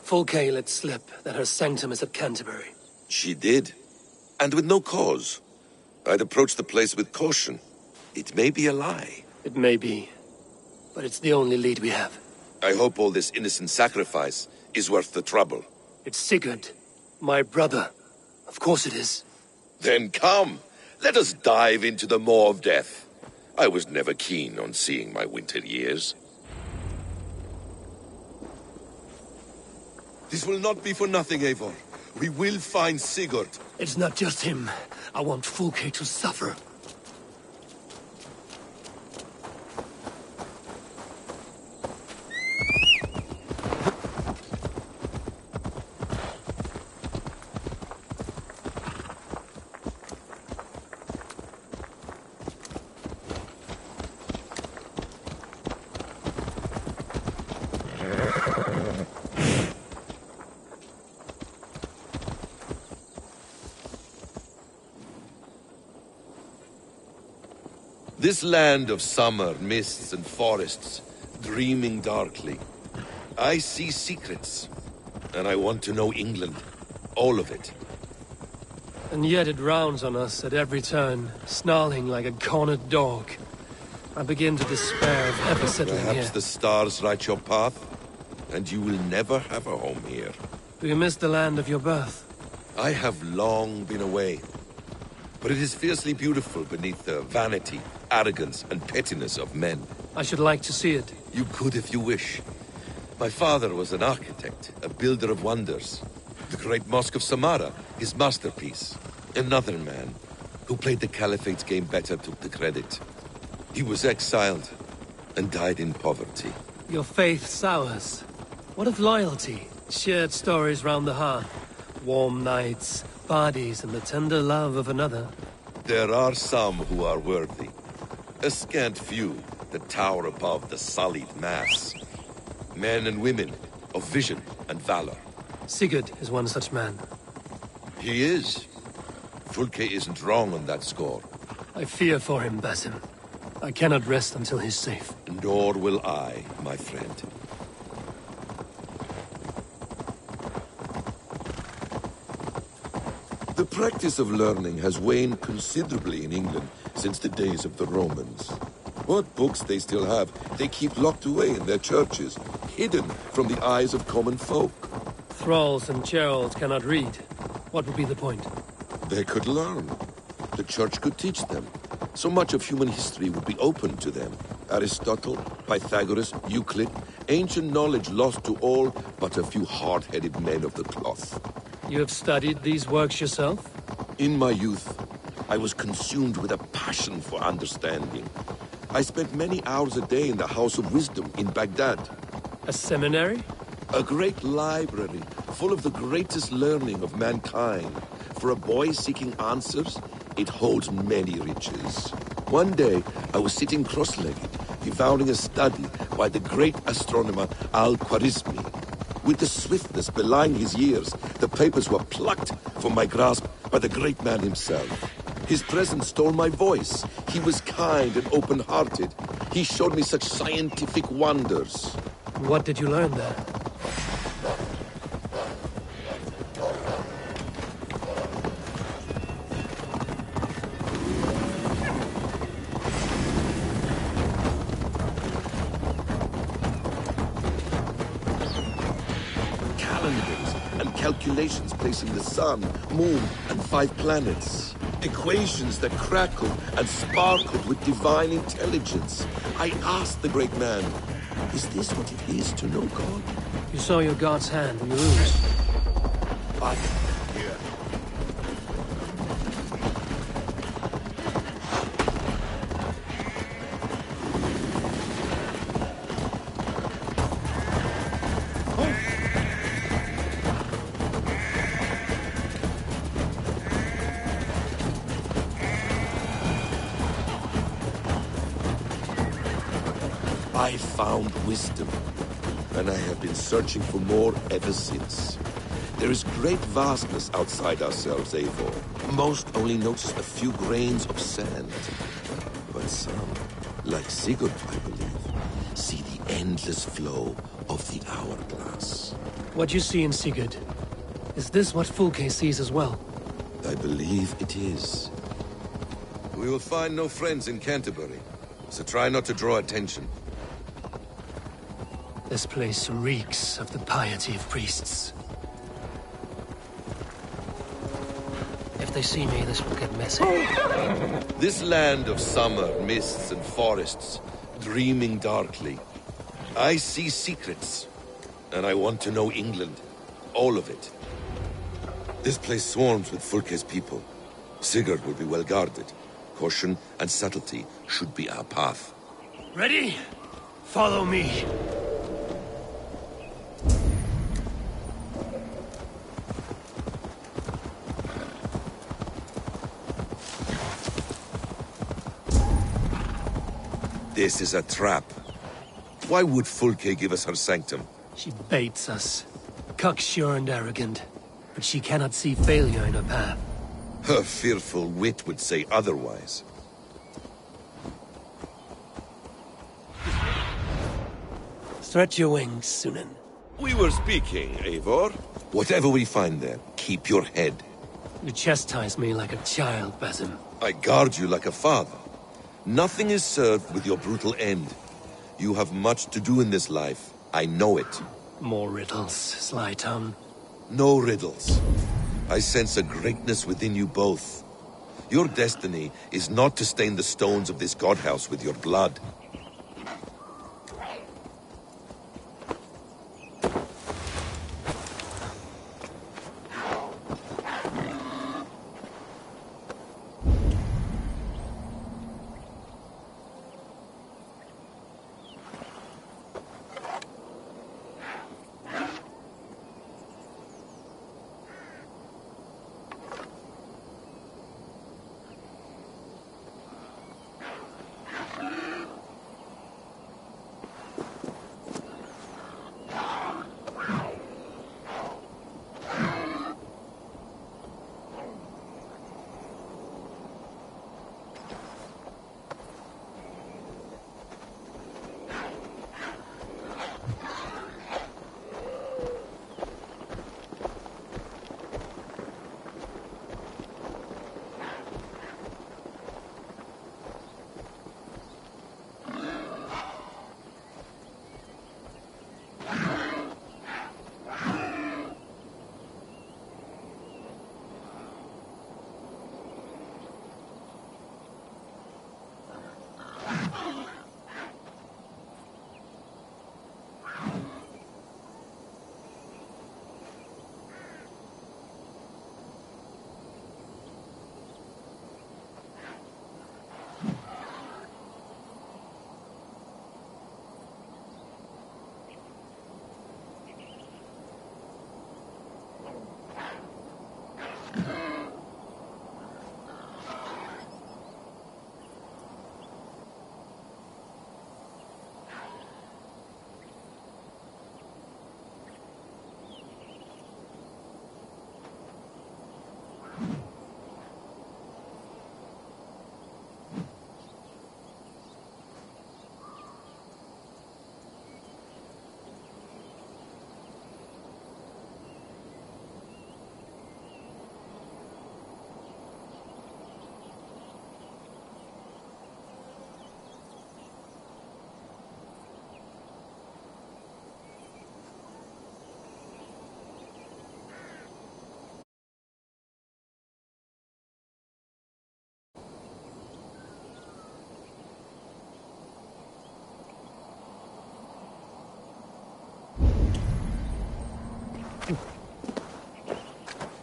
Fulke let slip that her sanctum is at Canterbury. She did. And with no cause. I'd approach the place with caution. It may be a lie. It may be. But it's the only lead we have. I hope all this innocent sacrifice is worth the trouble. It's Sigurd. My brother. Of course it is. Then come. Let us dive into the maw of death. I was never keen on seeing my winter years. This will not be for nothing, Eivor. We will find Sigurd. It's not just him. I want Fulke to suffer. This land of summer, mists and forests, dreaming darkly. I see secrets, and I want to know England. All of it. And yet it rounds on us at every turn, snarling like a cornered dog. I begin to despair of ever settling here. Perhaps the stars write your path, and you will never have a home here. Do you miss the land of your birth? I have long been away, but it is fiercely beautiful beneath the vanity, arrogance, and pettiness of men. I should like to see it. You could if you wish. My father was an architect, a builder of wonders. The great Mosque of Samarra, his masterpiece. Another man, who played the Caliphate's game better, took the credit. He was exiled, and died in poverty. Your faith sours. What of loyalty? Shared stories round the hearth. Warm nights, parties, and the tender love of another. There are some who are worthy. A scant few that tower above the sullied mass. Men and women of vision and valor. Sigurd is one such man. He is. Fulke isn't wrong on that score. I fear for him, Basim. I cannot rest until he's safe. Nor will I, my friend. The practice of learning has waned considerably in England since the days of the Romans. What books they still have, they keep locked away in their churches, hidden from the eyes of common folk. Thralls and Geralds cannot read. What would be the point? They could learn. The church could teach them. So much of human history would be open to them. Aristotle, Pythagoras, Euclid, ancient knowledge lost to all but a few hard-headed men of the cloth. You have studied these works yourself? In my youth, I was consumed with a passion for understanding. I spent many hours a day in the House of Wisdom in Baghdad. A seminary? A great library, full of the greatest learning of mankind. For a boy seeking answers, it holds many riches. One day, I was sitting cross-legged, devouring a study by the great astronomer Al-Khwarizmi. With the swiftness belying his years, the papers were plucked from my grasp by the great man himself. His presence stole my voice. He was kind and open-hearted. He showed me such scientific wonders. What did you learn there? Calculations placing the sun, moon, and 5 planets. Equations that crackled and sparkled with divine intelligence. I asked the great man, is this what it is to know God? You saw your God's hand in the runes. Here. I found wisdom, and I have been searching for more ever since. There is great vastness outside ourselves, Eivor. Most only notice a few grains of sand. But some, like Sigurd, I believe, see the endless flow of the hourglass. What you see in Sigurd, is this what Fulke sees as well? I believe it is. We will find no friends in Canterbury, so try not to draw attention. This place reeks of the piety of priests. If they see me, this will get messy. This land of summer, mists and forests, dreaming darkly. I see secrets, and I want to know England. All of it. This place swarms with Fulke's people. Sigurd will be well guarded. Caution and subtlety should be our path. Ready? Follow me. This is a trap. Why would Fulke give us her sanctum? She baits us. Cocksure and arrogant. But she cannot see failure in her path. Her fearful wit would say otherwise. Stretch your wings, Sunan. We were speaking, Eivor. Whatever we find there, keep your head. You chastise me like a child, Basim. I guard you like a father. Nothing is served with your brutal end. You have much to do in this life. I know it. More riddles, sly tongue. No riddles. I sense a greatness within you both. Your destiny is not to stain the stones of this godhouse with your blood.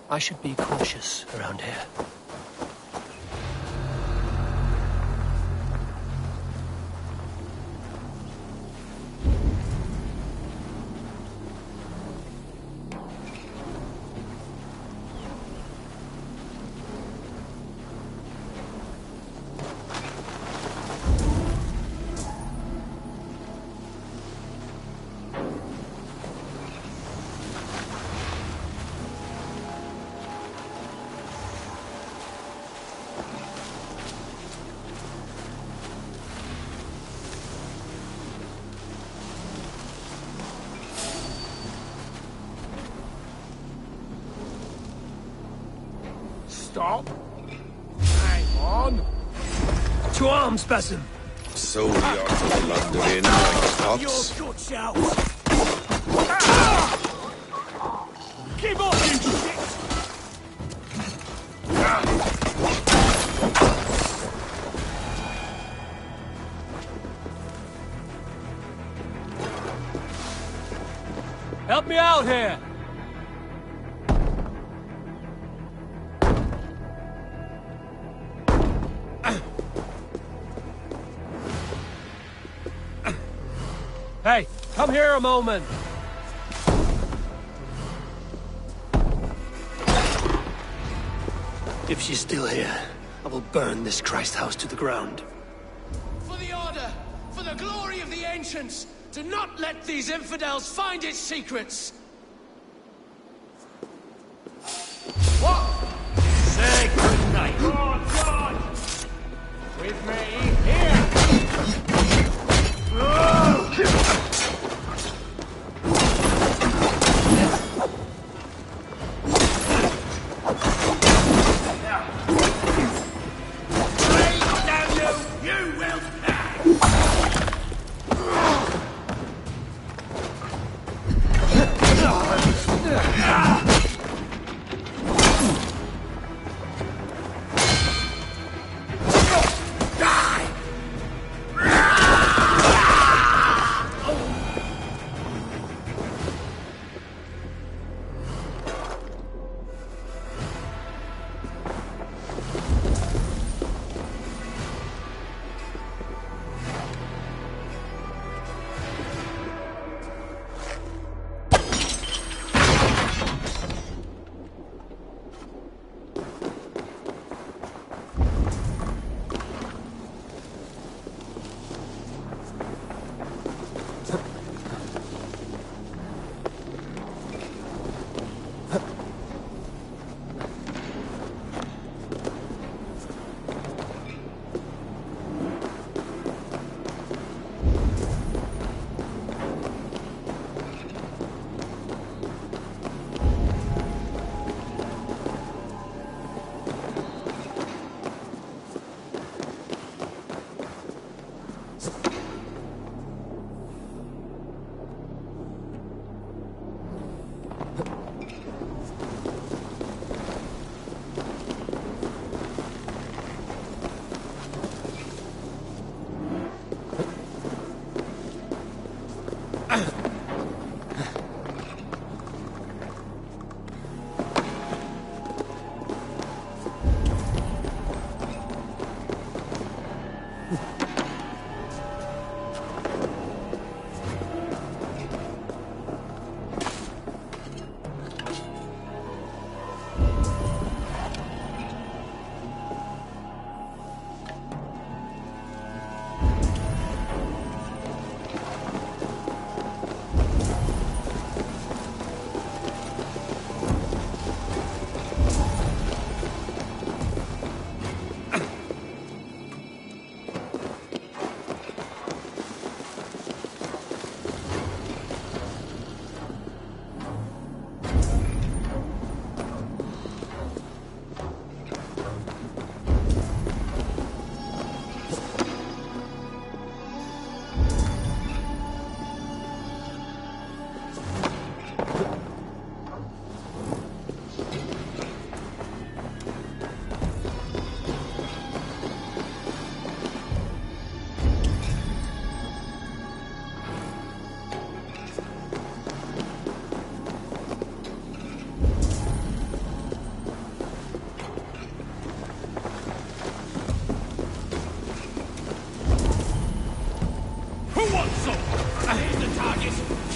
I should be cautious around here. Stop. Hang on. To arms, Basim. So we are to blunder in like Your cops. guts out. Give up, you shit! Help me out here! Hey, come here a moment! If she's still here, I will burn this Christ house to the ground. For the Order, for the glory of the Ancients, do not let these infidels find its secrets! What? Say good night. God! With me, here!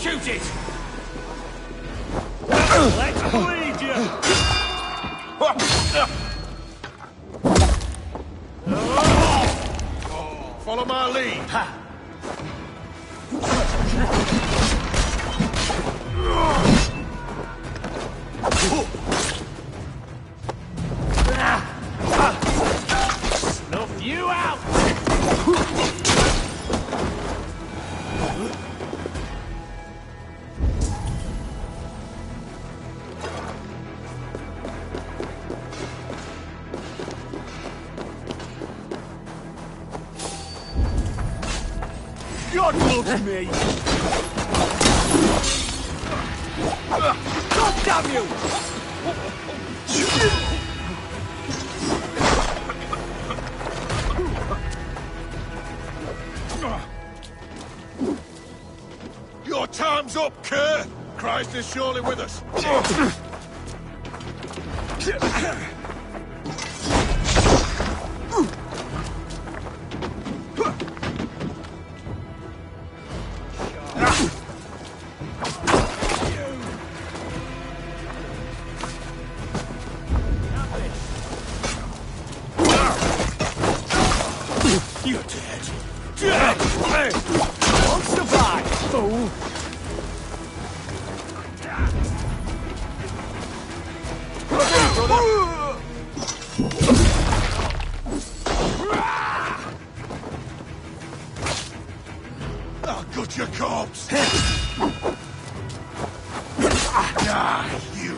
Shoot it! Let's bleed you! Follow my lead. Snuff you out! God loves me! God damn you! Your time's up, Kerr! Christ is surely with us. You're dead. Dead! Won't survive, fool! I'll gut your corpse! Die, you!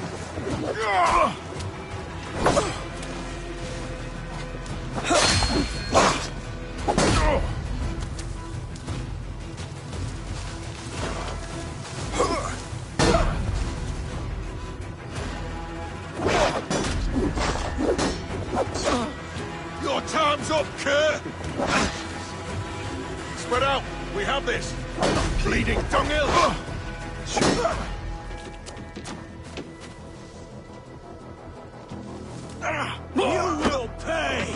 Your time's up, Kerr! Spread out! We have this! Bleeding dunghill! You will pay!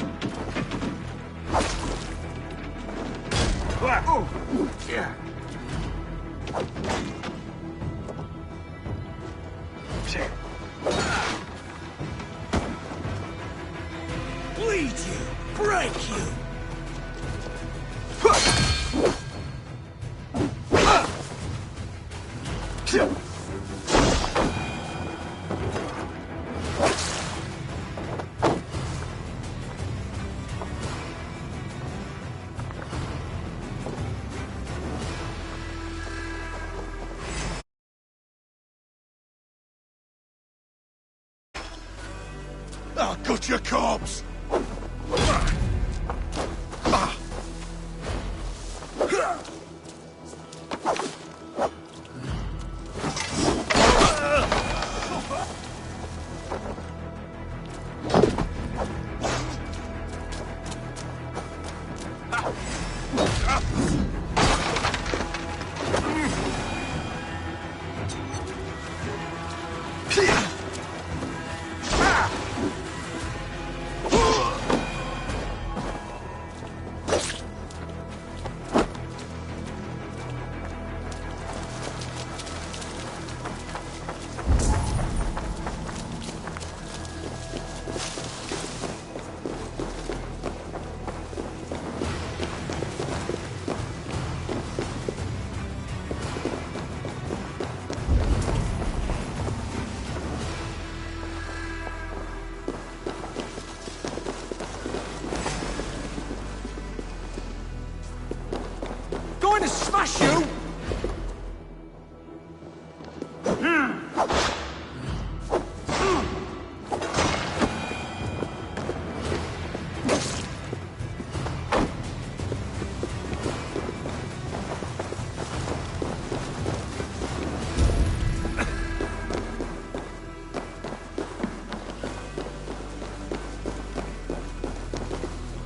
Bleed you! Break you! I'll gut your corpse!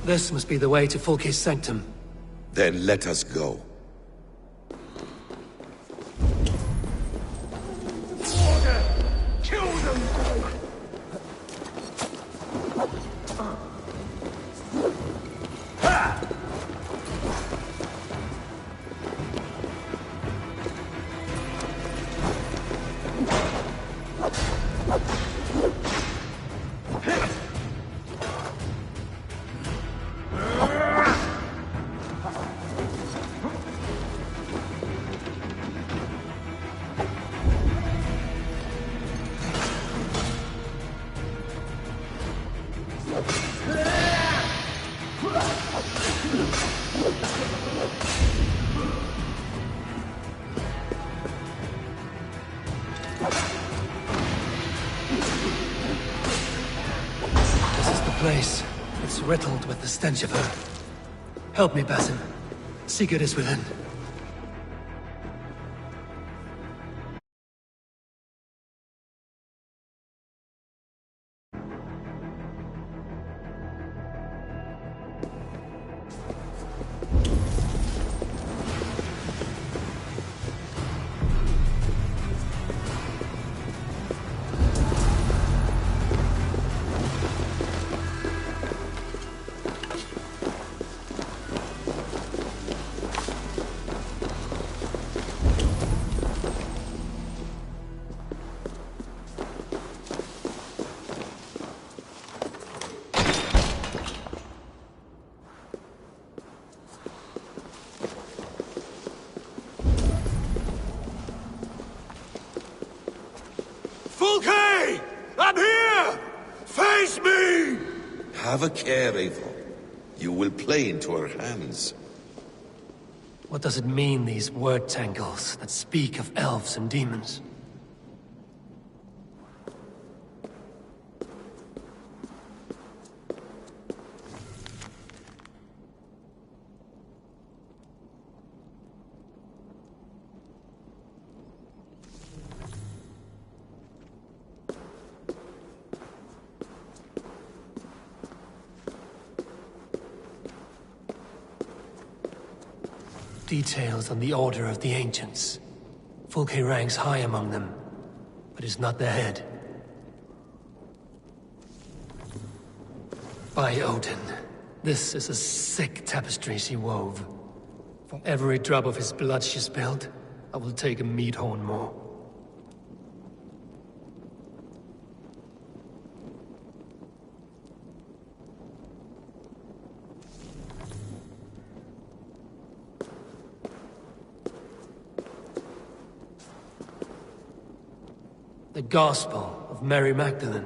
This must be the way to Fulke's sanctum. Then let us go. Order! Kill them! Place. It's riddled with the stench of her. Help me, Basim. Sigurd is within. Fulke! I'm here! Face me! Have a care, Eivor. You will play into her hands. What does it mean, these word tangles that speak of elves and demons? Details on the Order of the Ancients. Fulke ranks high among them, but is not their head. By Odin, this is a sick tapestry she wove. For every drop of his blood she spilled, I will take a meat horn more. The Gospel of Mary Magdalene.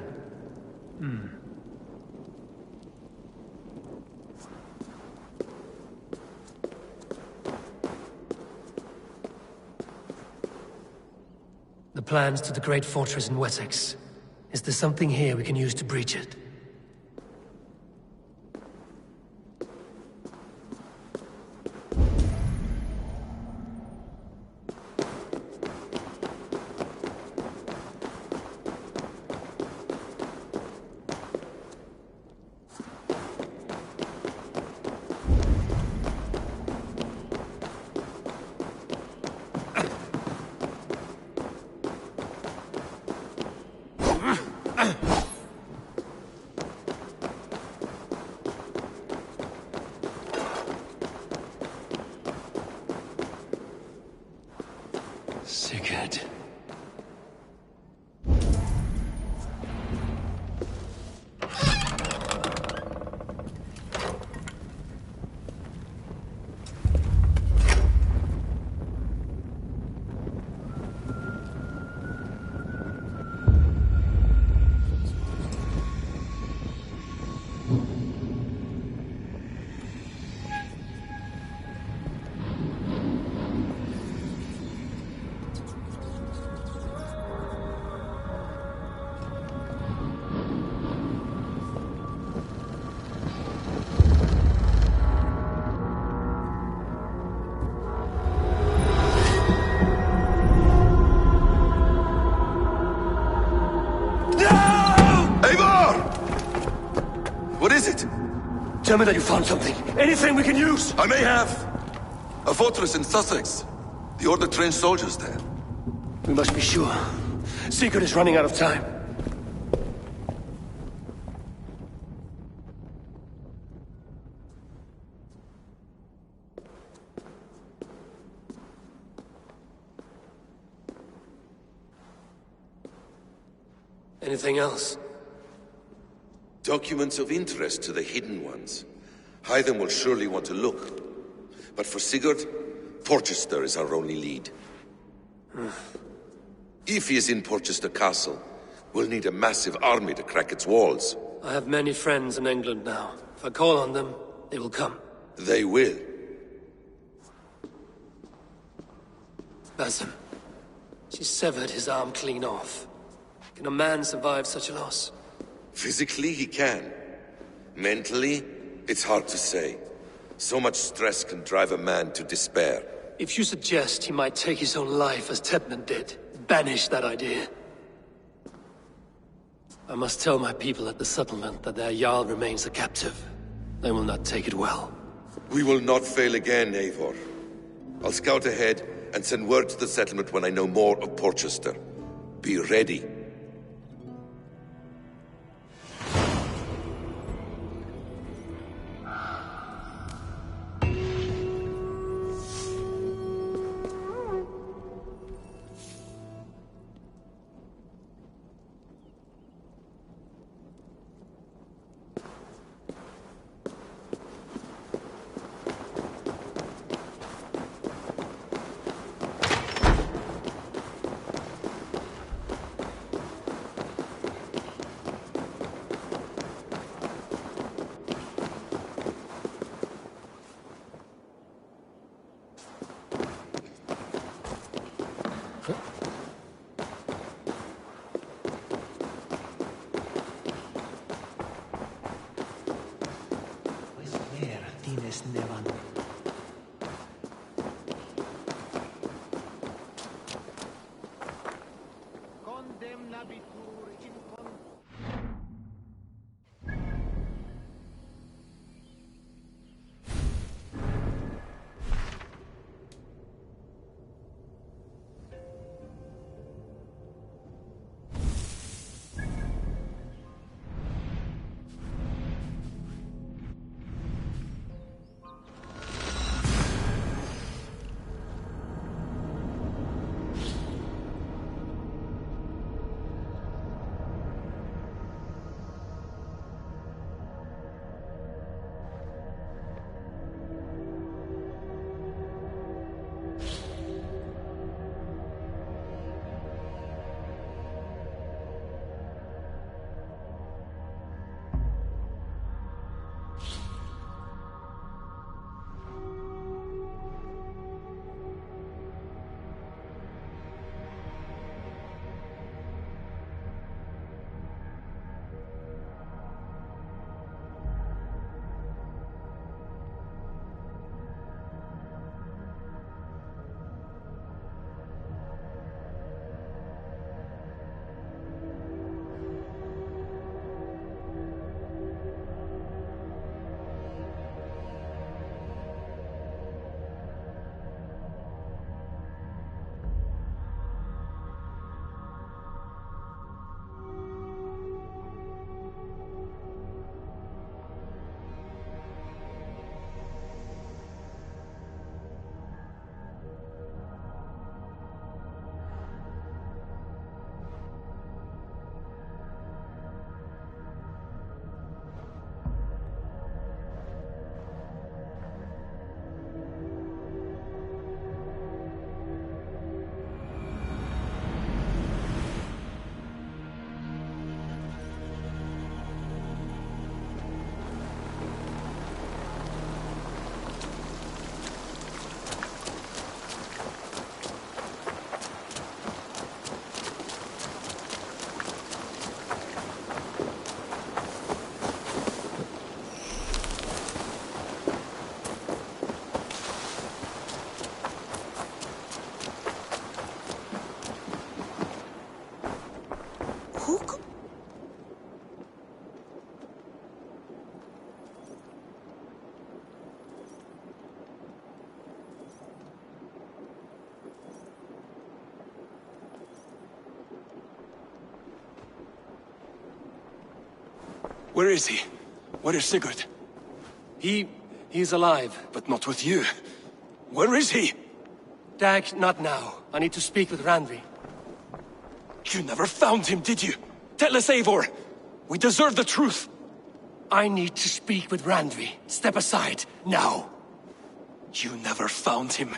The plans to the great fortress in Wessex. Is there something here we can use to breach it? Sigurd. Tell me that you found something. Anything we can use! I may have. A fortress in Sussex. The Order trained soldiers there. We must be sure. Secret is running out of time. Anything else? Documents of interest to the Hidden Ones. Hythen will surely want to look. But for Sigurd, Porchester is our only lead. If he is in Porchester Castle, we'll need a massive army to crack its walls. I have many friends in England now. If I call on them, they will come. They will. Basim. She severed his arm clean off. Can a man survive such a loss? Physically, he can. Mentally, it's hard to say. So much stress can drive a man to despair. If you suggest he might take his own life as Tepman did, banish that idea. I must tell my people at the settlement that their Jarl remains a captive. They will not take it well. We will not fail again, Eivor. I'll scout ahead and send word to the settlement when I know more of Porchester. Be ready. Where is he? Where is Sigurd? He's alive. But not with you. Where is he? Dag, not now. I need to speak with Randvi. You never found him, did you? Tell us, Eivor. We deserve the truth. I need to speak with Randvi. Step aside, now. You never found him,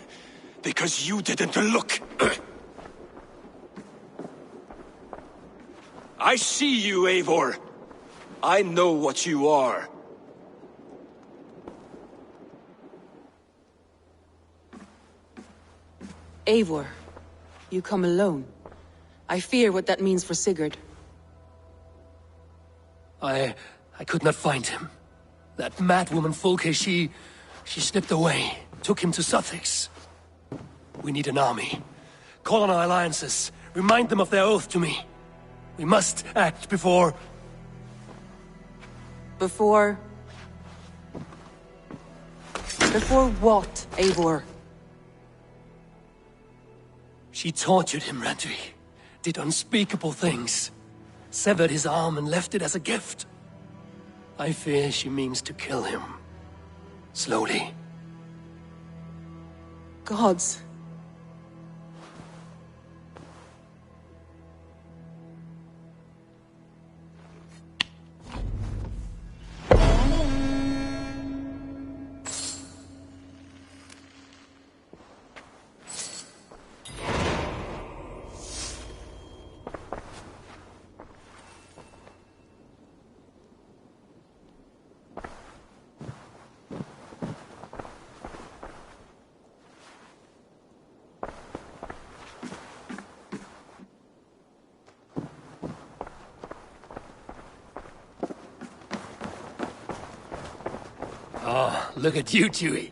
because you didn't look. I see you, Eivor. I know what you are. Eivor, you come alone. I fear what that means for Sigurd. I could not find him. That madwoman Folke, she slipped away, took him to Sussex. We need an army. Call on our alliances, remind them of their oath to me. We must act before... Before what, Eivor? She tortured him, Randvi. Did unspeakable things. Severed his arm and left it as a gift. I fear she means to kill him. Slowly. Gods. Oh, look at you, Chewie.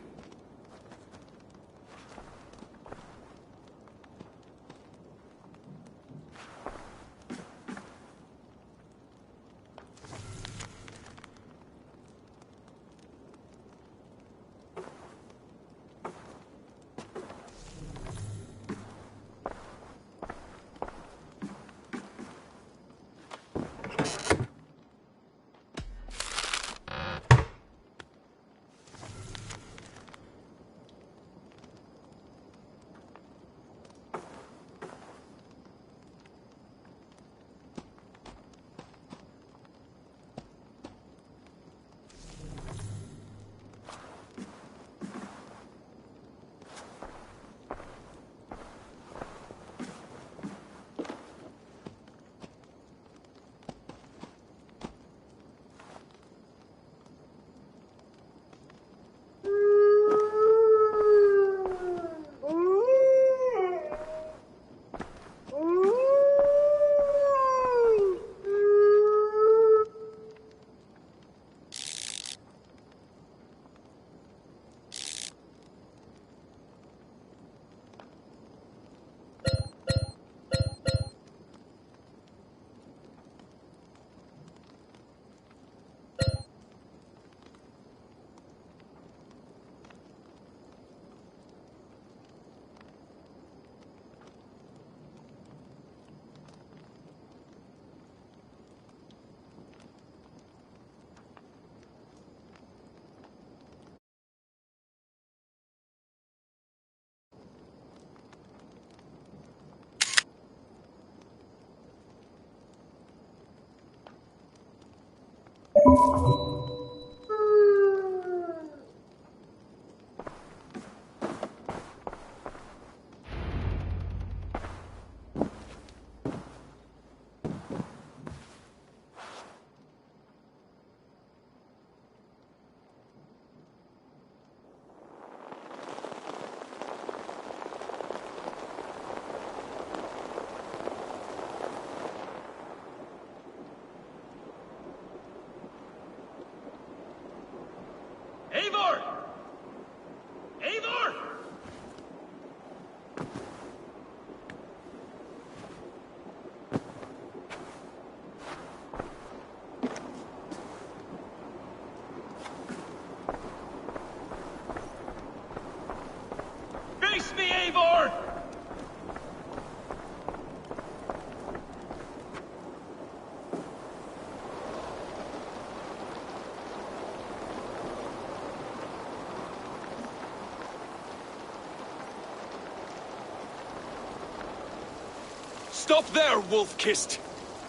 Stop there, Wolf-Kissed!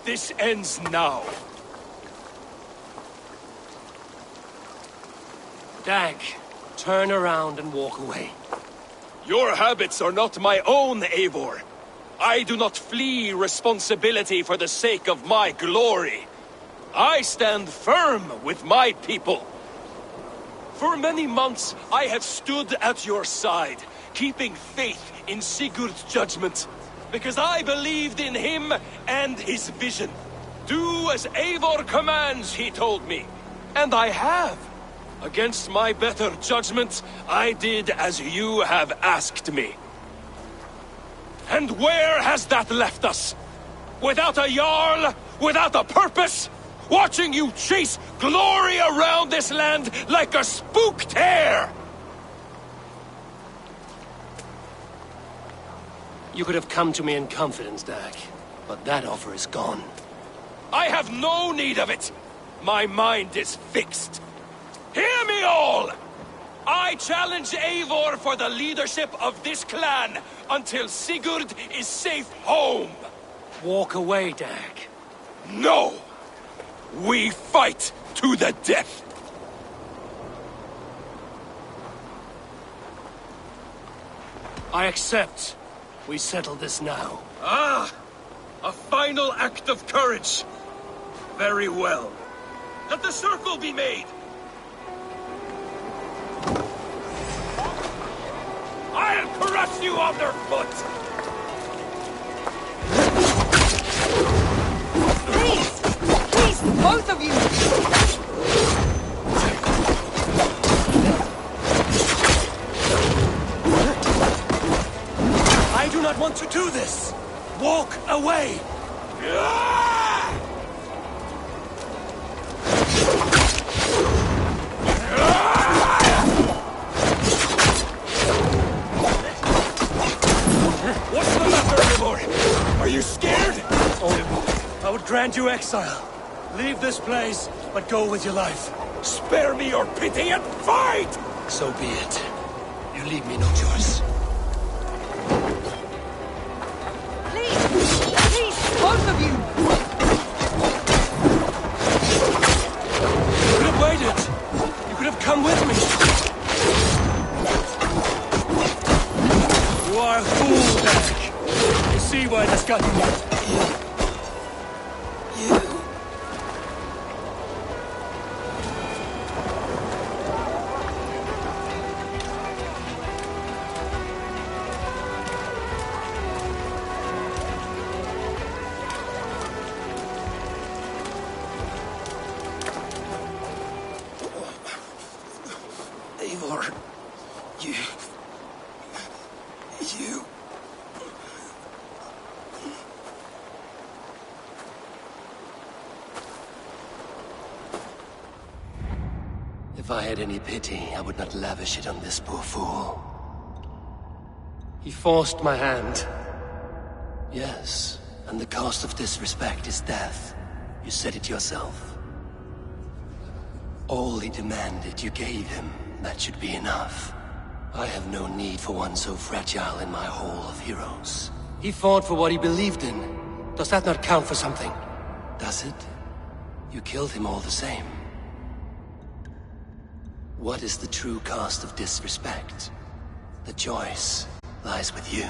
This ends now. Dag, turn around and walk away. Your habits are not my own, Eivor. I do not flee responsibility for the sake of my glory. I stand firm with my people. For many months, I have stood at your side, keeping faith in Sigurd's judgment, because I believed in him and his vision. Do as Eivor commands, he told me. And I have. Against my better judgment, I did as you have asked me. And where has that left us? Without a Jarl? Without a purpose? Watching you chase glory around this land like a spooked hare! You could have come to me in confidence, Dag, but that offer is gone. I have no need of it! My mind is fixed. Hear me all! I challenge Eivor for the leadership of this clan until Sigurd is safe home! Walk away, Dag. No! We fight to the death! I accept. We settle this now. Ah! A final act of courage! Very well. Let the circle be made! I'll crush you underfoot! Please! Please, both of you! I do not want to do this! Walk away! What's the matter, Eivor? Are you scared? Oh, I would grant you exile. Leave this place, but go with your life. Spare me your pity and fight! So be it. You leave me no choice. Please, both of you! You could have waited. You could have come with me. You are a fool, Dag. You see why this got you. Eivor, you... If I had any pity, I would not lavish it on this poor fool. He forced my hand. Yes, and the cost of disrespect is death. You said it yourself. All he demanded, you gave him. That should be enough. I have no need for one so fragile in my hall of heroes. He fought for what he believed in. Does that not count for something? Does it? You killed him all the same. What is the true cost of disrespect? The choice lies with you.